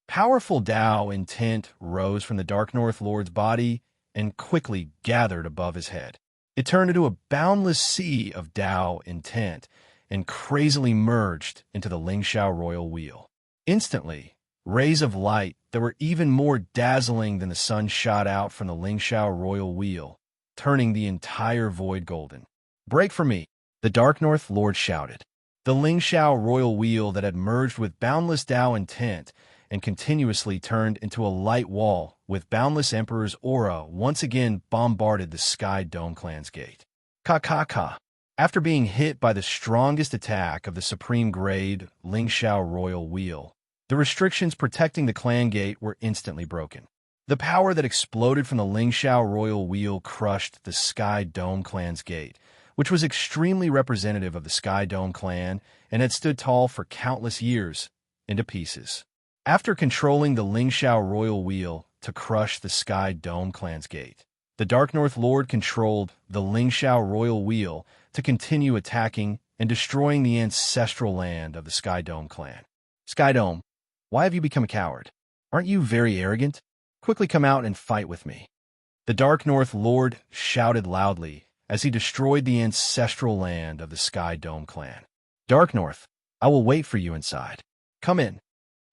Powerful Dao intent rose from the Dark North Lord's body and quickly gathered above his head. It turned into a boundless sea of Dao intent and crazily merged into the Lingxiao Royal Wheel. Instantly, rays of light that were even more dazzling than the sun shot out from the Lingxiao Royal Wheel, turning the entire void golden. Break for me, the Dark North Lord shouted. The Lingxiao Royal Wheel that had merged with boundless Dao intent and continuously turned into a light wall with boundless Emperor's aura once again bombarded the Sky Dome clan's gate. Ka. After being hit by the strongest attack of the supreme grade Lingxiao Royal Wheel, the restrictions protecting the clan gate were instantly broken. The power that exploded from the Lingxiao Royal Wheel crushed the Sky Dome clan's gate, which was extremely representative of the Sky Dome clan and had stood tall for countless years, into pieces. After controlling the Lingxiao Royal Wheel to crush the Sky Dome clan's gate, the Dark North Lord controlled the Lingxiao Royal Wheel to continue attacking and destroying the ancestral land of the Sky Dome clan. Sky Dome, why have you become a coward? Aren't you very arrogant? Quickly come out and fight with me. The Dark North Lord shouted loudly as he destroyed the ancestral land of the Sky Dome clan. Dark North, I will wait for you inside. Come in.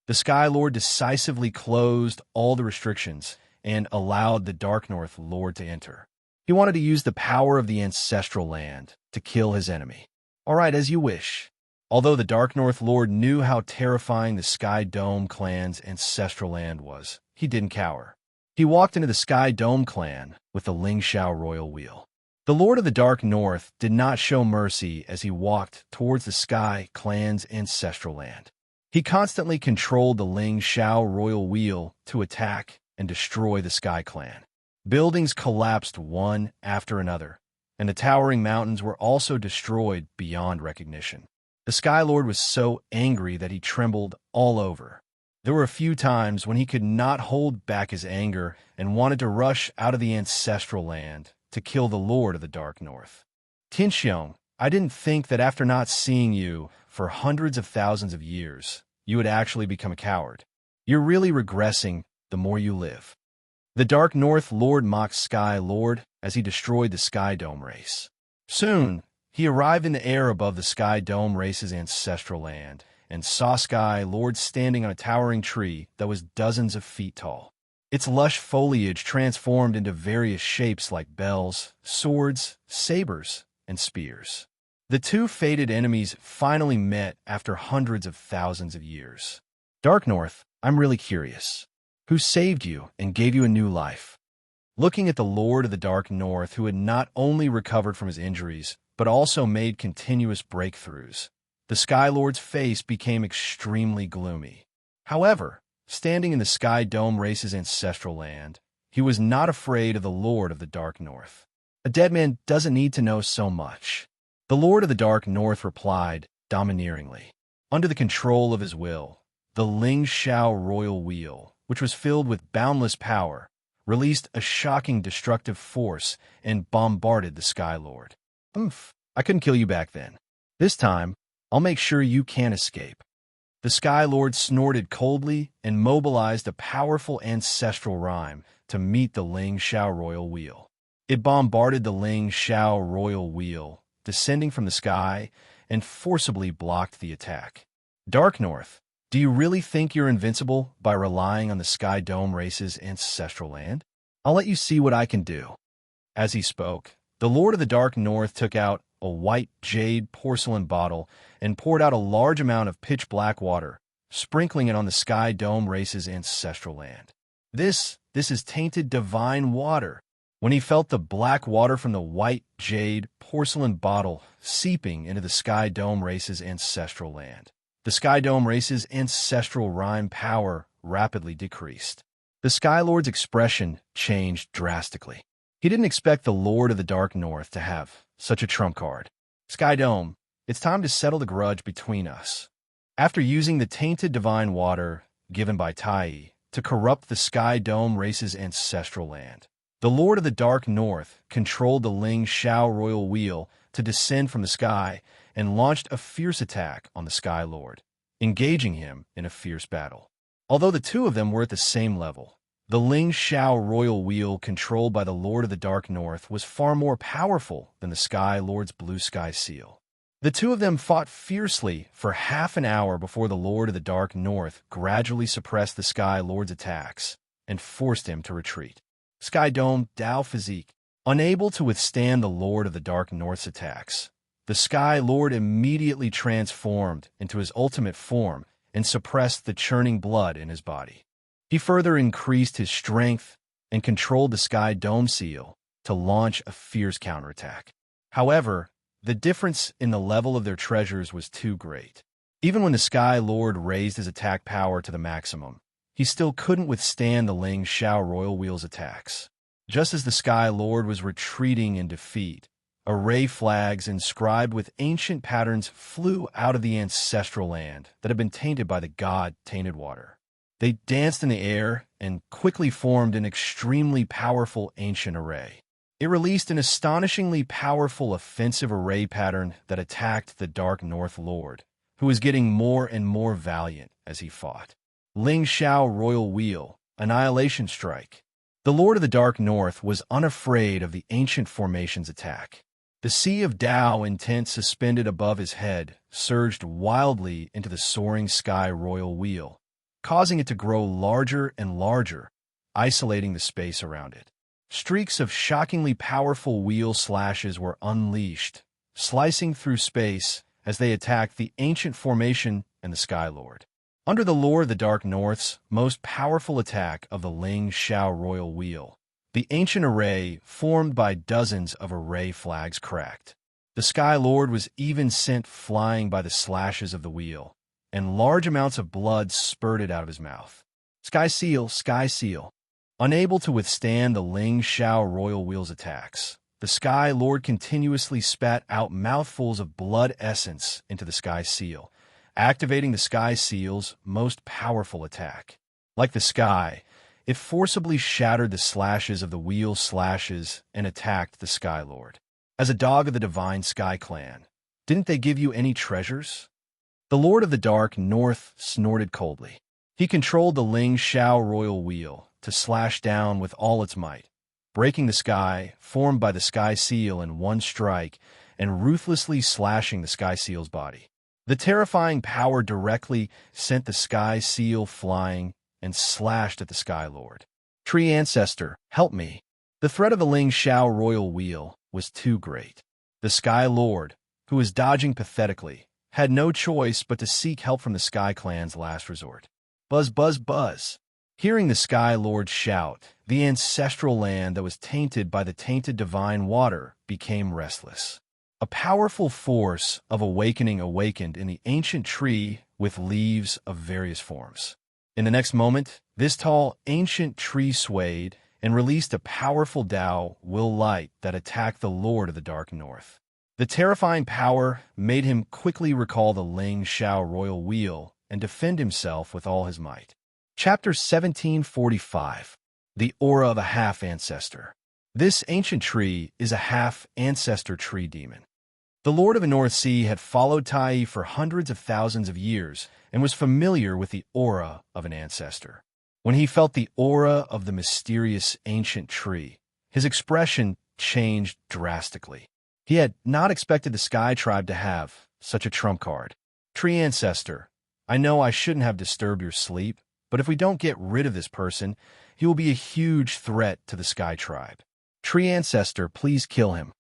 The Sky Lord decisively closed all the restrictions and allowed the Dark North Lord to enter. He wanted to use the power of the ancestral land to kill his enemy. All right, as you wish. Although the Dark North Lord knew how terrifying the Sky Dome clan's ancestral land was, he didn't cower. He walked into the Sky Dome clan with the Ling Shao royal wheel. The Lord of the Dark North did not show mercy as he walked towards the Sky clan's ancestral land. He constantly controlled the Ling Shao royal wheel to attack and destroy the Sky clan. Buildings collapsed one after another, and the towering mountains were also destroyed beyond recognition. The Sky Lord was so angry that he trembled all over. There were a few times when he could not hold back his anger and wanted to rush out of the ancestral land to kill the Lord of the Dark North. Tinxiong, I didn't think that after not seeing you for hundreds of thousands of years, you would actually become a coward. You're really regressing the more you live. The Dark North Lord mocked Sky Lord as he destroyed the Sky Dome race. Soon, he arrived in the air above the Sky Dome race's ancestral land and saw Sky Lord standing on a towering tree that was dozens of feet tall. Its lush foliage transformed into various shapes like bells, swords, sabers, and spears. The two fated enemies finally met after hundreds of thousands of years. Dark North, I'm really curious. Who saved you and gave you a new life? Looking at the Lord of the Dark North, who had not only recovered from his injuries, but also made continuous breakthroughs, the Sky Lord's face became extremely gloomy. However, standing in the Sky Dome race's ancestral land, he was not afraid of the Lord of the Dark North. A dead man doesn't need to know so much. The Lord of the Dark North replied, domineeringly. Under the control of his will, the Ling Shao royal wheel, which was filled with boundless power, released a shocking destructive force and bombarded the Sky Lord. I couldn't kill you back then. This time, I'll make sure you can't escape. The Sky Lord snorted coldly and mobilized a powerful ancestral rhyme to meet the Ling Shao royal wheel. It bombarded the Ling Shao royal wheel, descending from the sky, and forcibly blocked the attack. Dark North, do you really think you're invincible by relying on the Sky Dome race's ancestral land? I'll let you see what I can do. As he spoke, the Lord of the Dark North took out a white jade porcelain bottle and poured out a large amount of pitch-black water, sprinkling it on the Sky Dome race's ancestral land. This is tainted divine water. When he felt the black water from the white jade porcelain bottle seeping into the Sky Dome race's ancestral land, the Sky Dome race's ancestral rhyme power rapidly decreased. The Sky Lord's expression changed drastically. He didn't expect the Lord of the Dark North to have such a trump card. Sky Dome, it's time to settle the grudge between us. After using the tainted divine water given by Tai to corrupt the Sky Dome race's ancestral land, the Lord of the Dark North controlled the Ling Shao royal wheel to descend from the sky and launched a fierce attack on the Sky Lord, engaging him in a fierce battle. Although the two of them were at the same level, the Ling Shao royal wheel controlled by the Lord of the Dark North was far more powerful than the Sky Lord's blue sky seal. The two of them fought fiercely for half an hour before the Lord of the Dark North gradually suppressed the Sky Lord's attacks and forced him to retreat. Sky Dome Dao Physique. Unable to withstand the Lord of the Dark North's attacks, the Sky Lord immediately transformed into his ultimate form and suppressed the churning blood in his body. He further increased his strength and controlled the Sky Dome seal to launch a fierce counterattack. However, the difference in the level of their treasures was too great. Even when the Sky Lord raised his attack power to the maximum, he still couldn't withstand the Ling Shao royal wheel's attacks. Just as the Sky Lord was retreating in defeat, array flags inscribed with ancient patterns flew out of the ancestral land that had been tainted by the god-tainted water. They danced in the air and quickly formed an extremely powerful ancient array. It released an astonishingly powerful offensive array pattern that attacked the Dark North Lord, who was getting more and more valiant as he fought. Ling Shao Royal Wheel, Annihilation Strike. The Lord of the Dark North was unafraid of the ancient formation's attack. The sea of Tao intent suspended above his head surged wildly into the soaring sky royal wheel, causing it to grow larger and larger, isolating the space around it. Streaks of shockingly powerful wheel slashes were unleashed, slicing through space as they attacked the ancient formation and the Sky Lord. Under the lore of the Dark North's most powerful attack of the Ling Shao Royal Wheel, the ancient array formed by dozens of array flags cracked. The Sky Lord was even sent flying by the slashes of the wheel, and large amounts of blood spurted out of his mouth. Sky Seal, Sky Seal. Unable to withstand the Ling Shao Royal Wheel's attacks, the Sky Lord continuously spat out mouthfuls of blood essence into the Sky Seal, activating the Sky Seal's most powerful attack. Like the sky, it forcibly shattered the slashes of the wheel slashes and attacked the Sky Lord. As a dog of the Divine Sky Clan, didn't they give you any treasures? The Lord of the Dark North snorted coldly. He controlled the Ling Shao Royal Wheel to slash down with all its might, breaking the sky formed by the Sky Seal in one strike and ruthlessly slashing the Sky Seal's body. The terrifying power directly sent the Sky Seal flying and slashed at the Sky Lord. Tree Ancestor, help me. The threat of the Ling Shao Royal Wheel was too great. The Sky Lord, who was dodging pathetically, had no choice but to seek help from the Sky Clan's last resort. Buzz, buzz, buzz. Hearing the Sky Lord shout, the ancestral land that was tainted by the tainted divine water became restless. A powerful force of awakening awakened in the ancient tree with leaves of various forms. In the next moment, this tall, ancient tree swayed and released a powerful Tao will light that attacked the Lord of the Dark North. The terrifying power made him quickly recall the Ling Shao Royal Wheel and defend himself with all his might. Chapter 1745. The Aura of a Half-Ancestor. This ancient tree is a half-ancestor tree demon. The Lord of the North Sea had followed Tai for hundreds of thousands of years and was familiar with the aura of an ancestor. When he felt the aura of the mysterious ancient tree, his expression changed drastically. He had not expected the Sky Tribe to have such a trump card. Tree Ancestor, I know I shouldn't have disturbed your sleep, but if we don't get rid of this person, he will be a huge threat to the Sky Tribe. Tree Ancestor, please kill him.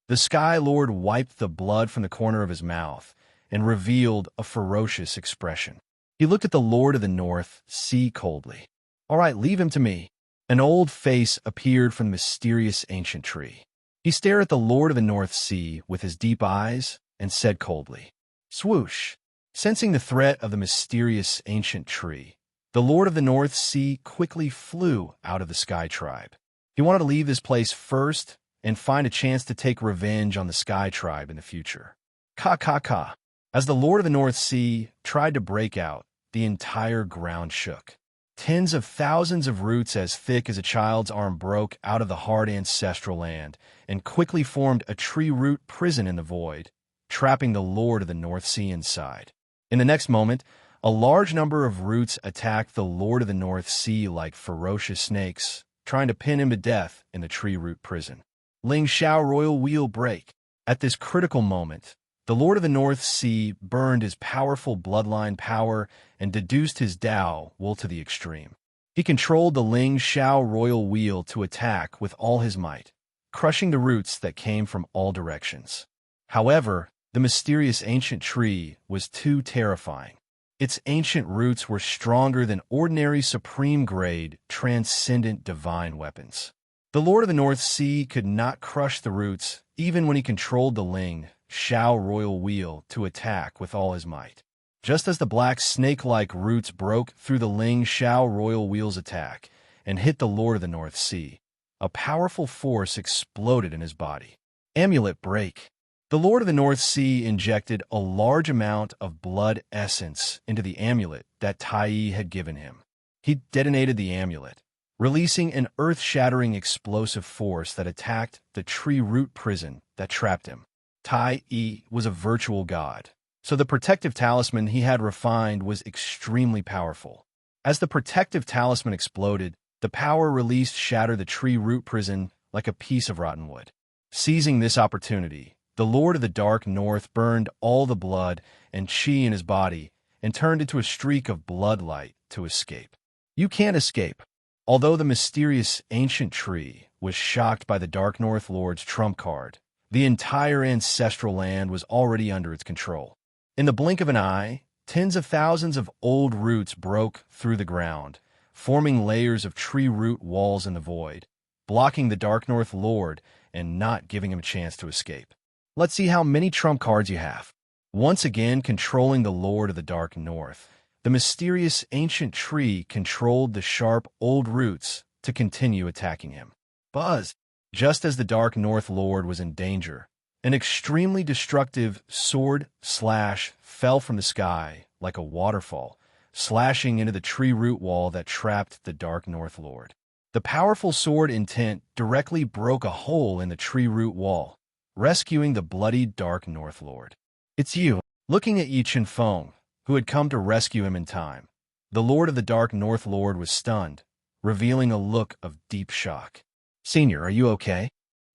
The Sky Lord wiped the blood from the corner of his mouth and revealed a ferocious expression. He looked at the Lord of the North Sea coldly. All right, leave him to me. An old face appeared from the mysterious ancient tree. He stared at the Lord of the North Sea with his deep eyes and said coldly, swoosh. Sensing the threat of the mysterious ancient tree, the Lord of the North Sea quickly flew out of the Sky Tribe. He wanted to leave this place first and find a chance to take revenge on the Sky Tribe in the future. Ka ka ka. As the Lord of the North Sea tried to break out, the entire ground shook. Tens of thousands of roots as thick as a child's arm broke out of the hard ancestral land and quickly formed a tree root prison in the void, trapping the Lord of the North Sea inside. In the next moment, a large number of roots attacked the Lord of the North Sea like ferocious snakes, trying to pin him to death in the tree root prison. Ling Shao Royal Wheel break. At this critical moment, the Lord of the North Sea burned his powerful bloodline power and deduced his Tao will to the extreme. He controlled the Ling Shao Royal Wheel to attack with all his might, crushing the roots that came from all directions. However, the mysterious ancient tree was too terrifying. Its ancient roots were stronger than ordinary supreme-grade, transcendent divine weapons. The Lord of the North Sea could not crush the roots even when he controlled the Ling Shao Royal Wheel to attack with all his might. Just as the black snake-like roots broke through the Ling Shao Royal Wheel's attack and hit the Lord of the North Sea, a powerful force exploded in his body. Amulet break. The Lord of the North Sea injected a large amount of blood essence into the amulet that Tai had given him. He detonated the amulet, releasing an earth-shattering explosive force that attacked the tree root prison that trapped him. Tai was a virtual god, so the protective talisman he had refined was extremely powerful. As the protective talisman exploded, the power released shattered the tree root prison like a piece of rotten wood. Seizing this opportunity, the Lord of the Dark North burned all the blood and chi in his body and turned into a streak of blood light to escape. You can't escape. Although the mysterious ancient tree was shocked by the Dark North Lord's trump card, the entire ancestral land was already under its control. In the blink of an eye, tens of thousands of old roots broke through the ground, forming layers of tree root walls in the void, blocking the Dark North Lord and not giving him a chance to escape. Let's see how many trump cards you have. Once again controlling the Lord of the Dark North, the mysterious ancient tree controlled the sharp old roots to continue attacking him. Buzz! Just as the Dark North Lord was in danger, an extremely destructive sword slash fell from the sky like a waterfall, slashing into the tree root wall that trapped the Dark North Lord. The powerful sword intent directly broke a hole in the tree root wall, rescuing the bloodied Dark North Lord. It's you. Looking at Yi Chen-feng, who had come to rescue him in time, the Lord of the Dark North Lord was stunned, revealing a look of deep shock. Senior, are you okay?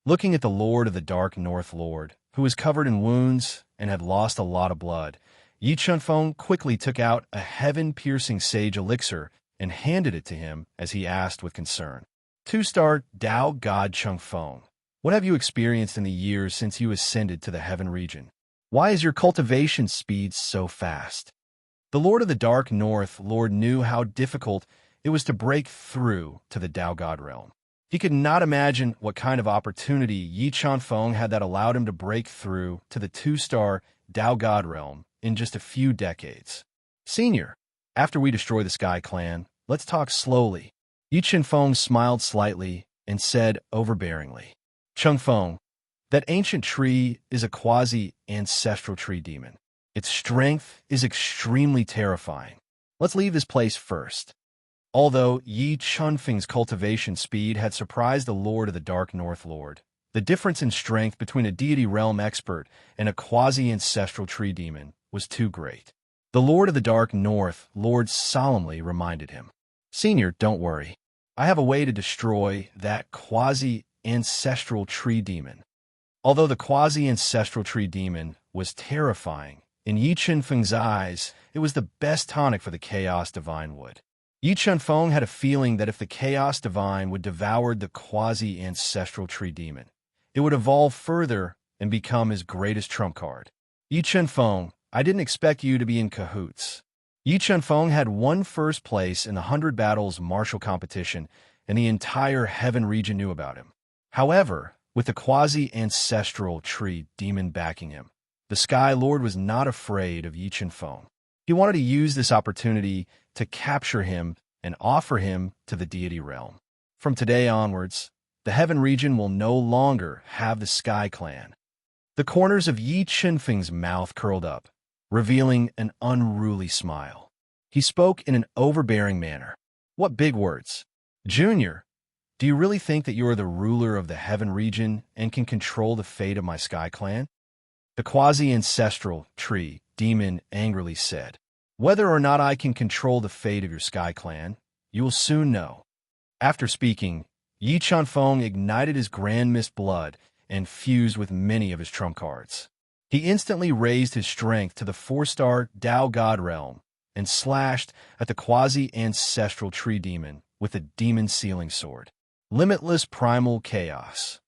Looking at the Lord of the Dark North Lord, who was covered in wounds and had lost a lot of blood, Yi Chen-feng quickly took out a heaven-piercing sage elixir and handed it to him as he asked with concern. 2-star Dao God Chen-feng, what have you experienced in the years since you ascended to the heaven region? Why is your cultivation speed so fast? The Lord of the Dark North Lord knew how difficult it was to break through to the Dao God realm. He could not imagine what kind of opportunity Yi Chen-feng had that allowed him to break through to the 2-star Dao God realm in just a few decades. Senior, after we destroy the Sky Clan, let's talk slowly. Yi Chen-feng smiled slightly and said overbearingly, Chen-feng, that ancient tree is a quasi-ancestral tree demon. Its strength is extremely terrifying. Let's leave this place first. Although Yi Chen-feng's cultivation speed had surprised the Lord of the Dark North Lord, the difference in strength between a deity realm expert and a quasi-ancestral tree demon was too great. The Lord of the Dark North Lord solemnly reminded him, Senior, don't worry. I have a way to destroy that quasi-ancestral tree demon. Although the quasi-ancestral tree demon was terrifying, in Yi Chen-feng's eyes, it was the best tonic for the Chaos Divine wood. Yi Chen-feng had a feeling that if the Chaos Divine would devour the quasi-ancestral tree demon, it would evolve further and become his greatest trump card. Yi Chen-feng, I didn't expect you to be in cahoots. Yi Chen-feng had won first place in the 100 Battles martial competition, and the entire heaven region knew about him. However, with the quasi-ancestral tree demon backing him, the Sky Lord was not afraid of Yi Chen-feng. He wanted to use this opportunity to capture him and offer him to the deity realm. From today onwards, the heaven region will no longer have the Sky Clan. The corners of Yi Chen-feng's mouth curled up, revealing an unruly smile. He spoke in an overbearing manner. What big words. Junior, do you really think that you are the ruler of the heaven region and can control the fate of my Sky Clan? The quasi-ancestral tree demon angrily said, Whether or not I can control the fate of your Sky Clan, you will soon know. After speaking, Yi Chen-feng ignited his grand mist blood and fused with many of his trump cards. He instantly raised his strength to the 4-star Dao God realm and slashed at the quasi-ancestral tree demon with a demon sealing sword. Limitless Primal Chaos.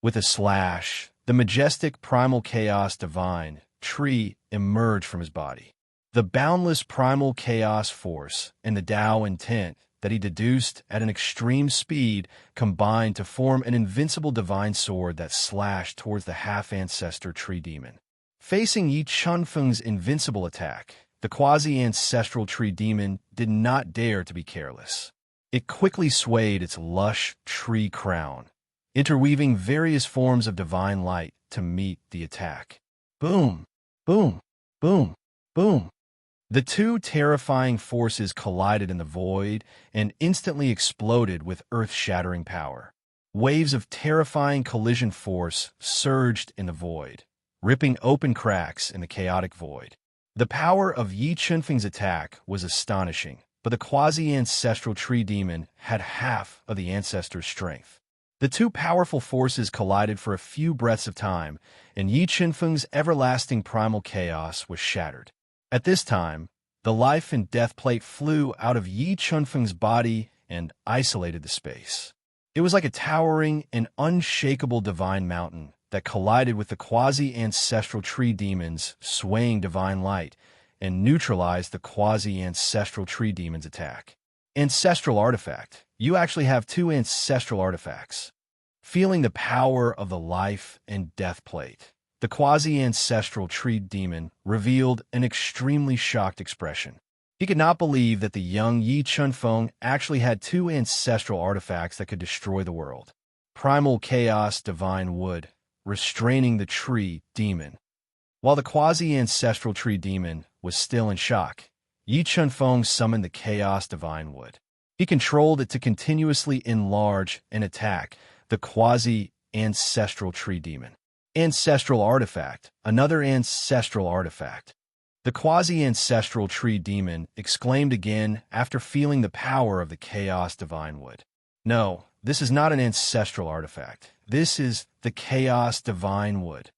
With a slash, the majestic Primal Chaos Divine tree emerged from his body. The boundless Primal Chaos force and the Dao intent that he deduced at an extreme speed combined to form an invincible divine sword that slashed towards the half-ancestor tree demon. Facing Yi Chen-feng's invincible attack, the quasi-ancestral tree demon did not dare to be careless. It quickly swayed its lush tree crown, interweaving various forms of divine light to meet the attack. Boom! Boom! Boom! Boom! The two terrifying forces collided in the void and instantly exploded with earth-shattering power. Waves of terrifying collision force surged in the void, ripping open cracks in the chaotic void. The power of Yi Chen-feng's attack was astonishing, but the quasi-ancestral tree demon had half of the ancestor's strength. The two powerful forces collided for a few breaths of time, and Yi Chen-feng's everlasting primal chaos was shattered. At this time, the life and death plate flew out of Yi Chen-feng's body and isolated the space. It was like a towering and unshakable divine mountain that collided with the quasi-ancestral tree demons swaying divine light and neutralized the quasi-ancestral tree demon's attack. Ancestral artifact. You actually have two ancestral artifacts. Feeling the power of the life and death plate, the quasi-ancestral tree demon revealed an extremely shocked expression. He could not believe that the young Yi Chunfeng actually had two ancestral artifacts that could destroy the world. Primal Chaos Divine Wood, restraining the tree demon. While the quasi-ancestral tree demon was still in shock, Yi Chunfeng summoned the Chaos Divine Wood. He controlled it to continuously enlarge and attack the quasi-ancestral tree demon. Ancestral artifact, another ancestral artifact. The quasi-ancestral tree demon exclaimed again after feeling the power of the Chaos Divine Wood. No, this is not an ancestral artifact. This is the Chaos Divine Wood.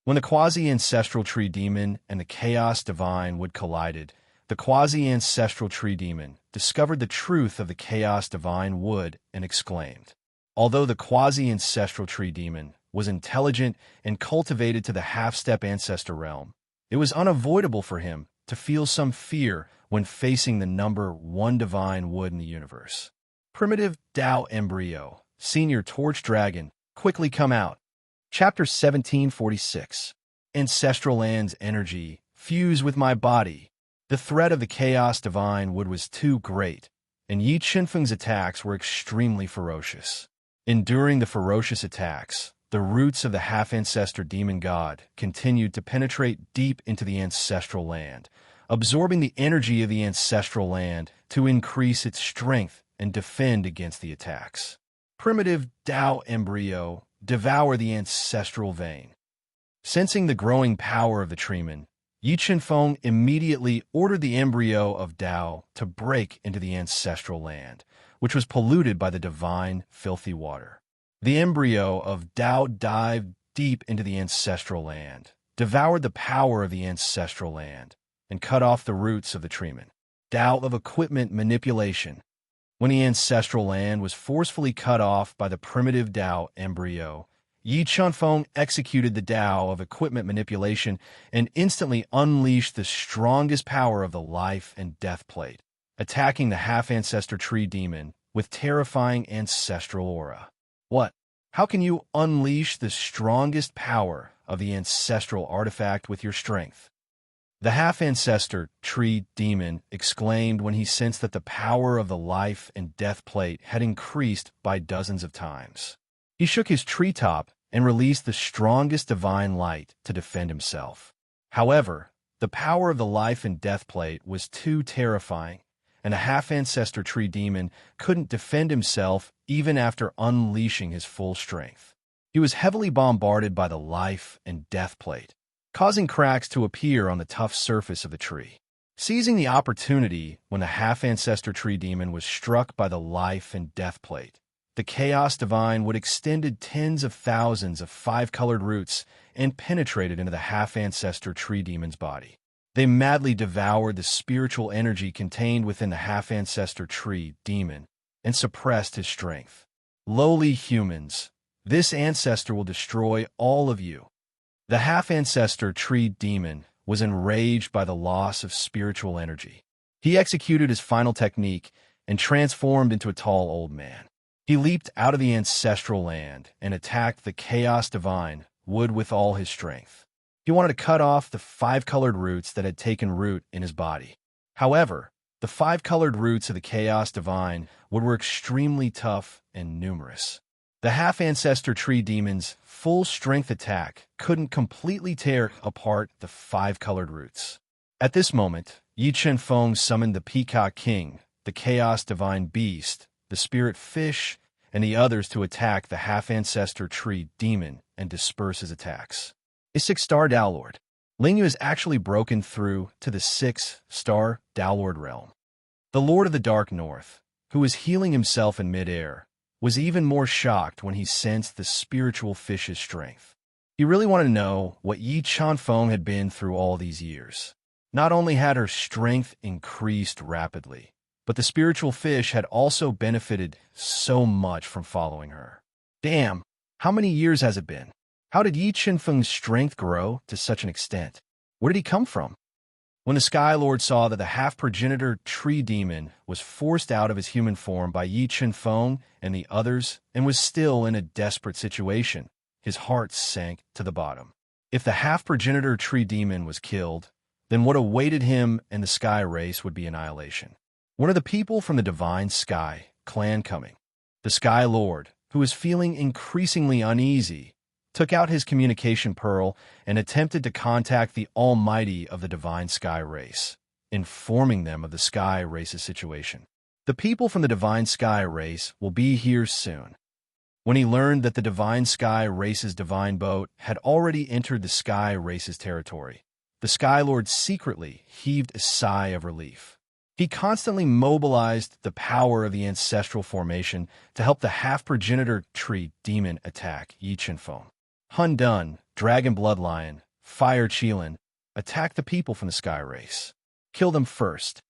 When the quasi-ancestral tree demon and the Chaos Divine Wood collided, the quasi-ancestral tree demon discovered the truth of the Chaos Divine Wood and exclaimed. Although the quasi-ancestral tree demon was intelligent and cultivated to the half-step ancestor realm, it was unavoidable for him to feel some fear when facing the number one divine wood in the universe. Primitive Tao Embryo, Senior Torch Dragon, quickly come out. Chapter 1746. Ancestral Land's energy fuse with my body. The threat of the Chaos Divine Wood was too great, and Yi Chunfeng's attacks were extremely ferocious. Enduring the ferocious attacks, the roots of the half-ancestor demon god continued to penetrate deep into the ancestral land, absorbing the energy of the ancestral land to increase its strength and defend against the attacks. Primitive Tao Embryo, devour the ancestral vein. Sensing the growing power of the treeman, Yi Chunfeng immediately ordered the embryo of Tao to break into the ancestral land, which was polluted by the divine, filthy water. The embryo of Tao dived deep into the ancestral land, devoured the power of the ancestral land, and cut off the roots of the treeman. Tao of equipment manipulation. When the ancestral land was forcefully cut off by the primitive Tao embryo, Yi Chunfeng executed the Tao of equipment manipulation and instantly unleashed the strongest power of the life and death plate, attacking the half-ancestor tree demon with terrifying ancestral aura. What? How can you unleash the strongest power of the ancestral artifact with your strength? The half-ancestor tree demon exclaimed when he sensed that the power of the life and death plate had increased by dozens of times. He shook his treetop and released the strongest divine light to defend himself. However, the power of the life and death plate was too terrifying, and a half-ancestor tree demon couldn't defend himself even after unleashing his full strength. He was heavily bombarded by the life and death plate, causing cracks to appear on the tough surface of the tree. Seizing the opportunity when the half-ancestor tree demon was struck by the life and death plate, the Chaos Divine Wood extended tens of thousands of five-colored roots and penetrated into the half-ancestor tree demon's body. They madly devoured the spiritual energy contained within the half-ancestor tree demon and suppressed his strength. Lowly humans, this ancestor will destroy all of you. The half-ancestor tree demon was enraged by the loss of spiritual energy. He executed his final technique and transformed into a tall old man. He leaped out of the ancestral land and attacked the Chaos Divine Wood with all his strength. He wanted to cut off the five-colored roots that had taken root in his body. However, the five-colored roots of the Chaos Divine Wood were extremely tough and numerous. The half-ancestor tree demon's full-strength attack couldn't completely tear apart the five-colored roots. At this moment, Yi Chunfeng summoned the Peacock King, the Chaos Divine Beast, the Spirit Fish, and the others to attack the half-ancestor tree demon and disperse his attacks. A six-star Dowlord. Lingyu has actually broken through to the six-star Dowlord realm. The Lord of the Dark North, who was healing himself in midair, was even more shocked when he sensed the spiritual fish's strength. He really wanted to know what Yi Chunfeng had been through all these years. Not only had her strength increased rapidly, but the spiritual fish had also benefited so much from following her. Damn, how many years has it been? How did Yi Qinfeng's strength grow to such an extent? Where did he come from? When the Sky Lord saw that the half-progenitor tree demon was forced out of his human form by Yi Qinfeng and the others and was still in a desperate situation, his heart sank to the bottom. If the half-progenitor tree demon was killed, then what awaited him and the sky race would be annihilation. One of the people from the Divine Sky clan coming, the Sky Lord, who was feeling increasingly uneasy, took out his communication pearl and attempted to contact the Almighty of the Divine Sky race, informing them of the Sky race's situation. The people from the Divine Sky race will be here soon. When he learned that the Divine Sky race's divine boat had already entered the Sky race's territory, the Sky Lord secretly heaved a sigh of relief. He constantly mobilized the power of the ancestral formation to help the half-progenitor tree demon attack Yi Qinfeng. Hun Dun, Dragon Bloodlion, Fire Qilin, attack the people from the Sky race. Kill them first.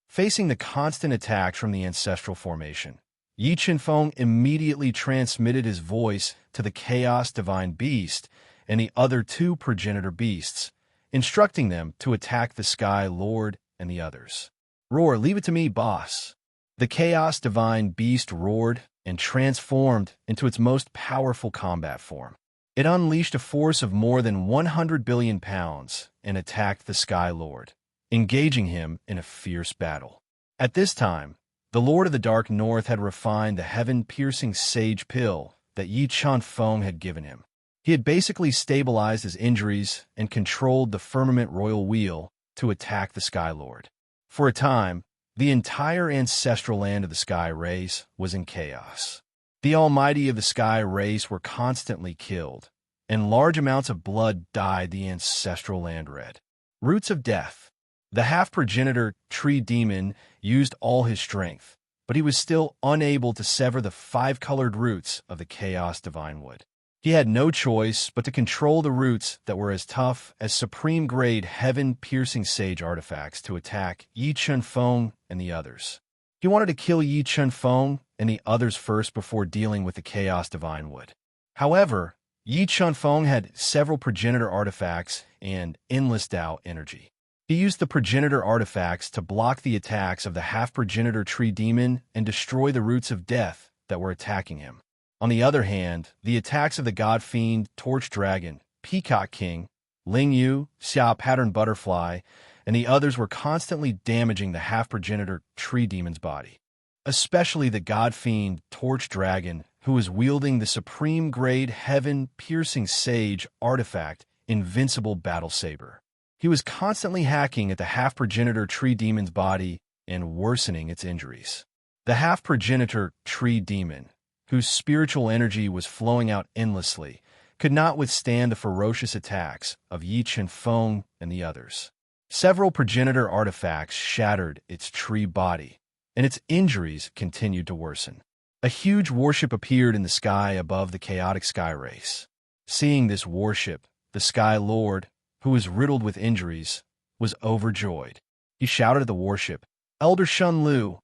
Facing the constant attacks from the ancestral formation, Yi Qinfeng immediately transmitted his voice to the Chaos Divine Beast and the other two progenitor beasts, instructing them to attack the Sky Lord and the others. Roar, leave it to me, boss. The Chaos Divine Beast roared and transformed into its most powerful combat form. It unleashed a force of more than 100 billion pounds and attacked the Sky Lord, engaging him in a fierce battle. At this time, the Lord of the Dark North had refined the heaven-piercing sage pill that Yi Qinfeng had given him. He had basically stabilized his injuries and controlled the firmament royal wheel to attack the Sky Lord. For a time, the entire ancestral land of the Sky race was in chaos. The Almighty of the Sky race were constantly killed, and large amounts of blood dyed the ancestral land red. Roots of Death. The half-progenitor tree demon used all his strength, but he was still unable to sever the 5-colored roots of the Chaos Divine Wood. He had no choice but to control the roots that were as tough as supreme-grade heaven-piercing sage artifacts to attack Yi Qinfeng and the others. He wanted to kill Yi Qinfeng and the others first before dealing with the Chaos Divine Wood. However, Yi Qinfeng had several progenitor artifacts and endless Tao energy. He used the progenitor artifacts to block the attacks of the half-progenitor tree demon and destroy the roots of death that were attacking him. On the other hand, the attacks of the God Fiend, Torch Dragon, Peacock King, Ling Yu, Xia Pattern Butterfly, and the others were constantly damaging the half-progenitor tree demon's body. Especially the God Fiend, Torch Dragon, who was wielding the supreme-grade heaven-piercing sage artifact, Invincible Battle Saber. He was constantly hacking at the half-progenitor tree demon's body and worsening its injuries. The half-progenitor tree demon, whose spiritual energy was flowing out endlessly, could not withstand the ferocious attacks of Yi Qinfeng and the others. Several progenitor artifacts shattered its tree body, and its injuries continued to worsen. A huge warship appeared in the sky above the chaotic sky race. Seeing this warship, the Sky Lord, who was riddled with injuries, was overjoyed. He shouted at the warship, "Elder Shun Lu,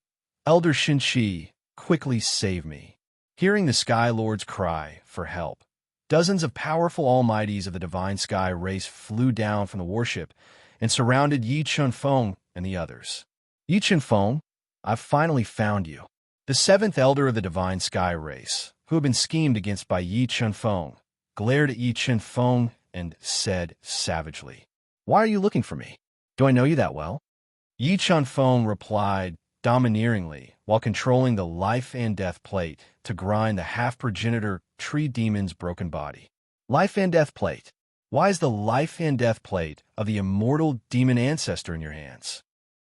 Elder Shin Chi, quickly save me." Hearing the Sky Lord's cry for help, dozens of powerful almighties of the Divine Sky race flew down from the warship and surrounded Yi Qinfeng and the others. Yi Qinfeng, I've finally found you. The seventh elder of the Divine Sky race, who had been schemed against by Yi Qinfeng, glared at Yi Qinfeng and said savagely, "Why are you looking for me? Do I know you that well?" Yi Qinfeng replied domineeringly while controlling the life and death plate to grind the half-progenitor tree demon's broken body. Life and death plate. Why is the life and death plate of the immortal demon ancestor in your hands?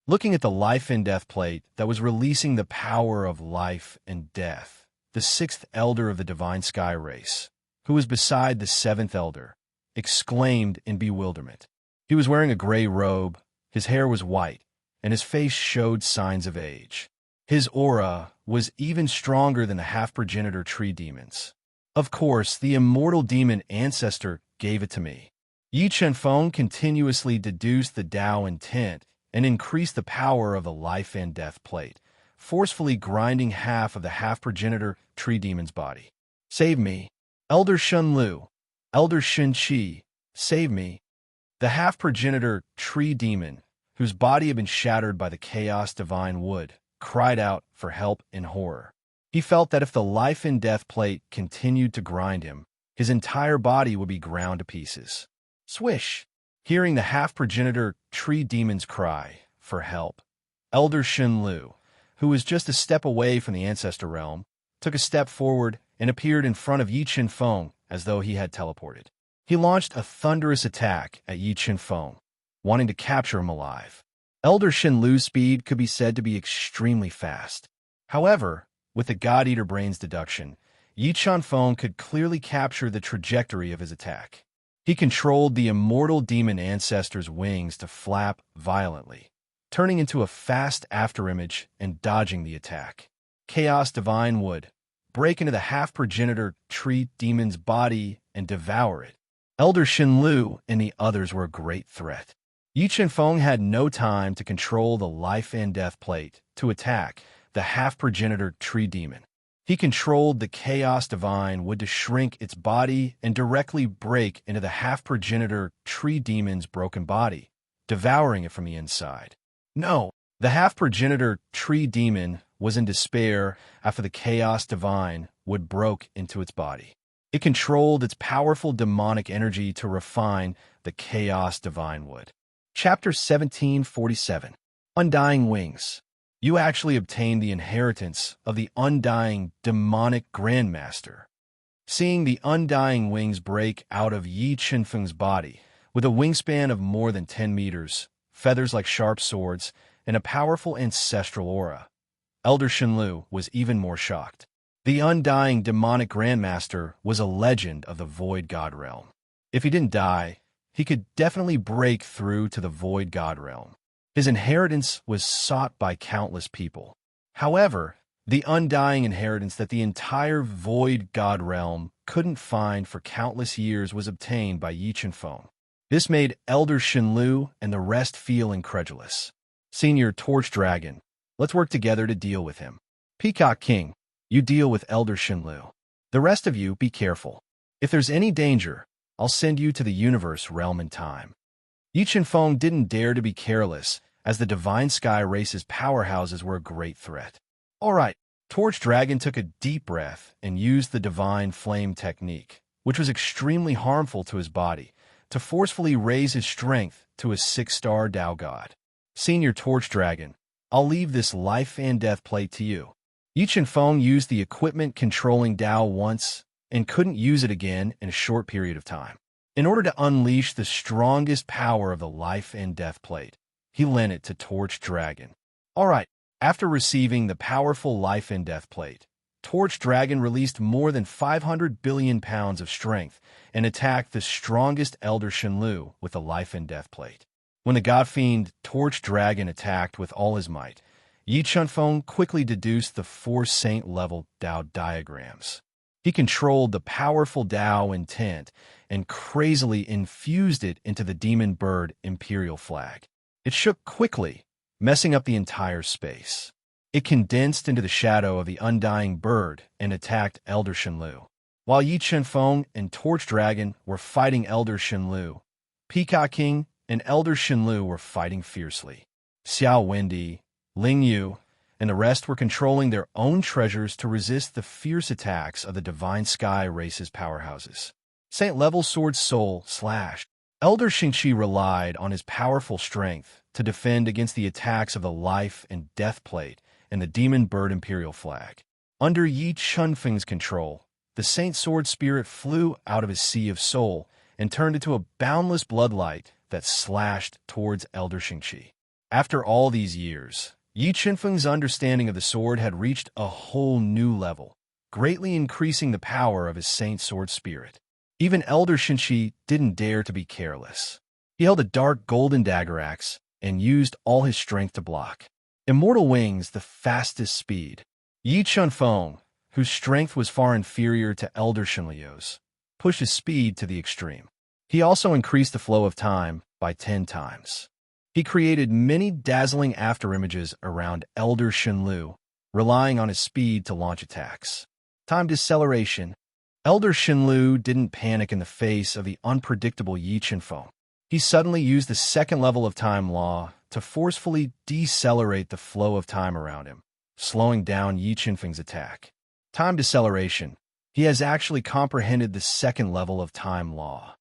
Looking at the life and death plate that was releasing the power of life and death, the sixth elder of the Divine Sky race, who was beside the seventh elder, exclaimed in bewilderment. He was wearing a gray robe, his hair was white, and his face showed signs of age. His aura was even stronger than the half-progenitor tree demons. Of course, the immortal demon ancestor gave it to me. Yi Qinfeng continuously deduced the Tao intent and increased the power of the life and death plate, forcefully grinding half of the half-progenitor tree demon's body. Save me. Elder Shun Lu. Elder Shin Chi. Save me. The half-progenitor tree demon, whose body had been shattered by the chaos divine wood, cried out for help in horror. He felt that if the life and death plate continued to grind him, his entire body would be ground to pieces. Swish! Hearing the half-progenitor tree demon's cry for help, Elder Shin Lu, who was just a step away from the ancestor realm, took a step forward and appeared in front of Yi Chen Feng as though he had teleported. He launched a thunderous attack at Yi Chen Feng, wanting to capture him alive. Elder Shin Lu's speed could be said to be extremely fast. However, with the God-Eater Brain's deduction, Yi Chen Feng could clearly capture the trajectory of his attack. He controlled the immortal demon ancestor's wings to flap violently, turning into a fast afterimage and dodging the attack. Chaos Divine would break into the half-progenitor tree demon's body and devour it. Elder Shin Lu and the others were a great threat. Yi Chen Feng had no time to control the life and death plate to attack the half-progenitor tree demon. He controlled the Chaos Divine would to shrink its body and directly break into the half-progenitor tree demon's broken body, devouring it from the inside. No, the half-progenitor tree demon was in despair after the Chaos Divine would broke into its body. It controlled its powerful demonic energy to refine the Chaos Divine wood. Chapter 1747. Undying Wings. You actually obtained the inheritance of the undying demonic grandmaster. Seeing the undying wings break out of Yi Chen Feng's body, with a wingspan of more than 10 meters, feathers like sharp swords, and a powerful ancestral aura, Elder Shin Lu was even more shocked. The undying demonic grandmaster was a legend of the Void God realm. If he didn't die, he could definitely break through to the Void God realm. His inheritance was sought by countless people. However, the undying inheritance that the entire Void God realm couldn't find for countless years was obtained by Yi Chen Feng. This made Elder Shin Lu and the rest feel incredulous. Senior Torch Dragon, let's work together to deal with him. Peacock King, you deal with Elder Shin Lu. The rest of you, be careful. If there's any danger, I'll send you to the universe realm in time. Yi Chen Feng didn't dare to be careless, as the Divine Sky Race's powerhouses were a great threat. All right, Torch Dragon took a deep breath and used the Divine Flame technique, which was extremely harmful to his body, to forcefully raise his strength to a 6-star Tao God. Senior Torch Dragon, I'll leave this life and death plate to you. Yi Chen Feng used the equipment controlling Tao once and couldn't use it again in a short period of time. In order to unleash the strongest power of the life and death plate, he lent it to Torch Dragon. All right, after receiving the powerful life and death plate, Torch Dragon released more than 500 billion pounds of strength and attacked the strongest Elder Shin Lu with the life and death plate. When the God Fiend Torch Dragon attacked with all his might, Yi Chen Feng quickly deduced the 4 saint-level Tao diagrams. He controlled the powerful Tao intent and crazily infused it into the demon bird imperial flag. It shook quickly, messing up the entire space. It condensed into the shadow of the undying bird and attacked Elder Shin Lu. While Yi Chen Feng and Torch Dragon were fighting Elder Shin Lu, Peacock King and Elder Shin Lu were fighting fiercely. Xiao Wendy, Ling Yu, and the rest were controlling their own treasures to resist the fierce attacks of the Divine Sky Race's powerhouses. Saint-level Sword Soul / Elder Xingqi relied on his powerful strength to defend against the attacks of the Life and Death Plate and the Demon Bird Imperial Flag. Under Yi Chen Feng's control, the Saint Sword Spirit flew out of his Sea of Soul and turned into a boundless bloodlight that slashed towards Elder Xingqi. After all these years, Yi Chen Feng's understanding of the sword had reached a whole new level, greatly increasing the power of his Saint Sword Spirit. Even Elder Xingqi didn't dare to be careless. He held a dark golden dagger axe and used all his strength to block. Immortal Wings, the fastest speed. Yi Chen Feng, whose strength was far inferior to Elder Shinliu's, pushed his speed to the extreme. He also increased the flow of time by 10 times. He created many dazzling afterimages around Elder Shenlu, relying on his speed to launch attacks. Time deceleration. Elder Shenlu didn't panic in the face of the unpredictable Yi Qinfeng. He suddenly used the second level of time law to forcefully decelerate the flow of time around him, slowing down Yi Qinfeng's attack. Time deceleration. He has actually comprehended the second level of time law.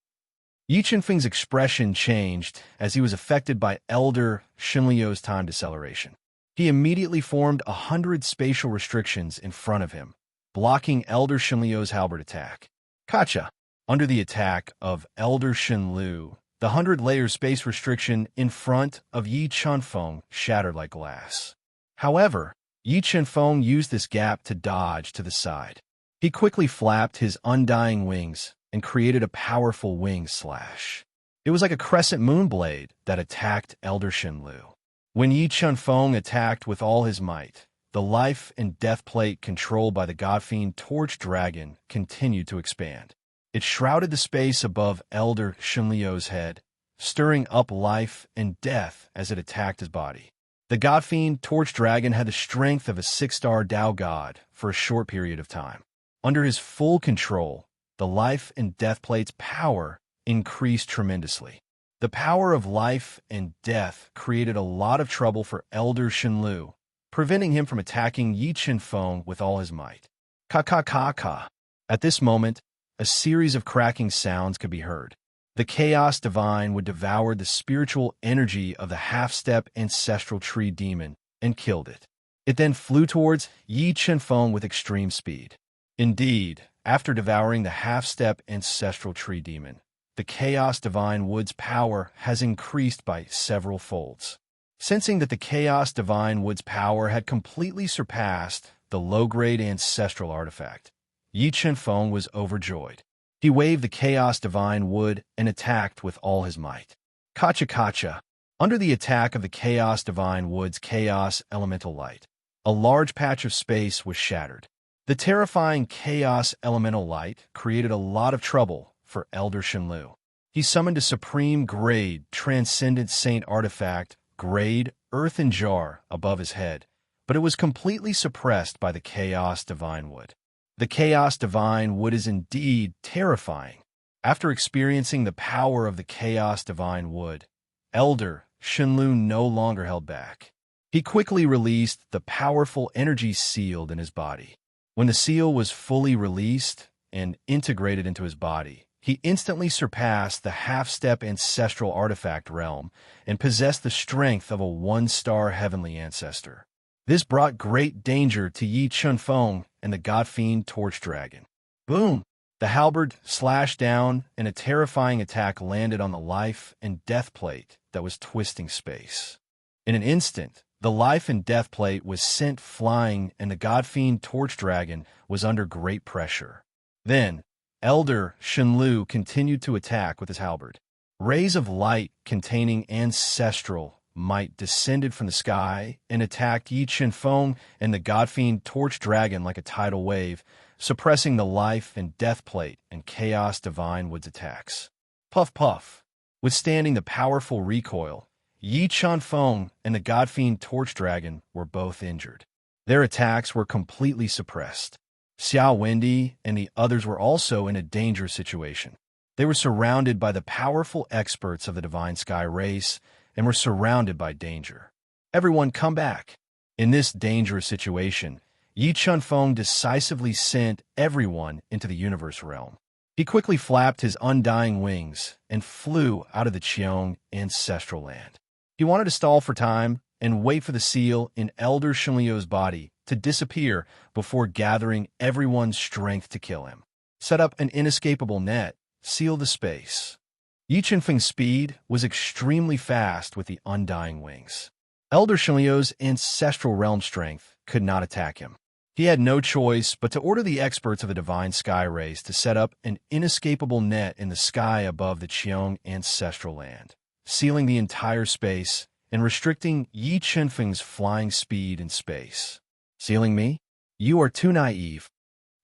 Yi Qinfeng's expression changed as he was affected by Elder Shenliu's time deceleration. He immediately formed 100 spatial restrictions in front of him, blocking Elder Shenliu's halberd attack. Gotcha! Under the attack of Elder Shenliu, the 100-layer space restriction in front of Yi Qinfeng shattered like glass. However, Yi Qinfeng used this gap to dodge to the side. He quickly flapped his undying wings and created a powerful wing slash. It was like a crescent moon blade that attacked Elder Shenliu. When Yi Qinfeng attacked with all his might, the life and death plate controlled by the God-Fiend Torch Dragon continued to expand. It shrouded the space above Elder Shenliu's head, stirring up life and death as it attacked his body. The God-Fiend Torch Dragon had the strength of a 6-star Dao God for a short period of time. Under his full control, the life and death plate's power increased tremendously. The power of life and death created a lot of trouble for Elder Shenliu, preventing him from attacking Yi Qinfeng with all his might. Ka-ka-ka-ka. At this moment, a series of cracking sounds could be heard. The Chaos Divine would devour the spiritual energy of the half-step ancestral tree demon and killed it. It then flew towards Yi Qinfeng with extreme speed. Indeed, after devouring the half-step ancestral tree demon, the Chaos Divine Wood's power has increased by several folds. Sensing that the Chaos Divine Wood's power had completely surpassed the low-grade ancestral artifact, Yi Qinfeng was overjoyed. He waved the Chaos Divine Wood and attacked with all his might. Kacha-kacha. Under the attack of the Chaos Divine Wood's Chaos Elemental Light, a large patch of space was shattered. The terrifying Chaos Elemental Light created a lot of trouble for Elder Shenliu. He summoned a supreme grade Transcendent Saint artifact, grade Earthen Jar, above his head, but it was completely suppressed by the Chaos Divine Wood. The Chaos Divine Wood is indeed terrifying. After experiencing the power of the Chaos Divine Wood, Elder Shenliu no longer held back. He quickly released the powerful energy sealed in his body. When the seal was fully released and integrated into his body, he instantly surpassed the half-step ancestral artifact realm and possessed the strength of a 1-star heavenly ancestor. This brought great danger to Yi Qinfeng and the God-Fiend Torch Dragon. Boom! The halberd slashed down, and a terrifying attack landed on the life and death plate that was twisting space. In an instant, the life and death plate was sent flying, and the God-Fiend Torch Dragon was under great pressure. Then, Elder Shenliu continued to attack with his halberd. Rays of light containing ancestral might descended from the sky and attacked Yi Qinfeng and the God-Fiend Torch Dragon like a tidal wave, suppressing the life and death plate and Chaos Divine Wood's attacks. Puff puff. Withstanding the powerful recoil, Yi Qinfeng and the God-Fiend Torch Dragon were both injured. Their attacks were completely suppressed. Xiao Wendy and the others were also in a dangerous situation. They were surrounded by the powerful experts of the Divine Sky race and were surrounded by danger. Everyone come back. In this dangerous situation, Yi Qinfeng decisively sent everyone into the universe realm. He quickly flapped his undying wings and flew out of the Qiong ancestral land. He wanted to stall for time and wait for the seal in Elder Shenliu's body to disappear before gathering everyone's strength to kill him. Set up an inescapable net, seal the space. Yi Qinfeng's speed was extremely fast with the undying wings. Elder Shenliu's ancestral realm strength could not attack him. He had no choice but to order the experts of the Divine Sky race to set up an inescapable net in the sky above the Qiong ancestral land, sealing the entire space and restricting Yi Qinfeng's flying speed in space. Sealing me? You are too naive.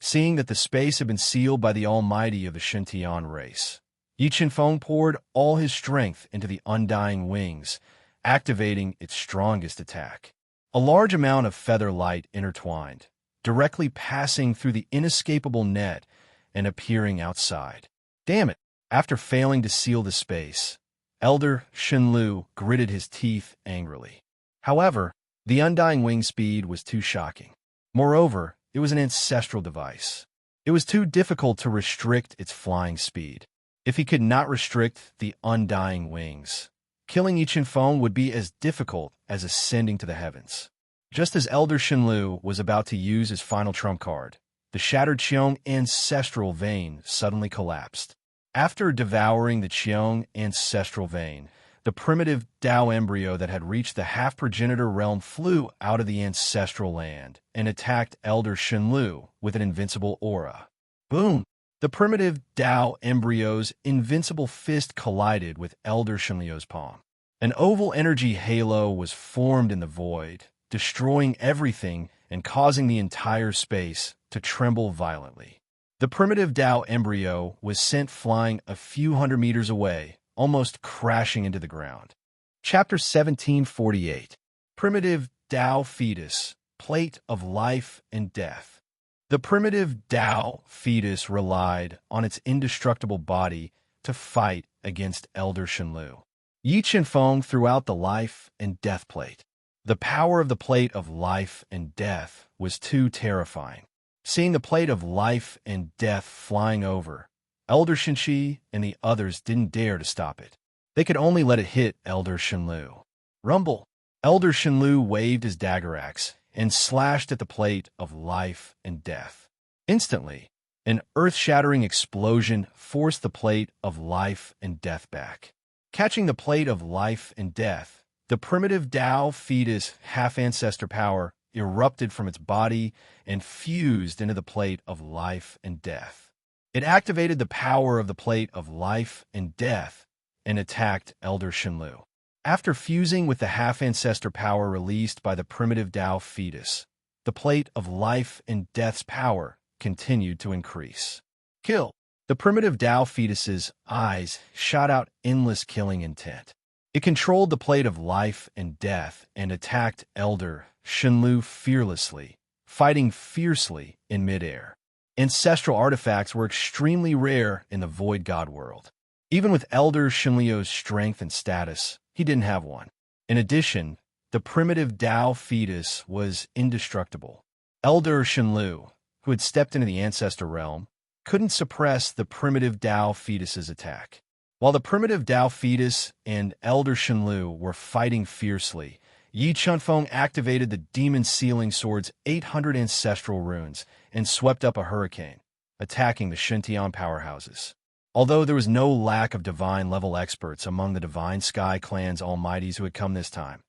Seeing that the space had been sealed by the Almighty of the Shintian race, Yi Qinfeng poured all his strength into the undying wings, activating its strongest attack. A large amount of feather light intertwined, directly passing through the inescapable net and appearing outside. Damn it! After failing to seal the space, Elder Shenlu gritted his teeth angrily. However, the undying wing speed was too shocking. Moreover, it was an ancestral device. It was too difficult to restrict its flying speed. If he could not restrict the undying wings, killing Yi Qinfeng would be as difficult as ascending to the heavens. Just as Elder Shenlu was about to use his final trump card, the shattered Qiong ancestral vein suddenly collapsed. After devouring the Qiong ancestral vein, the primitive Dao embryo that had reached the half-progenitor realm flew out of the ancestral land and attacked Elder Shenlu with an invincible aura. Boom! The primitive Dao embryo's invincible fist collided with Elder Shenlu's palm. An oval energy halo was formed in the void, destroying everything and causing the entire space to tremble violently. The primitive Dao embryo was sent flying a few hundred meters away, almost crashing into the ground. Chapter 1748. Primitive Dao Fetus, Plate of Life and Death. The primitive Dao fetus relied on its indestructible body to fight against Elder Shenlu. Yi Qinfeng threw out the life and death plate. The power of the plate of life and death was too terrifying. Seeing the plate of life and death flying over, Elder Shenxi and the others didn't dare to stop it. They could only let it hit Elder Shenlu. Rumble! Elder Shenlu waved his dagger axe and slashed at the plate of life and death. Instantly, an earth-shattering explosion forced the plate of life and death back. Catching the plate of life and death, the primitive Dao fetus half-ancestor power erupted from its body and fused into the plate of life and death. It activated the power of the plate of life and death and attacked Elder Shenlu. After fusing with the half-ancestor power released by the primitive Dao fetus, the plate of life and death's power continued to increase. Kill! The primitive Dao fetus's eyes shot out endless killing intent. It controlled the plate of life and death and attacked Elder Shenlu fearlessly, fighting fiercely in midair. Ancestral artifacts were extremely rare in the Void God world. Even with Elder Shenlu's strength and status, he didn't have one. In addition, the primitive Dao fetus was indestructible. Elder Shenlu, who had stepped into the ancestor realm, couldn't suppress the primitive Dao fetus's attack. While the primitive Dao fetus and Elder Shenlu were fighting fiercely, Yi Qinfeng activated the Demon Sealing Sword's 800 ancestral runes and swept up a hurricane, attacking the Shintian powerhouses. Although there was no lack of divine-level experts among the Divine Sky Clan's almighties who had come this time,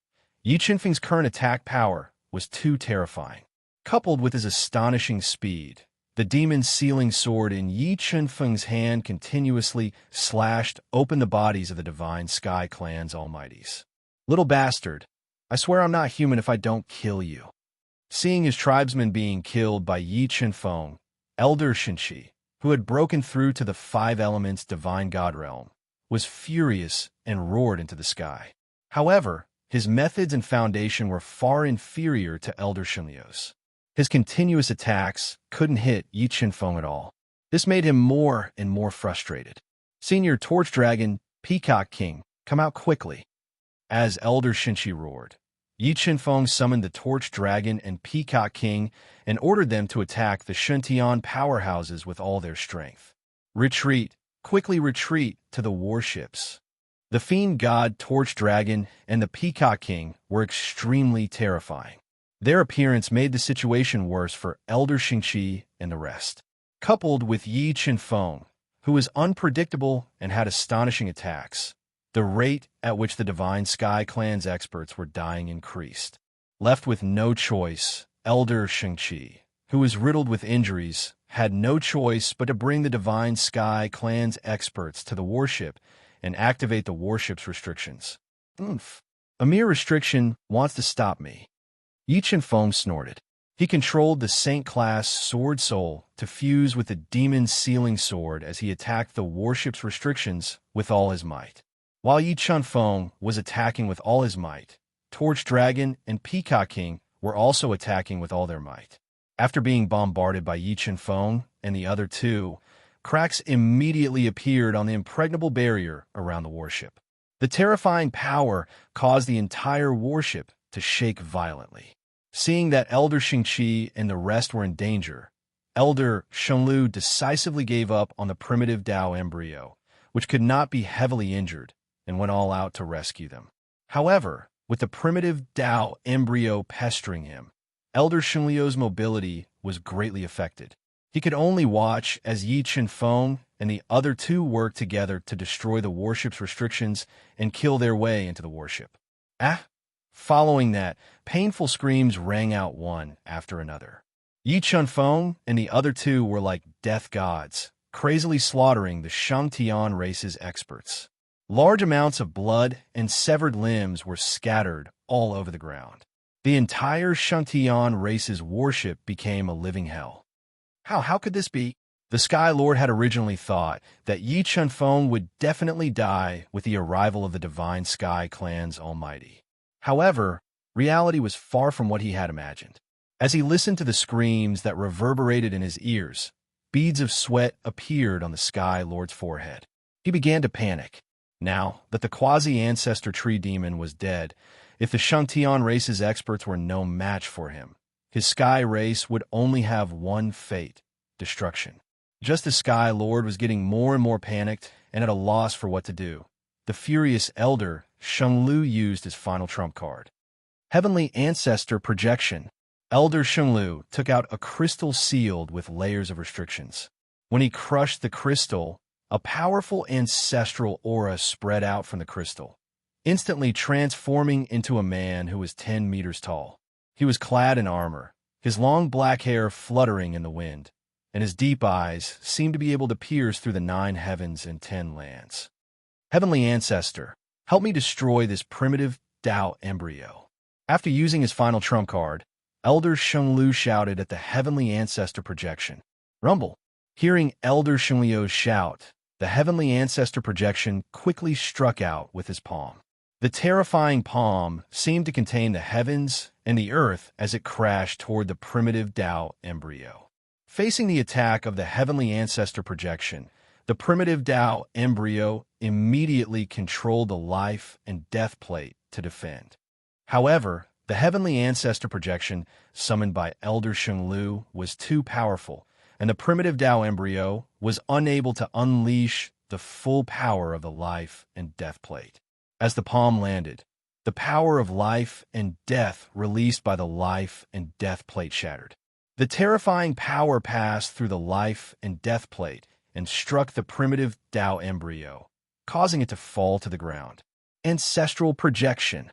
Yi Qinfeng's current attack power was too terrifying. Coupled with his astonishing speed, the Demon Sealing Sword in Yi Qinfeng's hand continuously slashed open the bodies of the Divine Sky Clan's almighties. Little bastard, I swear I'm not human if I don't kill you. Seeing his tribesmen being killed by Yi Qinfeng, Elder Shenxi, who had broken through to the Five Elements Divine God realm, was furious and roared into the sky. However, his methods and foundation were far inferior to Elder Shenlu's. His continuous attacks couldn't hit Yi Qinfeng at all. This made him more and more frustrated. Senior Torch Dragon, Peacock King, come out quickly. As Elder Shenxi roared, Yi Qinfeng summoned the Torch Dragon and Peacock King and ordered them to attack the Shintian powerhouses with all their strength. Retreat, quickly retreat to the warships. The Fiend God Torch Dragon and the Peacock King were extremely terrifying. Their appearance made the situation worse for Elder Shenxi and the rest. Coupled with Yi Qinfeng, who was unpredictable and had astonishing attacks, the rate at which the Divine Sky Clan's experts were dying increased. Left with no choice, Elder Shenxi, who was riddled with injuries, had no choice but to bring the Divine Sky Clan's experts to the warship and activate the warship's restrictions. Oomph. A mere restriction wants to stop me. Yi Qinfeng snorted. He controlled the Saint-class Sword Soul to fuse with the Demon Sealing Sword as he attacked the warship's restrictions with all his might. While Yi Chunfeng was attacking with all his might, Torch Dragon and Peacock King were also attacking with all their might. After being bombarded by Yi Chunfeng and the other two, cracks immediately appeared on the impregnable barrier around the warship. The terrifying power caused the entire warship to shake violently. Seeing that Elder Xingqi and the rest were in danger, Elder Shenglu decisively gave up on the primitive Dao embryo, which could not be heavily injured, and went all out to rescue them. However, with the primitive Dao embryo pestering him, Elder Shengliu's mobility was greatly affected. He could only watch as Yi Chunfeng and the other two worked together to destroy the warship's restrictions and kill their way into the warship. Following that, painful screams rang out one after another. Yi Chunfeng and the other two were like death gods, crazily slaughtering the Shangtian race's experts. Large amounts of blood and severed limbs were scattered all over the ground. The entire Shangtian race's warship became a living hell. How could this be? The Sky Lord had originally thought that Yi Chunfeng would definitely die with the arrival of the Divine Sky Clan's Almighty. However, reality was far from what he had imagined. As he listened to the screams that reverberated in his ears, beads of sweat appeared on the Sky Lord's forehead. He began to panic. Now that the quasi-ancestor tree demon was dead, if the Shangtian race's experts were no match for him, his Sky race would only have one fate: destruction. Just as Sky Lord was getting more and more panicked and at a loss for what to do, the furious Elder Shenglu used his final trump card. Heavenly Ancestor Projection. Elder Shenglu took out a crystal sealed with layers of restrictions. When he crushed the crystal, a powerful ancestral aura spread out from the crystal, instantly transforming into a man who was 10 meters tall. He was clad in armor, his long black hair fluttering in the wind, and his deep eyes seemed to be able to pierce through the 9 heavens and 10 lands. Heavenly Ancestor, help me destroy this primitive Dao embryo. After using his final trump card, Elder Shenglu shouted at the Heavenly Ancestor Projection. Rumble. Hearing Elder Shengliu's shout, the Heavenly Ancestor Projection quickly struck out with his palm. The terrifying palm seemed to contain the heavens and the earth as it crashed toward the primitive Dao embryo. Facing the attack of the Heavenly Ancestor Projection, the primitive Dao embryo immediately controlled the life and death plate to defend. However, the Heavenly Ancestor Projection summoned by Elder Shenglu was too powerful, and the primitive Dao embryo was unable to unleash the full power of the life and death plate. As the palm landed, the power of life and death released by the life and death plate shattered. The terrifying power passed through the life and death plate and struck the primitive Dao embryo, causing it to fall to the ground. Ancestral Projection.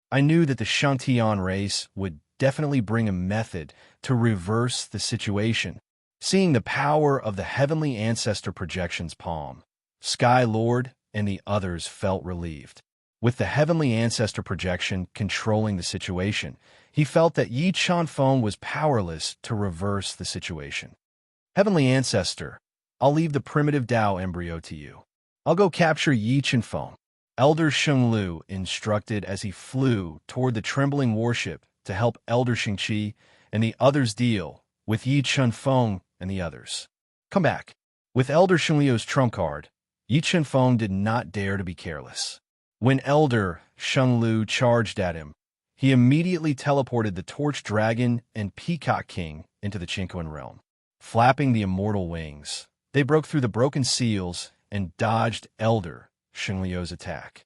I knew that the Shangtian race would definitely bring a method to reverse the situation. Seeing the power of the Heavenly Ancestor Projection's palm, Sky Lord and the others felt relieved. With the Heavenly Ancestor Projection controlling the situation, he felt that Yi Chunfeng was powerless to reverse the situation. Heavenly Ancestor, I'll leave the primitive Dao embryo to you. I'll go capture Yi Chunfeng. Elder Shenglu instructed as he flew toward the trembling warship to help Elder Xingqi and the others deal with Yi Chunfeng and the others. Come back. With Elder Shengliu's trump card, Yi Chunfeng did not dare to be careless. When Elder Shenglu charged at him, he immediately teleported the Torch Dragon and Peacock King into the Qingquan realm. Flapping the immortal wings, they broke through the broken seals and dodged Elder Shengliu's attack.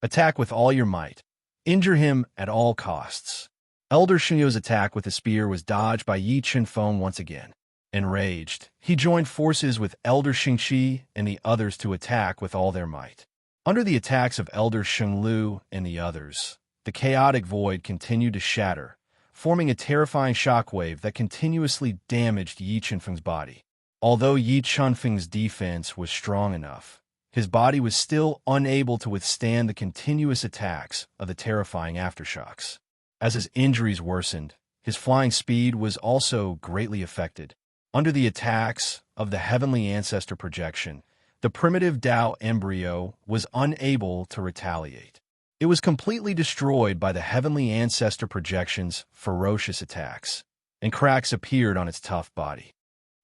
Attack with all your might. Injure him at all costs. Elder Shengliu's attack with the spear was dodged by Yi Chunfeng once again. Enraged, he joined forces with Elder Xingqi and the others to attack with all their might. Under the attacks of Elder Shenglu and the others, the chaotic void continued to shatter, forming a terrifying shockwave that continuously damaged Yi Chunfeng's body. Although Yi Chunfeng's defense was strong enough, his body was still unable to withstand the continuous attacks of the terrifying aftershocks. As his injuries worsened, his flying speed was also greatly affected. Under the attacks of the Heavenly Ancestor Projection, the primitive Tao embryo was unable to retaliate. It was completely destroyed by the heavenly ancestor projection's ferocious attacks, and cracks appeared on its tough body.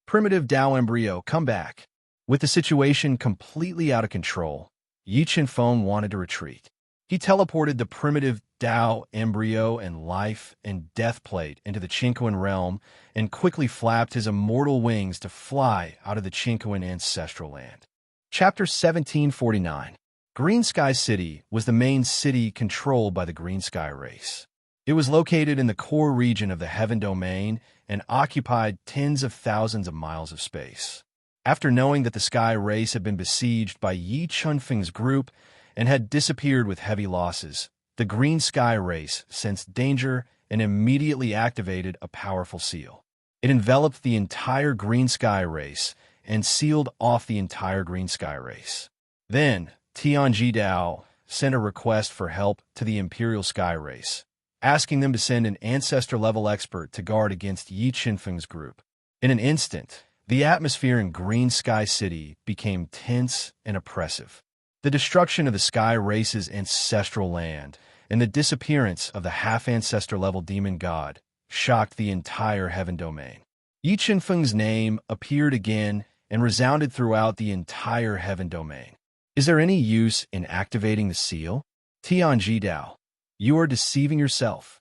Primitive Tao embryo, come back. With the situation completely out of control, Yi Qinfeng wanted to retreat. He teleported the primitive Tao embryo and life and death plate into the Qinquan realm and quickly flapped his immortal wings to fly out of the Qinquan ancestral land. Chapter 1749. Green Sky City was the main city controlled by the Green Sky race. It was located in the core region of the Heaven Domain and occupied tens of thousands of miles of space. After knowing that the Sky race had been besieged by Yi Chunfeng's group and had disappeared with heavy losses, the Green Sky race sensed danger and immediately activated a powerful seal. It enveloped the entire Green Sky race and sealed off the entire Green Sky race. Then, Tianji Dao sent a request for help to the Imperial Sky race, asking them to send an ancestor-level expert to guard against Yi Qinfeng's group. In an instant, the atmosphere in Green Sky City became tense and oppressive. The destruction of the Sky race's ancestral land and the disappearance of the half-ancestor-level demon god shocked the entire Heaven Domain. Yi Qinfeng's name appeared again and resounded throughout the entire Heaven Domain. Is there any use in activating the seal? Tianji Dao, you are deceiving yourself.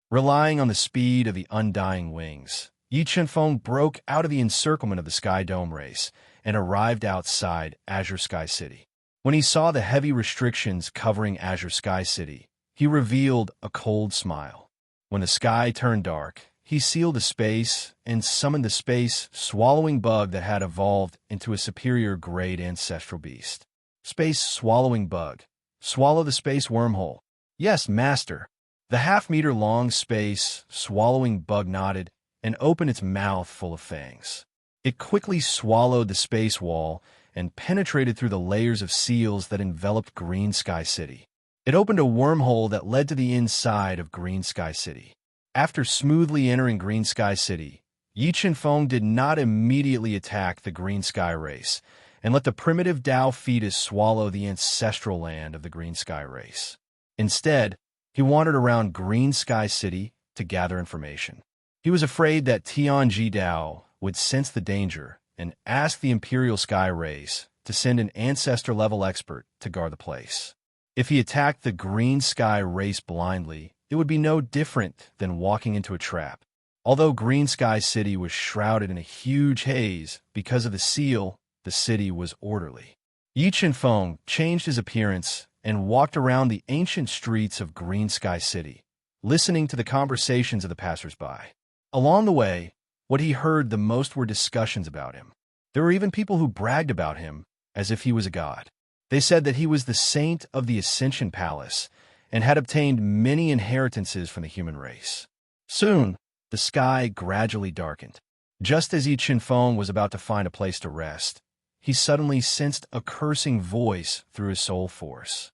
Relying on the speed of the undying wings, Yi Qinfeng broke out of the encirclement of the Sky Dome race and arrived outside Azure Sky City. When he saw the heavy restrictions covering Azure Sky City, he revealed a cold smile. When the sky turned dark, he sealed the space and summoned the space-swallowing bug that had evolved into a superior-grade ancestral beast. Space-swallowing bug. Swallow the space wormhole. Yes, master. The half-meter-long space-swallowing bug nodded and opened its mouth full of fangs. It quickly swallowed the space wall and penetrated through the layers of seals that enveloped Green Sky City. It opened a wormhole that led to the inside of Green Sky City. After smoothly entering Green Sky City, Yi Qinfeng did not immediately attack the Green Sky race and let the primitive Tao fetus swallow the ancestral land of the Green Sky race. Instead, he wandered around Green Sky City to gather information. He was afraid that Tianji Dao would sense the danger and ask the Imperial Sky race to send an ancestor-level expert to guard the place. If he attacked the Green Sky race blindly, it would be no different than walking into a trap. Although Green Sky City was shrouded in a huge haze because of the seal, the city was orderly. Yi Qinfeng changed his appearance and walked around the ancient streets of Green Sky City, listening to the conversations of the passers-by. Along the way, what he heard the most were discussions about him. There were even people who bragged about him as if he was a god. They said that he was the saint of the Ascension Palace and had obtained many inheritances from the human race. Soon, the sky gradually darkened. Just as Yi Qinfeng was about to find a place to rest, he suddenly sensed a cursing voice through his soul force.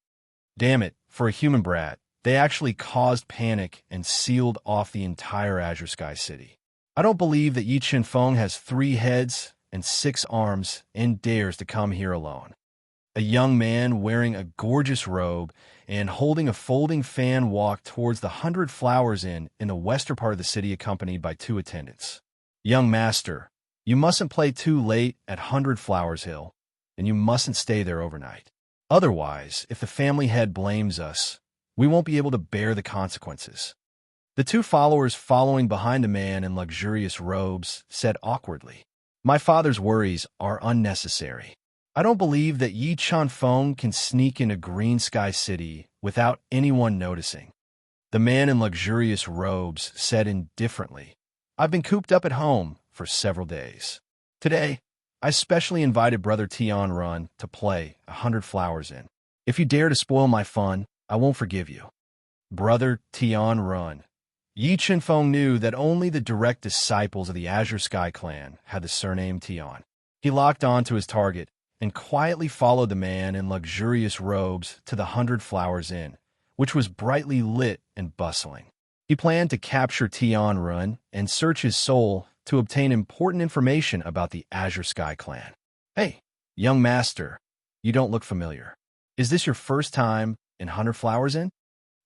Damn it, for a human brat, they actually caused panic and sealed off the entire Azure Sky City. I don't believe that Yi Qinfeng has 3 heads and 6 arms and dares to come here alone. A young man wearing a gorgeous robe and holding a folding fan walked towards the 100 Flowers Inn in the western part of the city accompanied by 2 attendants. Young master, you mustn't play too late at 100 Flowers Hill, and you mustn't stay there overnight. Otherwise, if the family head blames us, we won't be able to bear the consequences. The 2 followers following behind the man in luxurious robes said awkwardly, My father's worries are unnecessary. I don't believe that Yi Qinfeng can sneak into Green Sky City without anyone noticing. The man in luxurious robes said indifferently, I've been cooped up at home for several days. Today, I specially invited Brother Tian Run to play 100 Flowers Inn. If you dare to spoil my fun, I won't forgive you. Brother Tian Run. Yi Qinfeng knew that only the direct disciples of the Azure Sky clan had the surname Tian. He locked on to his target and quietly followed the man in luxurious robes to the 100 Flowers Inn, which was brightly lit and bustling. He planned to capture Tian Run and search his soul to obtain important information about the Azure Sky clan. Hey, Young master, you don't look familiar. Is this your first time in 100 Flowers Inn?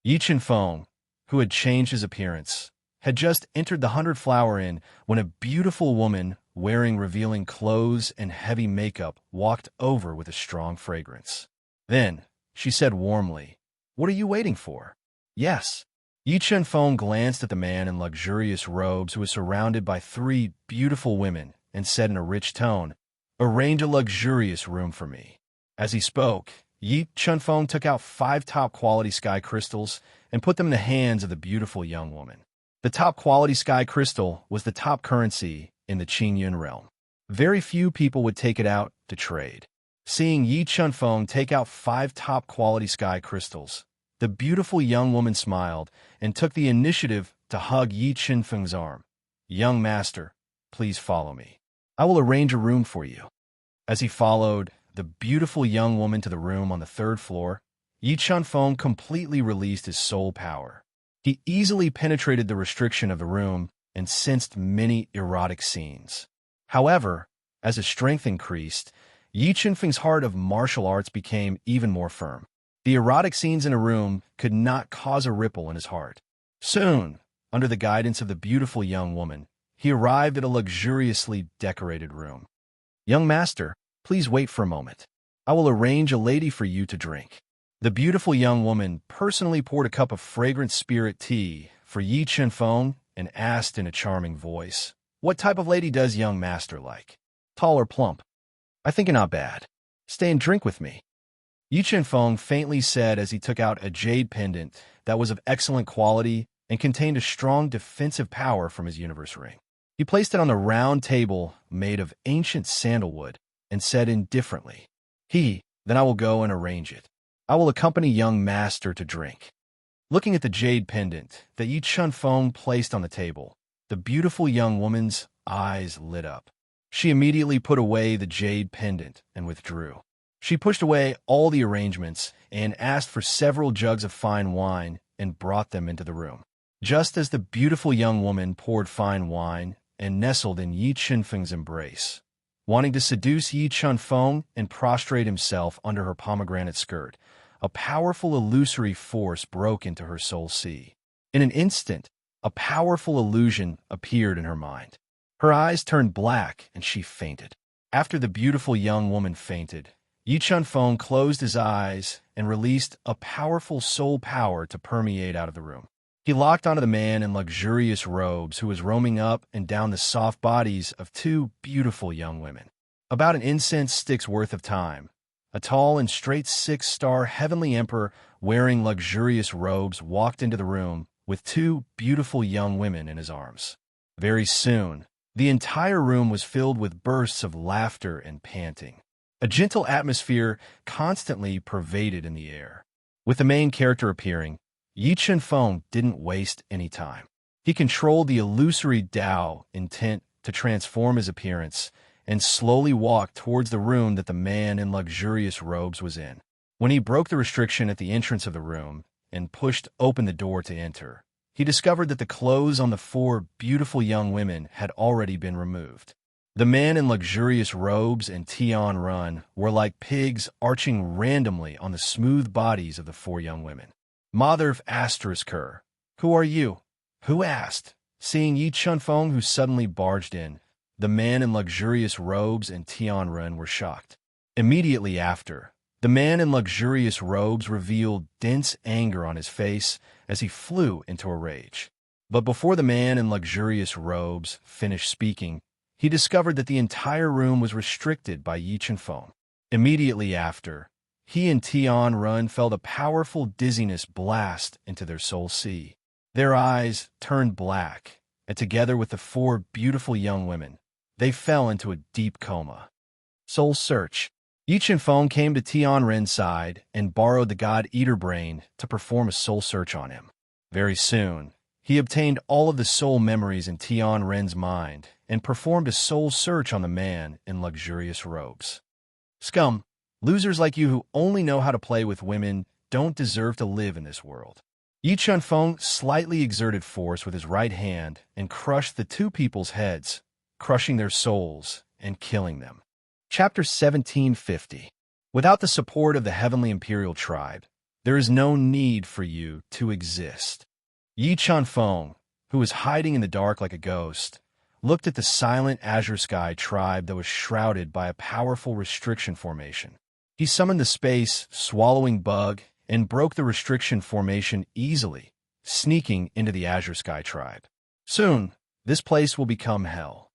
Yi Chen-feng, who had changed his appearance, had just entered the 100 Flower Inn when a beautiful woman wearing revealing clothes and heavy makeup walked over with a strong fragrance. Then, she said warmly, "What are you waiting for?" "Yes." Yi Chen-feng glanced at the man in luxurious robes who was surrounded by three beautiful women and said in a rich tone, "Arrange a luxurious room for me." As he spoke, Yi Chen-feng took out 5 top-quality sky crystals and put them in the hands of the beautiful young woman. The top-quality sky crystal was the top currency in the Qingyun realm. Very few people would take it out to trade. Seeing Yi Chen-feng take out 5 top-quality sky crystals, the beautiful young woman smiled and took the initiative to hug Yi Chen-feng's arm. "Young master, please follow me. I will arrange a room for you." As he followed the beautiful young woman to the room on the 3rd floor, Yi Chen-feng completely released his soul power. He easily penetrated the restriction of the room and sensed many erotic scenes. However, as his strength increased, Yi Chen-feng's heart of martial arts became even more firm. The erotic scenes in a room could not cause a ripple in his heart. Soon, under the guidance of the beautiful young woman, he arrived at a luxuriously decorated room. "Young master, please wait for a moment. I will arrange a lady for you to drink." The beautiful young woman personally poured a cup of fragrant spirit tea for Yi Chen-feng and asked in a charming voice, "What type of lady does young master like? Tall or plump? I think you're not bad. Stay and drink with me." Yi Chen-feng faintly said as he took out a jade pendant that was of excellent quality and contained a strong defensive power from his universe ring. He placed it on the round table made of ancient sandalwood and said indifferently, "Then I will go and arrange it. I will accompany young master to drink." Looking at the jade pendant that Yi Chen-feng placed on the table, the beautiful young woman's eyes lit up. She immediately put away the jade pendant and withdrew. She pushed away all the arrangements and asked for several jugs of fine wine and brought them into the room. Just as the beautiful young woman poured fine wine and nestled in Yi Chen-feng's embrace, wanting to seduce Yi Chen-feng and prostrate himself under her pomegranate skirt, a powerful illusory force broke into her soul sea. In an instant, a powerful illusion appeared in her mind. Her eyes turned black and she fainted. After the beautiful young woman fainted, Yi Chen-feng closed his eyes and released a powerful soul power to permeate out of the room. He locked onto the man in luxurious robes who was roaming up and down the soft bodies of 2 beautiful young women. About an incense stick's worth of time, a tall and straight 6-star heavenly emperor wearing luxurious robes walked into the room with 2 beautiful young women in his arms. Very soon, the entire room was filled with bursts of laughter and panting. A gentle atmosphere constantly pervaded in the air. With the main character appearing, Yi Chen-feng didn't waste any time. He controlled the illusory Tao intent to transform his appearance and slowly walked towards the room that the man in luxurious robes was in. When he broke the restriction at the entrance of the room and pushed open the door to enter, he discovered that the clothes on the 4 beautiful young women had already been removed. The man in luxurious robes and Tian Run were like pigs arching randomly on the smooth bodies of the 4 young women. "Mother asterisk her. Who are you?" Who asked? Seeing Yi Chen-feng who suddenly barged in, the man in luxurious robes and Tian Run were shocked. Immediately after, the man in luxurious robes revealed dense anger on his face as he flew into a rage. But before the man in luxurious robes finished speaking, he discovered that the entire room was restricted by Yi Chen-feng. Immediately after, he and Tian Run felt a powerful dizziness blast into their soul sea. Their eyes turned black, and together with the 4 beautiful young women, they fell into a deep coma. Soul Search. Yi Chen-feng came to Tian Ren's side and borrowed the God Eater brain to perform a soul search on him. Very soon, he obtained all of the soul memories in Tian Ren's mind and performed a soul search on the man in luxurious robes. Scum, losers like you who only know how to play with women don't deserve to live in this world. Yi Chen-feng slightly exerted force with his right hand and crushed the 2 people's heads, crushing their souls and killing them. Chapter 1750. Without the support of the Heavenly Imperial Tribe, there is no need for you to exist. Yi Chunfeng, who was hiding in the dark like a ghost, looked at the silent azure sky tribe that was shrouded by a powerful restriction formation. He summoned the space swallowing bug and broke the restriction formation easily, sneaking into the azure sky tribe. Soon, this place will become hell.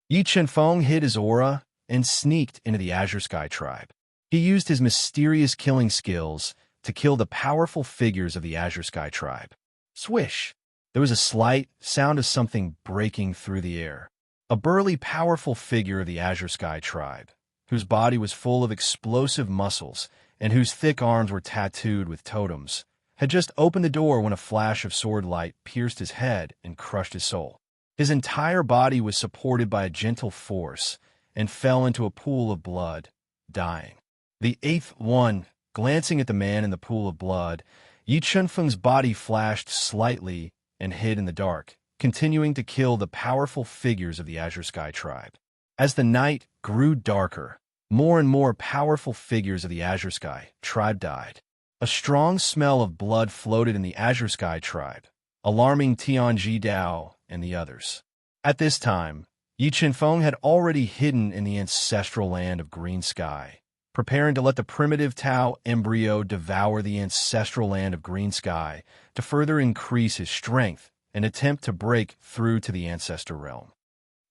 Yi Chunfeng hid his aura and sneaked into the azure sky tribe. He used his mysterious killing skills to kill the powerful figures of the azure sky tribe. Swish! There was a slight sound of something breaking through the air. A burly, powerful figure of the azure sky tribe, whose body was full of explosive muscles and whose thick arms were tattooed with totems, had just opened the door when a flash of sword light pierced his head and crushed his soul. His entire body was supported by a gentle force and fell into a pool of blood, dying. The eighth one, glancing at the man in the pool of blood, Yi Chunfeng's body flashed slightly and hid in the dark, continuing to kill the powerful figures of the azure sky tribe. As the night grew darker, more and more powerful figures of the azure sky tribe died. A strong smell of blood floated in the azure sky tribe, alarming Tianji Dao and the others. At this time, Yi Chunfeng had already hidden in the ancestral land of green sky, preparing to let the primitive Tao embryo devour the ancestral land of green sky to further increase his strength and attempt to break through to the ancestor realm.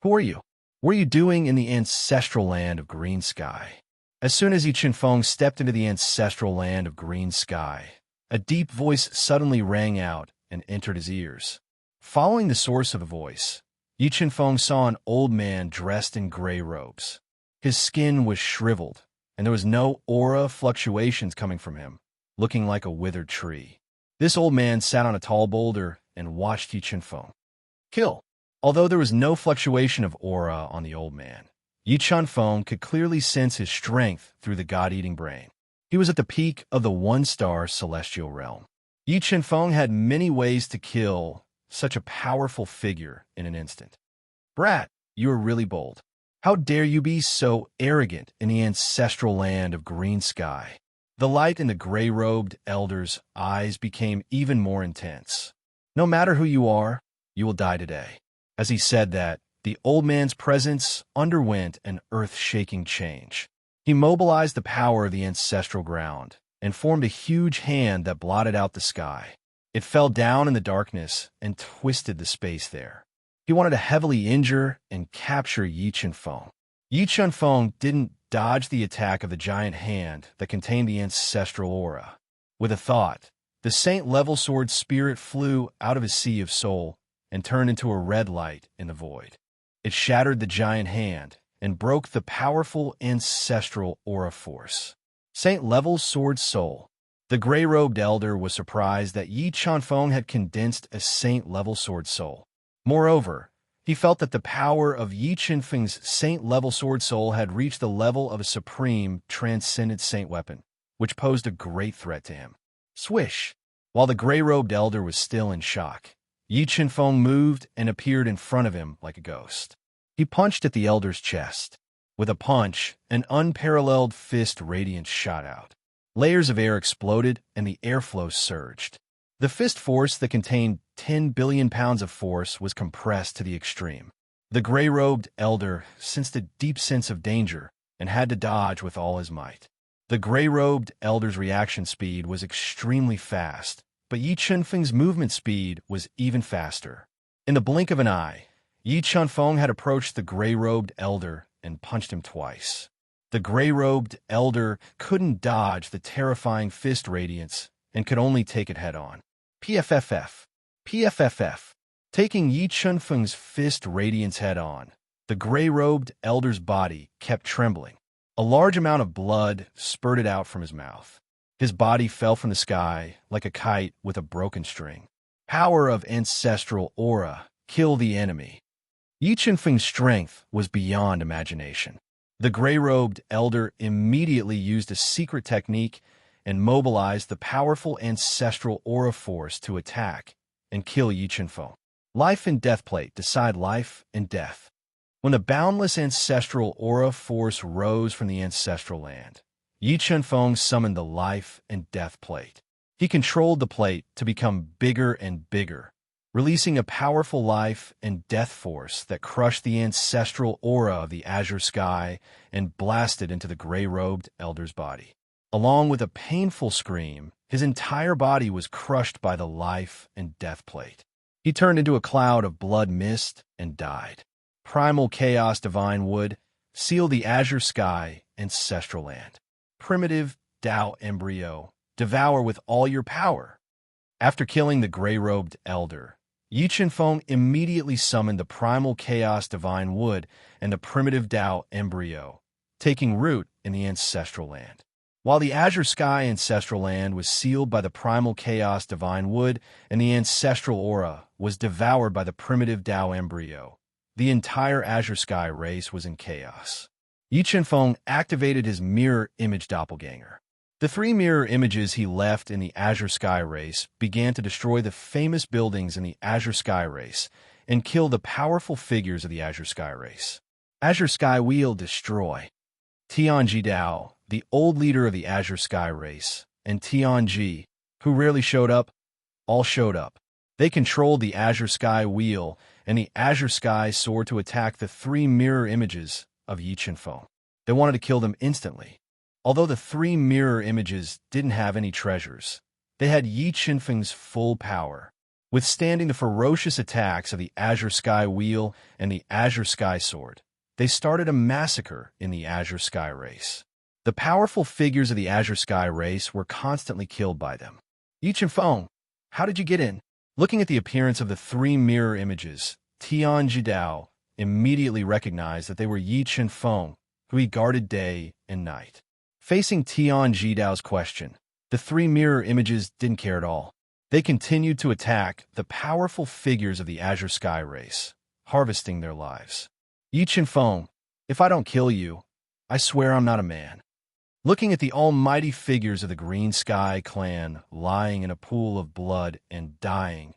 Who are you? What are you doing in the ancestral land of green sky? As soon as Yi Chunfeng stepped into the ancestral land of green sky, a deep voice suddenly rang out and entered his ears. Following the source of the voice, Yi Chunfeng saw an old man dressed in gray robes. His skin was shriveled, and there was no aura fluctuations coming from him, looking like a withered tree. This old man sat on a tall boulder and watched Yi Chunfeng kill. Although there was no fluctuation of aura on the old man, Yi Chunfeng could clearly sense his strength through the god-eating brain. He was at the peak of the one-star celestial realm. Yi Chunfeng had many ways to kill such a powerful figure in an instant. Brat, you are really bold. How dare you be so arrogant in the ancestral land of green sky? The light in the gray-robed elder's eyes became even more intense. No matter who you are, you will die today. As he said that, the old man's presence underwent an earth-shaking change. He mobilized the power of the ancestral ground and formed a huge hand that blotted out the sky. It fell down in the darkness and twisted the space there. He wanted to heavily injure and capture Yi Chunfeng. Yi Chunfeng didn't dodge the attack of the giant hand that contained the ancestral aura. With a thought, the saint-level sword spirit flew out of his sea of soul and turned into a red light in the void. It shattered the giant hand and broke the powerful ancestral aura force. Saint-level sword soul. The gray-robed elder was surprised that Yi Chunfeng had condensed a saint-level sword soul. Moreover, he felt that the power of Yi Chunfeng's saint-level sword soul had reached the level of a supreme, transcendent saint weapon, which posed a great threat to him. Swish! While the gray-robed elder was still in shock, Yi Chunfeng moved and appeared in front of him like a ghost. He punched at the elder's chest. With a punch, an unparalleled fist radiance shot out. Layers of air exploded and the airflow surged. The fist force that contained 10 billion pounds of force was compressed to the extreme. The gray-robed elder sensed a deep sense of danger and had to dodge with all his might. The gray-robed elder's reaction speed was extremely fast, but Yi Chunfeng's movement speed was even faster. In the blink of an eye, Yi Chunfeng had approached the gray-robed elder and punched him twice. The gray-robed elder couldn't dodge the terrifying fist radiance and could only take it head-on. PFFF. PFFF. Taking Yi Chunfeng's fist radiance head-on, the gray-robed elder's body kept trembling. A large amount of blood spurted out from his mouth. His body fell from the sky like a kite with a broken string. Power of ancestral aura. Kill the enemy. Yi Chunfeng's strength was beyond imagination. The gray-robed elder immediately used a secret technique and mobilized the powerful ancestral aura force to attack and kill Yi Chunfeng. Life and death plate decide life and death. When the boundless ancestral aura force rose from the ancestral land, Yi Chunfeng summoned the life and death plate. He controlled the plate to become bigger and bigger, releasing a powerful life and death force that crushed the ancestral aura of the azure sky and blasted into the gray-robed elder's body. Along with a painful scream, his entire body was crushed by the life and death plate. He turned into a cloud of blood mist and died. Primal chaos divine wood, seal the azure sky, ancestral land. Primitive Tao embryo, devour with all your power. After killing the gray-robed elder, Yi Chunfeng immediately summoned the primal chaos divine wood and the primitive Tao embryo, taking root in the ancestral land. While the azure sky ancestral land was sealed by the primal chaos divine wood and the ancestral aura was devoured by the primitive Tao embryo, the entire azure sky race was in chaos. Yi Chunfeng activated his mirror image doppelganger. The 3 mirror images he left in the azure sky race began to destroy the famous buildings in the azure sky race and kill the powerful figures of the azure sky race. Azure Sky Wheel destroy. Tianji Dao, the old leader of the azure sky race, and Tianji, who rarely showed up, all showed up. They controlled the azure sky wheel and the azure sky sword to attack the 3 mirror images of Yi Chunfeng. They wanted to kill them instantly. Although the 3 mirror images didn't have any treasures, they had Yi Chunfeng's full power, withstanding the ferocious attacks of the azure sky wheel and the azure sky sword. They started a massacre in the azure sky race. The powerful figures of the azure sky race were constantly killed by them. Yi Chunfeng, how did you get in? Looking at the appearance of the 3 mirror images, Tianji Dao immediately recognized that they were Yi Chunfeng, who he guarded day and night. Facing Tianji Dao's question, the 3 mirror images didn't care at all. They continued to attack the powerful figures of the azure sky race, harvesting their lives. Yi Chunfeng, if I don't kill you, I swear I'm not a man. Looking at the almighty figures of the Green Sky clan lying in a pool of blood and dying,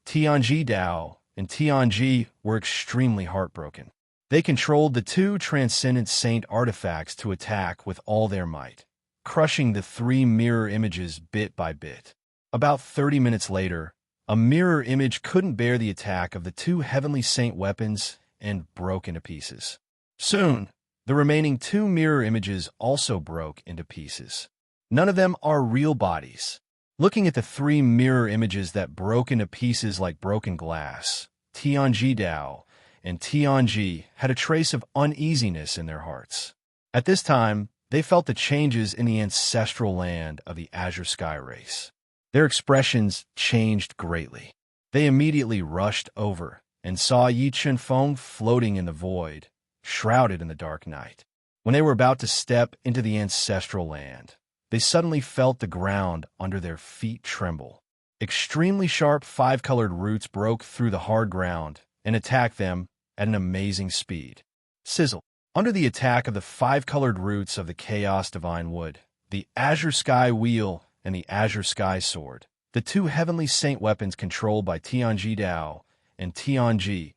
Tianji Dao and Tianji were extremely heartbroken. They controlled the 2 transcendent saint artifacts to attack with all their might, crushing the 3 mirror images bit by bit. About 30 minutes later, a mirror image couldn't bear the attack of the 2 heavenly saint weapons and broke into pieces. Soon, the remaining 2 mirror images also broke into pieces. None of them are real bodies. Looking at the 3 mirror images that broke into pieces like broken glass, Tianji Dao and Tianji had a trace of uneasiness in their hearts. At this time, they felt the changes in the ancestral land of the azure sky race. Their expressions changed greatly. They immediately rushed over and saw Yi Chunfeng floating in the void, shrouded in the dark night. When they were about to step into the ancestral land, they suddenly felt the ground under their feet tremble. Extremely sharp 5-colored roots broke through the hard ground and attacked them at an amazing speed. Sizzle. Under the attack of the 5-colored roots of the Chaos Divine Wood, the Azure Sky Wheel and the Azure Sky Sword, the 2 heavenly saint weapons controlled by Tianji Dao and Tianji,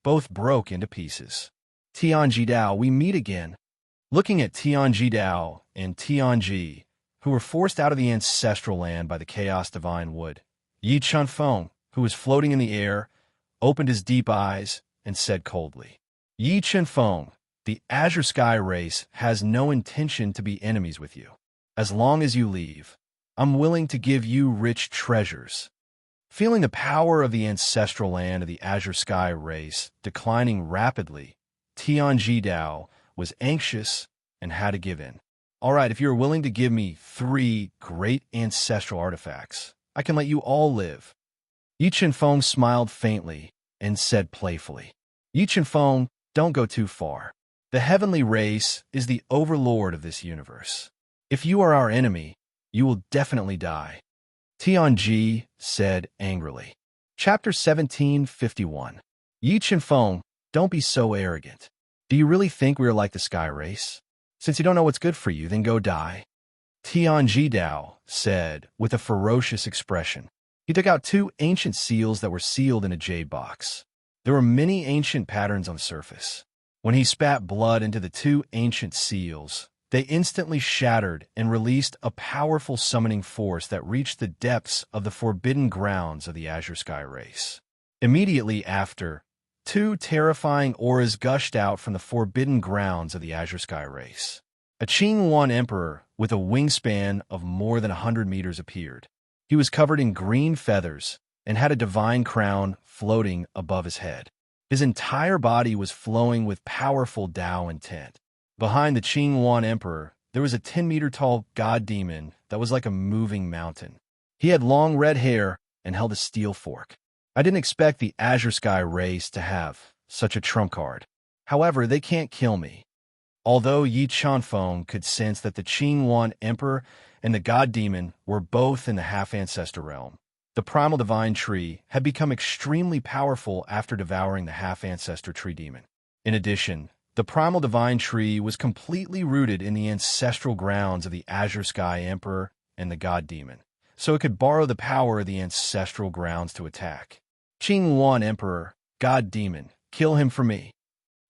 both broke into pieces. Tianji Dao, we meet again. Looking at Tianji Dao and Tianji, who were forced out of the ancestral land by the Chaos Divine Wood, Yi Chunfeng, who was floating in the air, opened his deep eyes and said coldly, Yi Chunfeng, the Azure Sky race has no intention to be enemies with you. As long as you leave, I'm willing to give you rich treasures. Feeling the power of the ancestral land of the Azure Sky race declining rapidly, Tianji Dao was anxious and had to give in. All right, if you're willing to give me 3 great ancestral artifacts, I can let you all live. Yi Chunfeng smiled faintly and said playfully, Yi Chunfeng, don't go too far. The heavenly race is the overlord of this universe. If you are our enemy, you will definitely die. Tianji said angrily. Chapter 1751. Yi Chunfeng, don't be so arrogant. Do you really think we are like the sky race? Since you don't know what's good for you, then go die. Tianji Dao said with a ferocious expression. He took out 2 ancient seals that were sealed in a jade box. There were many ancient patterns on the surface. When he spat blood into the two ancient seals, they instantly shattered and released a powerful summoning force that reached the depths of the forbidden grounds of the Azure Sky race. Immediately after, two terrifying auras gushed out from the forbidden grounds of the Azure Sky race. A Qing emperor with a wingspan of more than 100 meters appeared. He was covered in green feathers and had a divine crown floating above his head. His entire body was flowing with powerful Tao intent. Behind the Qing emperor, there was a 10-meter-tall god-demon that was like a moving mountain. He had long red hair and held a steel fork. I didn't expect the Azure Sky race to have such a trump card. However, they can't kill me. Although Yi Chanfeng could sense that the Qing emperor and the god-demon were both in the half-ancestor realm, the primal divine tree had become extremely powerful after devouring the half-ancestor tree demon. In addition, the primal divine tree was completely rooted in the ancestral grounds of the Azure Sky Emperor and the God Demon, so it could borrow the power of the ancestral grounds to attack. Qing Emperor, God Demon, kill him for me.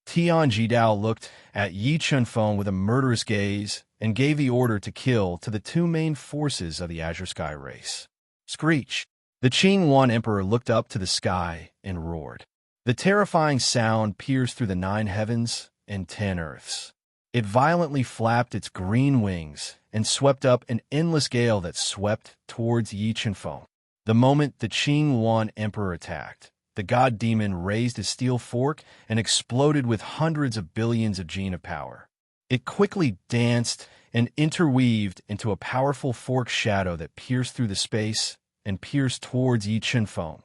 Tian Jidao looked at Yi Chunfeng with a murderous gaze and gave the order to kill to the two main forces of the Azure Sky race. Screech! The Qing Emperor looked up to the sky and roared. The terrifying sound pierced through the 9 heavens and 10 earths. It violently flapped its green wings and swept up an endless gale that swept towards Yi Chunfeng. The moment the Qing Emperor attacked, the god demon raised his steel fork and exploded with hundreds of billions of gene of power. It quickly danced and interweaved into a powerful fork shadow that pierced through the space and pierced towards Yi Chunfeng,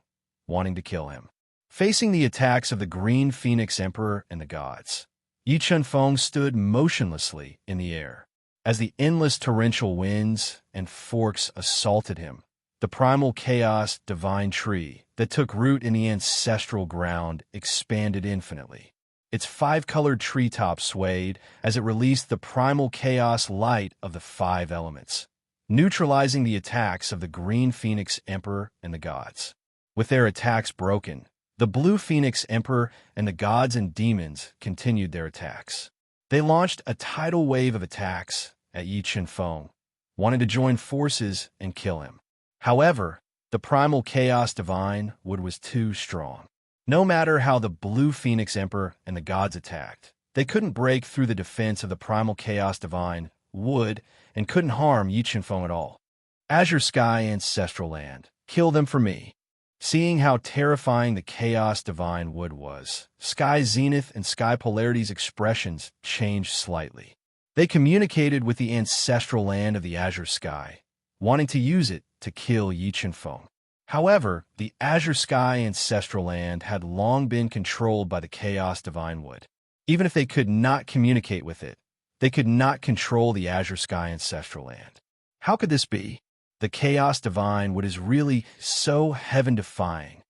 wanting to kill him. Facing the attacks of the Green Phoenix Emperor and the gods, Yi Chunfeng stood motionlessly in the air. As the endless torrential winds and forks assaulted him, the primal chaos divine tree that took root in the ancestral ground expanded infinitely. Its 5-colored treetops swayed as it released the primal chaos light of the 5 elements, neutralizing the attacks of the Green Phoenix Emperor and the gods. With their attacks broken, the Blue Phoenix Emperor and the gods and demons continued their attacks. They launched a tidal wave of attacks at Yi Chunfeng, wanting to join forces and kill him. However, the primal chaos divine wood was too strong. No matter how the Blue Phoenix Emperor and the gods attacked, they couldn't break through the defense of the primal chaos divine wood and couldn't harm Yi Chunfeng at all. Azure Sky Ancestral Land, kill them for me. Seeing how terrifying the Chaos Divine Wood was, Sky Zenith and Sky Polarity's expressions changed slightly. They communicated with the ancestral land of the Azure Sky, wanting to use it to kill Yi Chunfeng. However, the Azure Sky Ancestral Land had long been controlled by the Chaos Divine Wood. Even if they could not communicate with it, they could not control the Azure Sky Ancestral Land. How could this be? The Chaos Divine Wood is really so heaven-defying.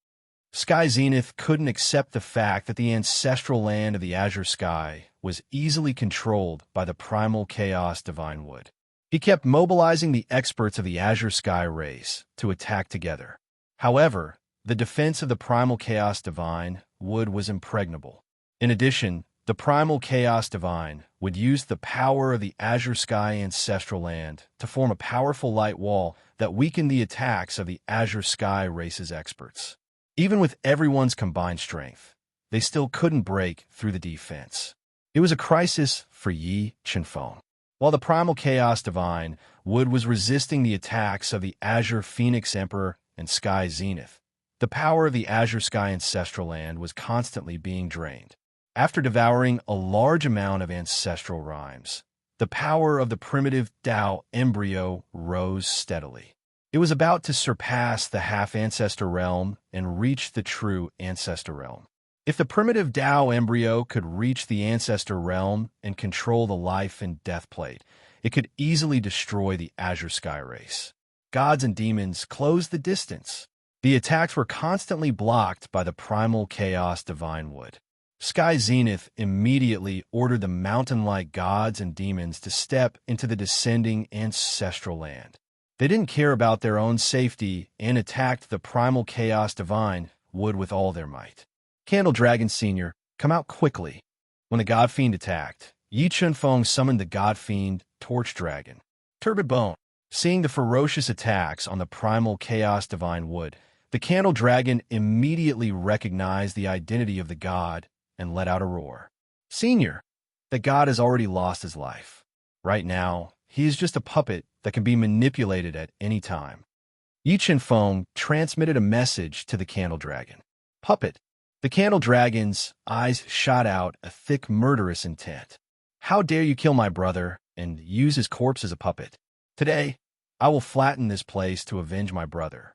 Sky Zenith couldn't accept the fact that the ancestral land of the Azure Sky was easily controlled by the primal Chaos Divine Wood. He kept mobilizing the experts of the Azure Sky race to attack together. However, the defense of the primal Chaos Divine Wood was impregnable. In addition, the primal Chaos Divine would use the power of the Azure Sky Ancestral Land to form a powerful light wall that weakened the attacks of the Azure Sky race's experts. Even with everyone's combined strength, they still couldn't break through the defense. It was a crisis for Yi Chunfeng. While the primal Chaos Divine Wood was resisting the attacks of the Azure Phoenix Emperor and Sky Zenith, the power of the Azure Sky Ancestral Land was constantly being drained. After devouring a large amount of ancestral rhymes, the power of the primitive Tao embryo rose steadily. It was about to surpass the half-ancestor realm and reach the true ancestor realm. If the primitive Tao embryo could reach the ancestor realm and control the life and death plate, it could easily destroy the Azure Sky race. Gods and demons closed the distance. The attacks were constantly blocked by the primal Chaos Divine Wood. Sky Zenith immediately ordered the mountain-like gods and demons to step into the descending ancestral land. They didn't care about their own safety and attacked the primal Chaos Divine Wood with all their might. Candle Dragon Sr., come out quickly. When the God Fiend attacked, Yi Chunfeng summoned the God Fiend Torch Dragon. Turbid Bone. Seeing the ferocious attacks on the primal chaos divine wood, the Candle Dragon immediately recognized the identity of the god and let out a roar. Senior, the god has already lost his life. Right now, he is just a puppet that can be manipulated at any time. Yi Chunfeng transmitted a message to the Candle Dragon. Puppet. The Candle Dragon's eyes shot out a thick murderous intent. How dare you kill my brother and use his corpse as a puppet? Today, I will flatten this place to avenge my brother.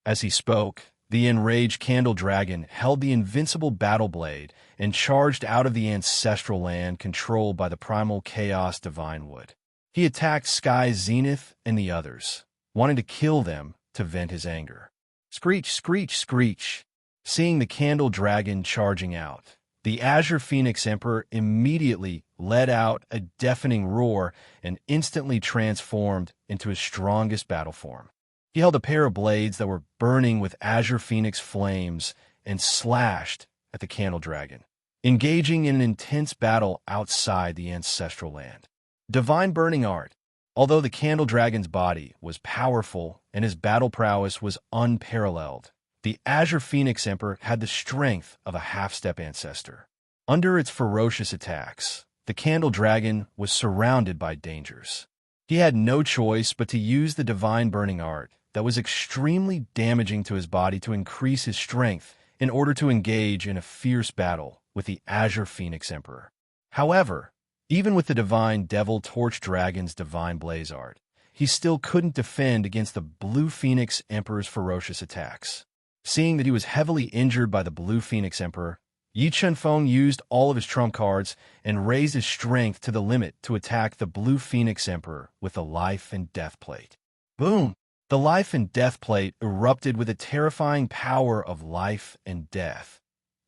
As he spoke, the enraged Candle Dragon held the invincible battle blade and charged out of the ancestral land controlled by the primal chaos divine wood. He attacked Sky Zenith and the others, wanting to kill them to vent his anger. Screech, screech, screech. Seeing the Candle Dragon charging out, the Azure Phoenix Emperor immediately let out a deafening roar and instantly transformed into his strongest battle form. He held a pair of blades that were burning with Azure Phoenix flames and slashed at the Candle Dragon, engaging in an intense battle outside the ancestral land. Divine Burning Art. Although the Candle Dragon's body was powerful and his battle prowess was unparalleled, the Azure Phoenix Emperor had the strength of a half-step ancestor. Under its ferocious attacks, the Candle Dragon was surrounded by dangers. He had no choice but to use the Divine Burning Art that was extremely damaging to his body to increase his strength in order to engage in a fierce battle with the Azure Phoenix Emperor. However, even with the Divine Devil Torch Dragon's Divine Blaze Art, he still couldn't defend against the Blue Phoenix Emperor's ferocious attacks. Seeing that he was heavily injured by the Blue Phoenix Emperor, Yi Chunfeng used all of his trump cards and raised his strength to the limit to attack the Blue Phoenix Emperor with the Life and Death Plate. Boom! The Life and Death Plate erupted with a terrifying power of life and death,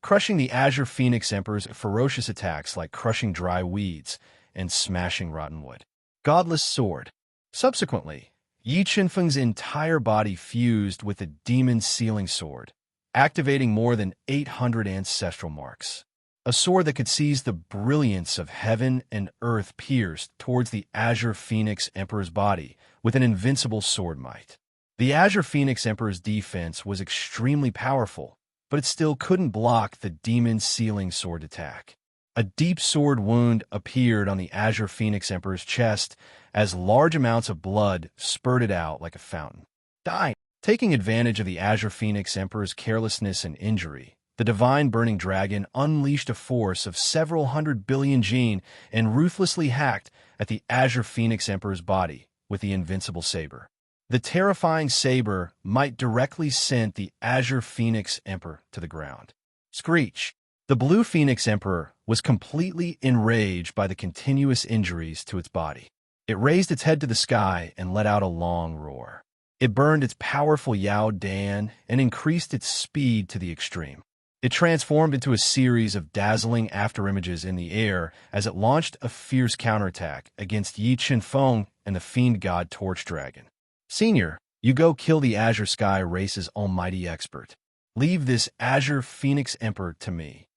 crushing the Azure Phoenix Emperor's ferocious attacks like crushing dry weeds and smashing rotten wood. Godless Sword. Subsequently, Yi Chunfeng's entire body fused with the Demon Sealing Sword, activating more than 800 ancestral marks. A sword that could seize the brilliance of heaven and earth pierced towards the Azure Phoenix Emperor's body with an invincible sword might. The Azure Phoenix Emperor's defense was extremely powerful, but it still couldn't block the Demon Sealing Sword attack. A deep sword wound appeared on the Azure Phoenix Emperor's chest as large amounts of blood spurted out like a fountain. Die! Taking advantage of the Azure Phoenix Emperor's carelessness and injury, the Divine Burning Dragon unleashed a force of several hundred billion gene and ruthlessly hacked at the Azure Phoenix Emperor's body with the invincible saber. The terrifying saber might directly send the Azure Phoenix Emperor to the ground. Screech! The Blue Phoenix Emperor was completely enraged by the continuous injuries to its body. It raised its head to the sky and let out a long roar. It burned its powerful Yao Dan and increased its speed to the extreme. It transformed into a series of dazzling afterimages in the air as it launched a fierce counterattack against Yi Chunfeng and the Fiend God Torch Dragon. Senior, you go kill the Azure Sky Race's almighty expert. Leave this Azure Phoenix Emperor to me.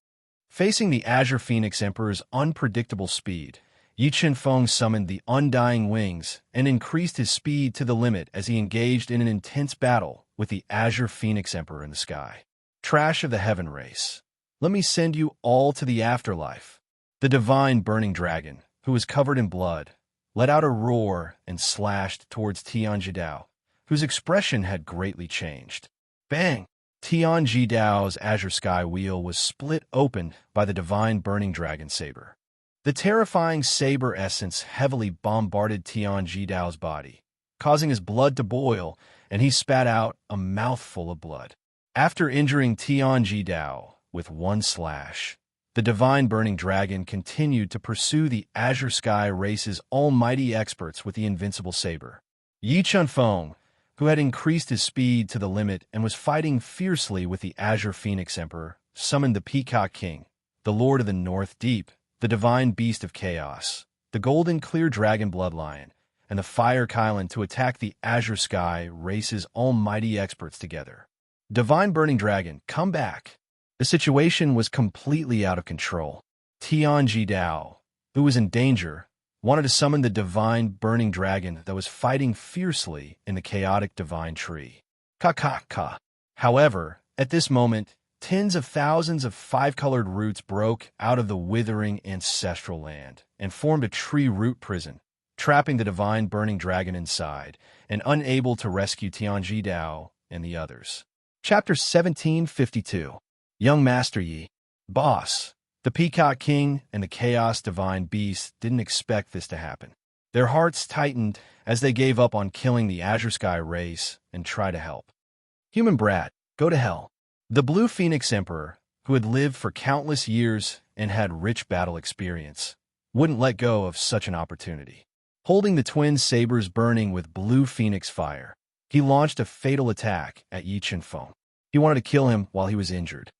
Facing the Azure Phoenix Emperor's unpredictable speed, Yi Chunfeng summoned the Undying Wings and increased his speed to the limit as he engaged in an intense battle with the Azure Phoenix Emperor in the sky. Trash of the Heaven Race, let me send you all to the afterlife. The Divine Burning Dragon, who was covered in blood, let out a roar and slashed towards Tian Jidao, whose expression had greatly changed. Bang! Tian Jidao's Azure Sky Wheel was split open by the Divine Burning Dragon saber. The terrifying saber essence heavily bombarded Tian Jidao's body, causing his blood to boil, and he spat out a mouthful of blood. After injuring Tian Jidao with one slash, the Divine Burning Dragon continued to pursue the Azure Sky Race's almighty experts with the invincible saber. Yi Chunfeng, who had increased his speed to the limit and was fighting fiercely with the Azure Phoenix Emperor, summoned the Peacock King, the Lord of the North Deep, the Divine Beast of Chaos, the Golden Clear Dragon Bloodlion, and the Fire Kylan to attack the Azure Sky Race's almighty experts together. Divine Burning Dragon, come back! The situation was completely out of control. Tianji Dao, who was in danger, wanted to summon the divine burning dragon that was fighting fiercely in the chaotic divine tree. Ka. However, at this moment, tens of thousands of five-colored roots broke out of the withering ancestral land and formed a tree root prison, trapping the divine burning dragon inside and unable to rescue Tianji Dao and the others. Chapter 1752. Young Master Yi. Boss. The Peacock King and the Chaos Divine Beast didn't expect this to happen. Their hearts tightened as they gave up on killing the Azure Sky race and tried to help. Human brat, go to hell. The Blue Phoenix Emperor, who had lived for countless years and had rich battle experience, wouldn't let go of such an opportunity. Holding the twin sabers burning with blue phoenix fire, he launched a fatal attack at Yi Chenfeng. He wanted to kill him while he was injured.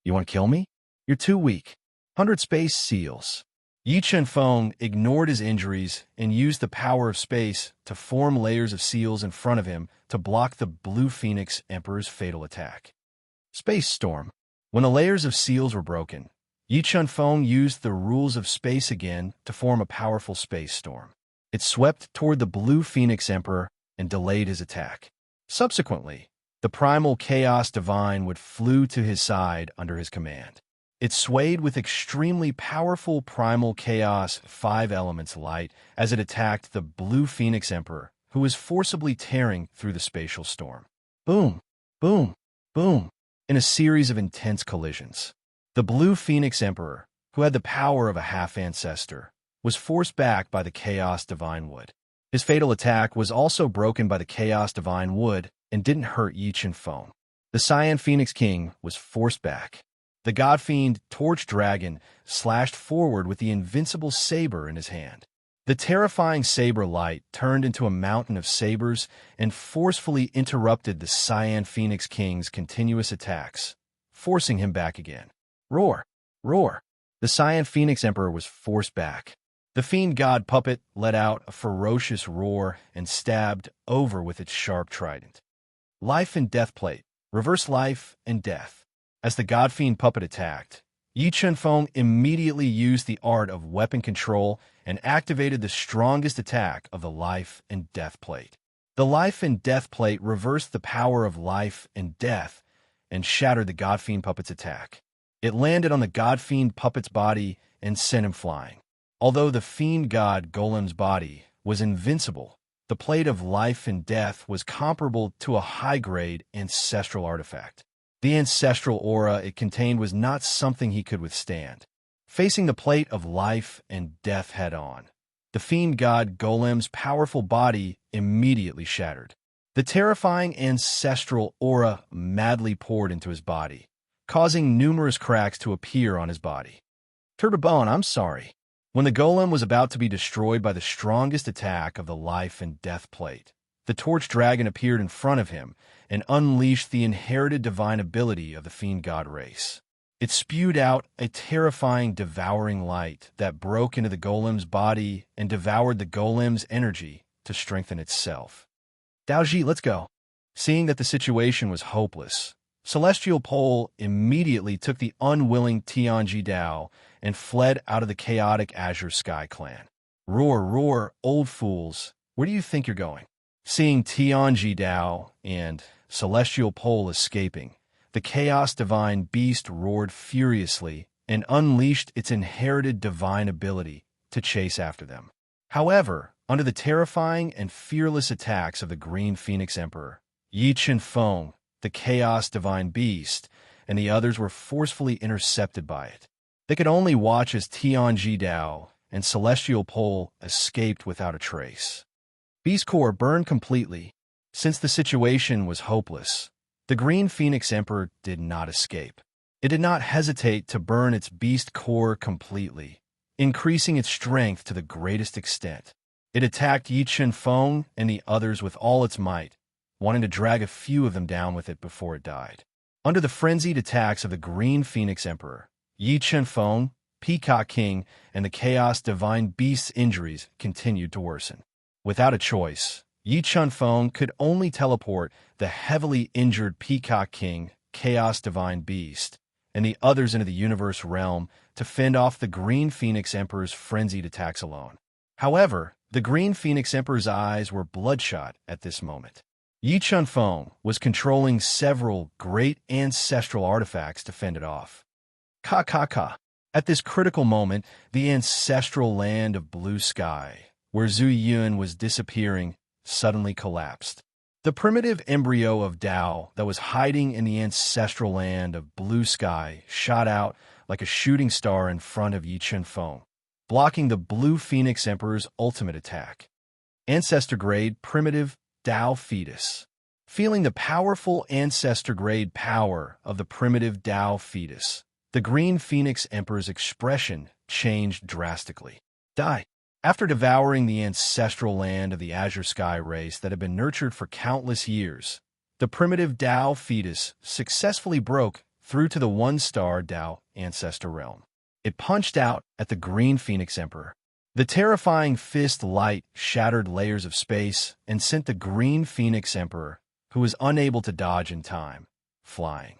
You want to kill me? You're too weak. 100 space seals. Yi Chenfeng ignored his injuries and used the power of space to form layers of seals in front of him to block the Blue Phoenix Emperor's fatal attack. Space Storm. When the layers of seals were broken, Yi Chenfeng used the rules of space again to form a powerful space storm. It swept toward the Blue Phoenix Emperor and delayed his attack. Subsequently, the primal Chaos Divine would flew to his side under his command. It swayed with extremely powerful primal chaos 5 elements light as it attacked the Blue Phoenix Emperor, who was forcibly tearing through the spatial storm. Boom, boom, boom, in a series of intense collisions. The Blue Phoenix Emperor, who had the power of a half-ancestor, was forced back by the Chaos Divine Wood. His fatal attack was also broken by the Chaos Divine Wood and didn't hurt Yi Chenfeng. The Cyan Phoenix King was forced back. The God-fiend Torch Dragon slashed forward with the invincible saber in his hand. The terrifying saber light turned into a mountain of sabers and forcefully interrupted the Cyan Phoenix King's continuous attacks, forcing him back again. Roar! Roar! The Cyan Phoenix Emperor was forced back. The fiend god puppet let out a ferocious roar and stabbed over with its sharp trident. Life and Death Plate. Reverse life and death. As the God-fiend puppet attacked, Yi Chenfeng immediately used the art of weapon control and activated the strongest attack of the Life and Death Plate. The Life and Death Plate reversed the power of life and death and shattered the God-fiend puppet's attack. It landed on the God-fiend puppet's body and sent him flying. Although the fiend god Golem's body was invincible, the plate of life and death was comparable to a high-grade ancestral artifact. The ancestral aura it contained was not something he could withstand. Facing the plate of life and death head-on, the fiend god Golem's powerful body immediately shattered. The terrifying ancestral aura madly poured into his body, causing numerous cracks to appear on his body. Turbobone, I'm sorry. When the golem was about to be destroyed by the strongest attack of the life and death plate, the torch dragon appeared in front of him and unleashed the inherited divine ability of the fiend god race. It spewed out a terrifying devouring light that broke into the golem's body and devoured the golem's energy to strengthen itself. Daoji, let's go. Seeing that the situation was hopeless, Celestial Pole immediately took the unwilling Tianji Dao and fled out of the chaotic Azure Sky clan. Roar, roar, old fools, where do you think you're going? Seeing Tianji Dao and Celestial Pole escaping, the Chaos Divine Beast roared furiously and unleashed its inherited divine ability to chase after them. However, under the terrifying and fearless attacks of the Green Phoenix Emperor, Yi Chenfeng, the Chaos Divine Beast, and the others were forcefully intercepted by it. They could only watch as Tianji Dao and Celestial Pole escaped without a trace. Beast Core burned completely. Since the situation was hopeless, the Green Phoenix Emperor did not escape. It did not hesitate to burn its Beast Core completely, increasing its strength to the greatest extent. It attacked Yi Chenfeng and the others with all its might, wanting to drag a few of them down with it before it died. Under the frenzied attacks of the Green Phoenix Emperor, Yi Chenfeng, Peacock King, and the Chaos Divine Beast's injuries continued to worsen. Without a choice, Yi Chenfeng could only teleport the heavily injured Peacock King, Chaos Divine Beast, and the others into the universe realm to fend off the Green Phoenix Emperor's frenzied attacks alone. However, the Green Phoenix Emperor's eyes were bloodshot at this moment. Yi Chunfeng was controlling several great ancestral artifacts to fend it off. Ka. At this critical moment, the ancestral land of blue sky, where Zhu Yun was disappearing, suddenly collapsed. The primitive embryo of Tao that was hiding in the ancestral land of blue sky shot out like a shooting star in front of Yi Chunfeng, blocking the Blue Phoenix Emperor's ultimate attack. Ancestor-grade primitive Tao fetus. Feeling the powerful ancestor-grade power of the primitive Tao fetus, the Green Phoenix Emperor's expression changed drastically. Die. After devouring the ancestral land of the Azure Sky race that had been nurtured for countless years, the primitive Tao fetus successfully broke through to the one-star Tao ancestor realm. It punched out at the Green Phoenix Emperor. The terrifying fist light shattered layers of space and sent the Green Phoenix Emperor, who was unable to dodge in time, flying.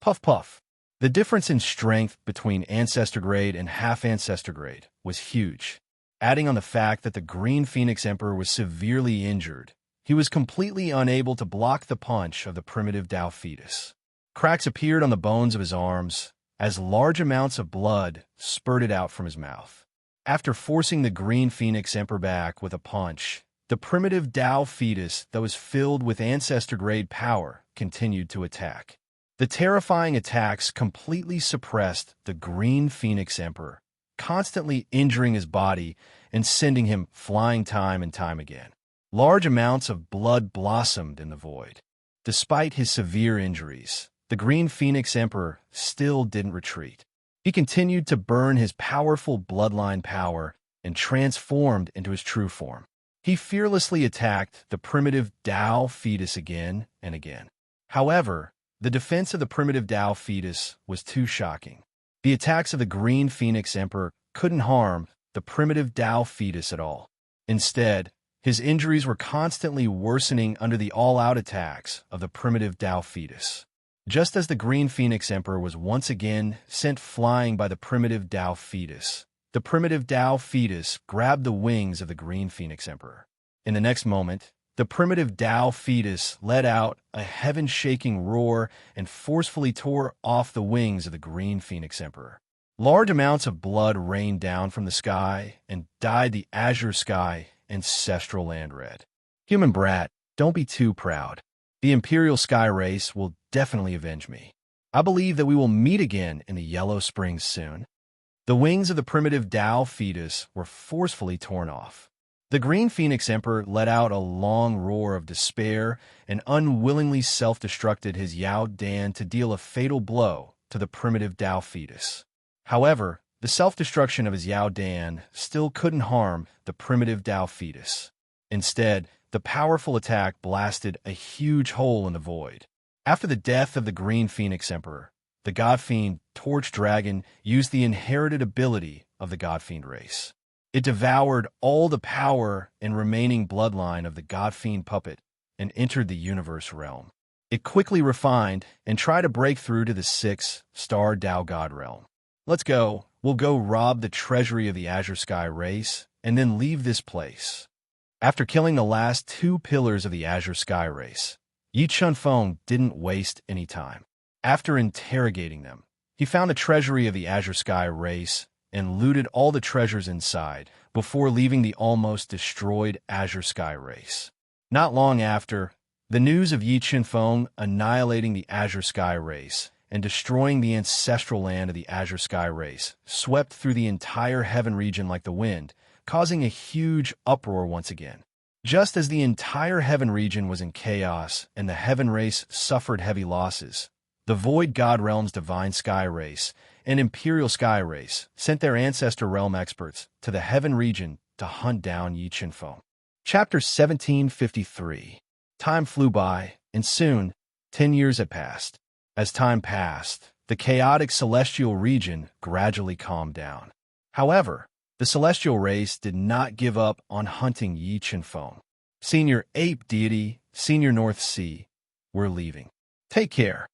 Puff puff. The difference in strength between ancestor grade and half ancestor grade was huge. Adding on the fact that the Green Phoenix Emperor was severely injured, he was completely unable to block the punch of the primitive Tao fetus. Cracks appeared on the bones of his arms as large amounts of blood spurted out from his mouth. After forcing the Green Phoenix Emperor back with a punch, the primitive Tao fetus that was filled with ancestor-grade power continued to attack. The terrifying attacks completely suppressed the Green Phoenix Emperor, constantly injuring his body and sending him flying time and time again. Large amounts of blood blossomed in the void. Despite his severe injuries, the Green Phoenix Emperor still didn't retreat. He continued to burn his powerful bloodline power and transformed into his true form. He fearlessly attacked the primitive Tao fetus again and again. However, the defense of the primitive Tao fetus was too shocking. The attacks of the Green Phoenix Emperor couldn't harm the primitive Tao fetus at all. Instead, his injuries were constantly worsening under the all-out attacks of the primitive Tao fetus. Just as the Green Phoenix Emperor was once again sent flying by the primitive Tao fetus, the primitive Tao fetus grabbed the wings of the Green Phoenix Emperor. In the next moment, the primitive Tao fetus let out a heaven-shaking roar and forcefully tore off the wings of the Green Phoenix Emperor. Large amounts of blood rained down from the sky and dyed the Azure Sky ancestral land red. Human brat, don't be too proud. The Imperial Sky Race will definitely avenge me. I believe that we will meet again in the Yellow Springs soon. The wings of the primitive Tao fetus were forcefully torn off. The Green Phoenix Emperor let out a long roar of despair and unwillingly self-destructed his Yao Dan to deal a fatal blow to the primitive Tao fetus. However, the self-destruction of his Yao Dan still couldn't harm the primitive Tao fetus. Instead, the powerful attack blasted a huge hole in the void. After the death of the Green Phoenix Emperor, the Godfiend Torch Dragon used the inherited ability of the Godfiend race. It devoured all the power and remaining bloodline of the Godfiend puppet and entered the universe realm. It quickly refined and tried to break through to the 6-star Tao God realm. Let's go. We'll go rob the treasury of the Azure Sky race and then leave this place. After killing the last 2 pillars of the Azure Sky race, Yi Chunfeng didn't waste any time. After interrogating them, he found the treasury of the Azure Sky race and looted all the treasures inside before leaving the almost destroyed Azure Sky race. Not long after, the news of Yi Chunfeng annihilating the Azure Sky race and destroying the ancestral land of the Azure Sky race swept through the entire heaven region like the wind, causing a huge uproar once again. Just as the entire heaven region was in chaos and the heaven race suffered heavy losses, the Void God Realm's Divine Sky Race and Imperial Sky Race sent their Ancestor Realm experts to the heaven region to hunt down Yi Chunfeng. Chapter 1753. Time flew by, and soon, 10 years had passed. As time passed, the chaotic celestial region gradually calmed down. However, the celestial race did not give up on hunting Yi Chunfeng. Senior Ape Deity, Senior North Sea, we're leaving. Take care.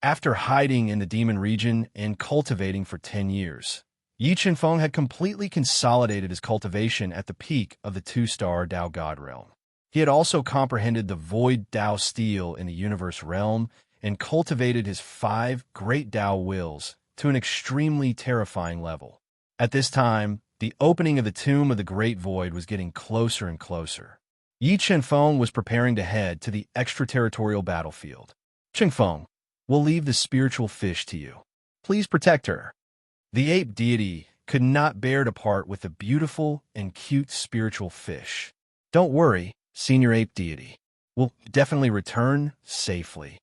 After hiding in the demon region and cultivating for 10 years, Yi Qinfeng had completely consolidated his cultivation at the peak of the two-star Dao God realm. He had also comprehended the void Dao steel in the universe realm and cultivated his 5 great Dao wills to an extremely terrifying level. At this time, the opening of the tomb of the Great Void was getting closer and closer. Yi Qinfeng was preparing to head to the extraterritorial battlefield. Qinfeng, we'll leave the spiritual fish to you. Please protect her. The ape deity could not bear to part with the beautiful and cute spiritual fish. Don't worry, Senior Ape Deity. We'll definitely return safely.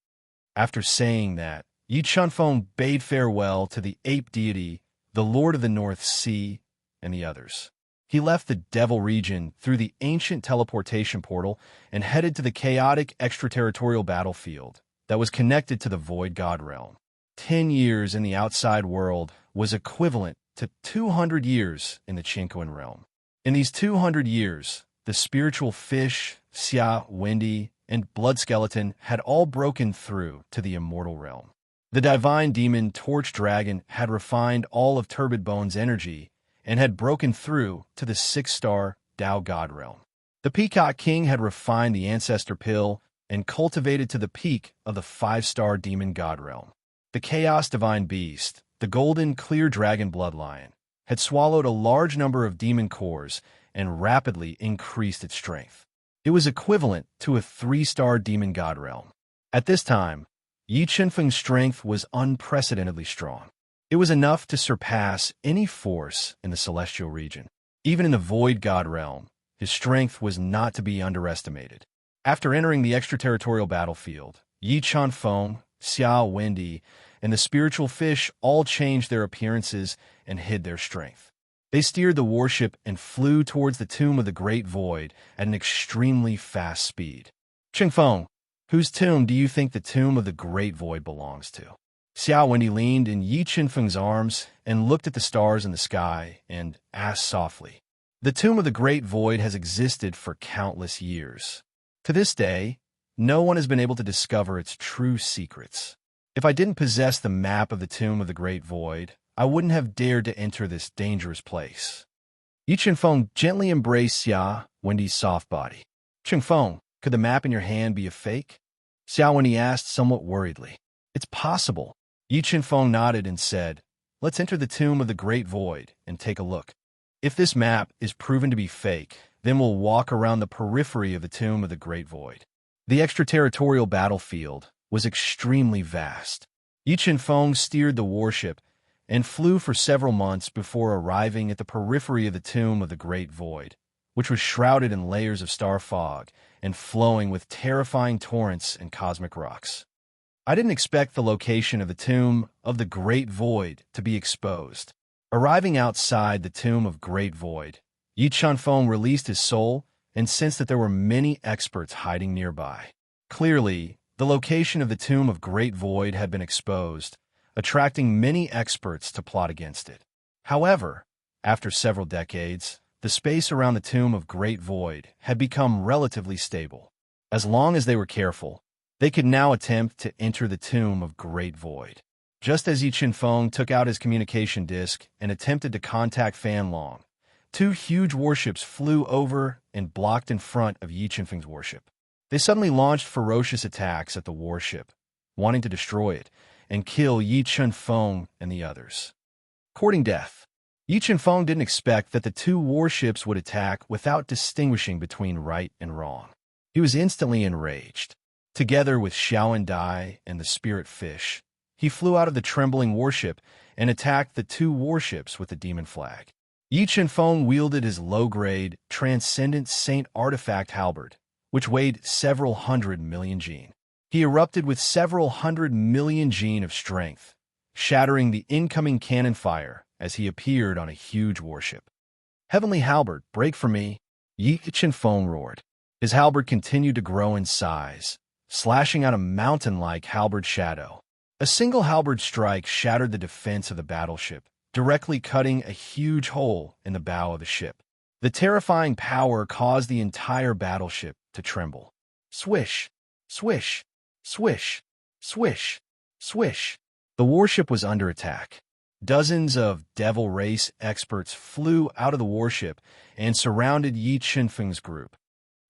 After saying that, Yi Qinfeng bade farewell to the ape deity, the Lord of the North Sea, and the others. He left the Devil region through the ancient teleportation portal and headed to the chaotic extraterritorial battlefield that was connected to the Void God realm. 10 years in the outside world was equivalent to 200 years in the Qinquan realm. In these 200 years, the spiritual fish, Xia, Wendy, and Blood Skeleton had all broken through to the immortal realm. The divine demon Torch Dragon had refined all of Turbid Bone's energy and had broken through to the 6-star Dao God realm. The Peacock King had refined the Ancestor Pill and cultivated to the peak of the 5-star Demon God realm. The Chaos Divine Beast, the Golden Clear Dragon Bloodlion, had swallowed a large number of demon cores and rapidly increased its strength. It was equivalent to a 3-star Demon God realm. At this time, Yi Qinfeng's strength was unprecedentedly strong. It was enough to surpass any force in the celestial region. Even in the Void God realm, his strength was not to be underestimated. After entering the extraterritorial battlefield, Yi Qinfeng, Xia Wendy, and the spiritual fish all changed their appearances and hid their strength. They steered the warship and flew towards the tomb of the Great Void at an extremely fast speed. Qinfeng, whose tomb do you think the tomb of the Great Void belongs to? Xia Wendy leaned in Yi Qinfeng's arms and looked at the stars in the sky and asked softly, "The tomb of the Great Void has existed for countless years. To this day, no one has been able to discover its true secrets. If I didn't possess the map of the tomb of the Great Void, I wouldn't have dared to enter this dangerous place." Yi Qinfeng gently embraced Xia Wendy's soft body. "Qinfeng, could the map in your hand be a fake?" Xia Wendy asked somewhat worriedly. "It's possible." Yi Qinfeng nodded and said, "Let's enter the tomb of the Great Void and take a look. If this map is proven to be fake, then we'll walk around the periphery of the tomb of the Great Void." The extraterritorial battlefield was extremely vast. Yi Qinfeng steered the warship and flew for several months before arriving at the periphery of the tomb of the Great Void, which was shrouded in layers of star fog and flowing with terrifying torrents and cosmic rocks. I didn't expect the location of the tomb of the Great Void to be exposed. Arriving outside the tomb of Great Void, Yi Qinfeng released his soul and sensed that there were many experts hiding nearby. Clearly, the location of the tomb of Great Void had been exposed, attracting many experts to plot against it. However, after several decades, the space around the tomb of Great Void had become relatively stable. As long as they were careful, they could now attempt to enter the tomb of Great Void. Just as Yi Qinfeng took out his communication disc and attempted to contact Fan Long, 2 huge warships flew over and blocked in front of Yi Qinfeng's warship. They suddenly launched ferocious attacks at the warship, wanting to destroy it and kill Yi Qinfeng and the others. Courting death, Yi Qinfeng didn't expect that the 2 warships would attack without distinguishing between right and wrong. He was instantly enraged. Together with Xiaoan Dai and the spirit fish, he flew out of the trembling warship and attacked the 2 warships with the demon flag. Yi Qinfeng wielded his low-grade, transcendent Saint Artifact halberd, which weighed several hundred million gene. He erupted with several hundred million gene of strength, shattering the incoming cannon fire as he appeared on a huge warship. "Heavenly halberd, break for me!" Yi Qinfeng roared. His halberd continued to grow in size, slashing out a mountain-like halberd shadow. A single halberd strike shattered the defense of the battleship, directly cutting a huge hole in the bow of the ship. The terrifying power caused the entire battleship to tremble. Swish, swish, swish, swish, Swish! The warship was under attack. Dozens of devil race experts flew out of the warship and surrounded Yi Qinfeng's group.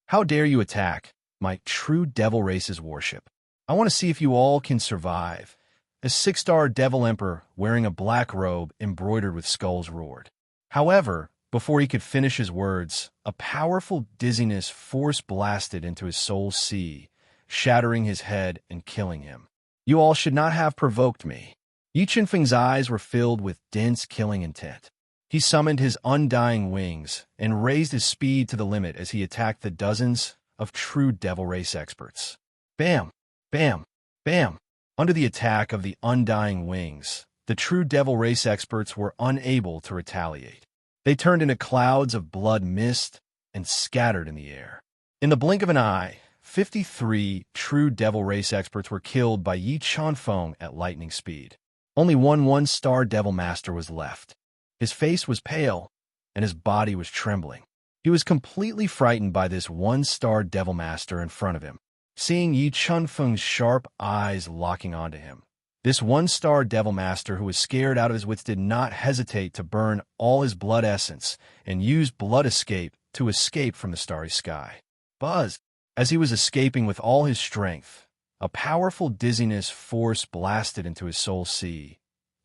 How dare you attack my true devil race's warship? I want to see if you all can survive. A six-star devil emperor wearing a black robe embroidered with skulls roared. However, before he could finish his words, a powerful dizziness force blasted into his soul's sea, shattering his head and killing him. You all should not have provoked me. Yi Qinfeng's eyes were filled with dense killing intent. He summoned his undying wings and raised his speed to the limit as he attacked the dozens of true devil race experts. Bam! Bam! Bam! Under the attack of the undying wings, the true devil race experts were unable to retaliate. They turned into clouds of blood mist and scattered in the air. In the blink of an eye, 53 true devil race experts were killed by Yi Qinfeng at lightning speed. Only one-star devil master was left. His face was pale, and his body was trembling. He was completely frightened by this one-star devil master in front of him. Seeing Yi Qinfeng's sharp eyes locking onto him, this one-star devil master who was scared out of his wits did not hesitate to burn all his blood essence and use blood escape to escape from the starry sky. Buzz! As he was escaping with all his strength, a powerful dizziness force blasted into his soul sea,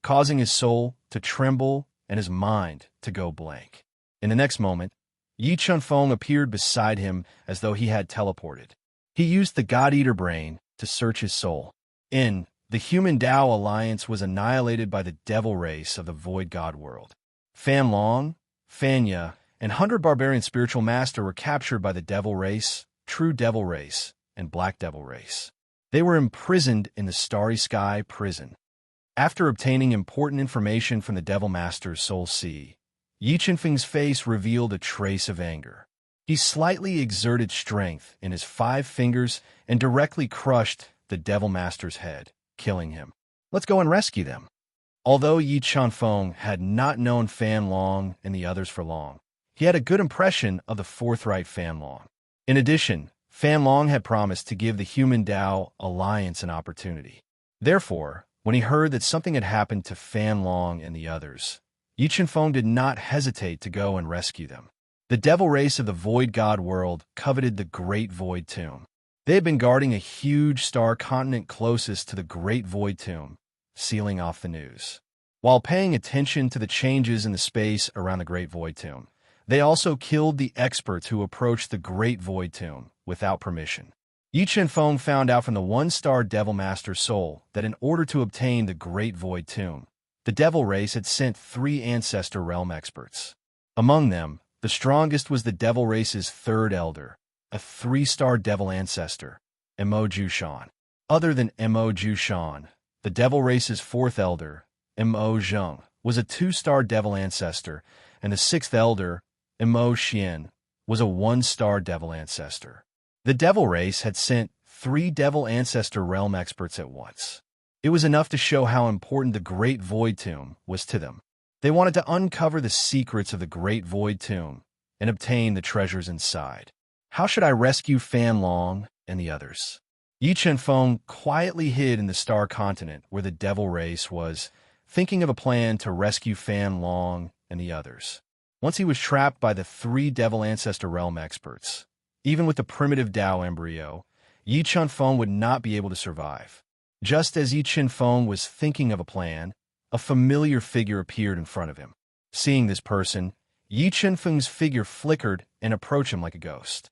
causing his soul to tremble and his mind to go blank. In the next moment, Yi Qinfeng appeared beside him as though he had teleported. He used the God-Eater brain to search his soul. The human Tao alliance was annihilated by the devil race of the void god world. Fan Long, Fanya, and 100 barbarian spiritual master were captured by the devil race, true devil race, and black devil race. They were imprisoned in the starry sky prison. After obtaining important information from the devil master's soul sea, Yi Qinfeng's face revealed a trace of anger. He slightly exerted strength in his 5 fingers and directly crushed the devil master's head, killing him. Let's go and rescue them. Although Yi Qinfeng had not known Fan Long and the others for long, he had a good impression of the forthright Fan Long. In addition, Fan Long had promised to give the human Tao alliance an opportunity. Therefore, when he heard that something had happened to Fan Long and the others, Yi Qinfeng did not hesitate to go and rescue them. The devil race of the void god world coveted the Great Void Tomb. They had been guarding a huge star continent closest to the Great Void Tomb, sealing off the news. While paying attention to the changes in the space around the Great Void Tomb, they also killed the experts who approached the Great Void Tomb without permission. Yi Qinfeng found out from the one-star Devil Master's soul that in order to obtain the Great Void Tomb, the Devil race had sent 3 Ancestor Realm experts. Among them, the strongest was the Devil race's 3rd Elder, a 3-star Devil Ancestor, Mo Jushan. Other than Mo Jushan, the Devil race's 4th Elder, Mo Zheng, was a 2-star Devil Ancestor, and the 6th Elder, Mo Xian, was a 1-star Devil Ancestor. The Devil race had sent 3 Devil Ancestor Realm experts at once. It was enough to show how important the Great Void Tomb was to them. They wanted to uncover the secrets of the Great Void Tomb and obtain the treasures inside. How should I rescue Fan Long and the others? Yi Qinfeng quietly hid in the star continent where the devil race was, thinking of a plan to rescue Fan Long and the others. Once he was trapped by the 3 Devil Ancestor Realm experts, even with the primitive Tao embryo, Yi Qinfeng would not be able to survive. Just as Yi Qinfeng was thinking of a plan, a familiar figure appeared in front of him. Seeing this person, Yi Qinfeng's figure flickered and approached him like a ghost.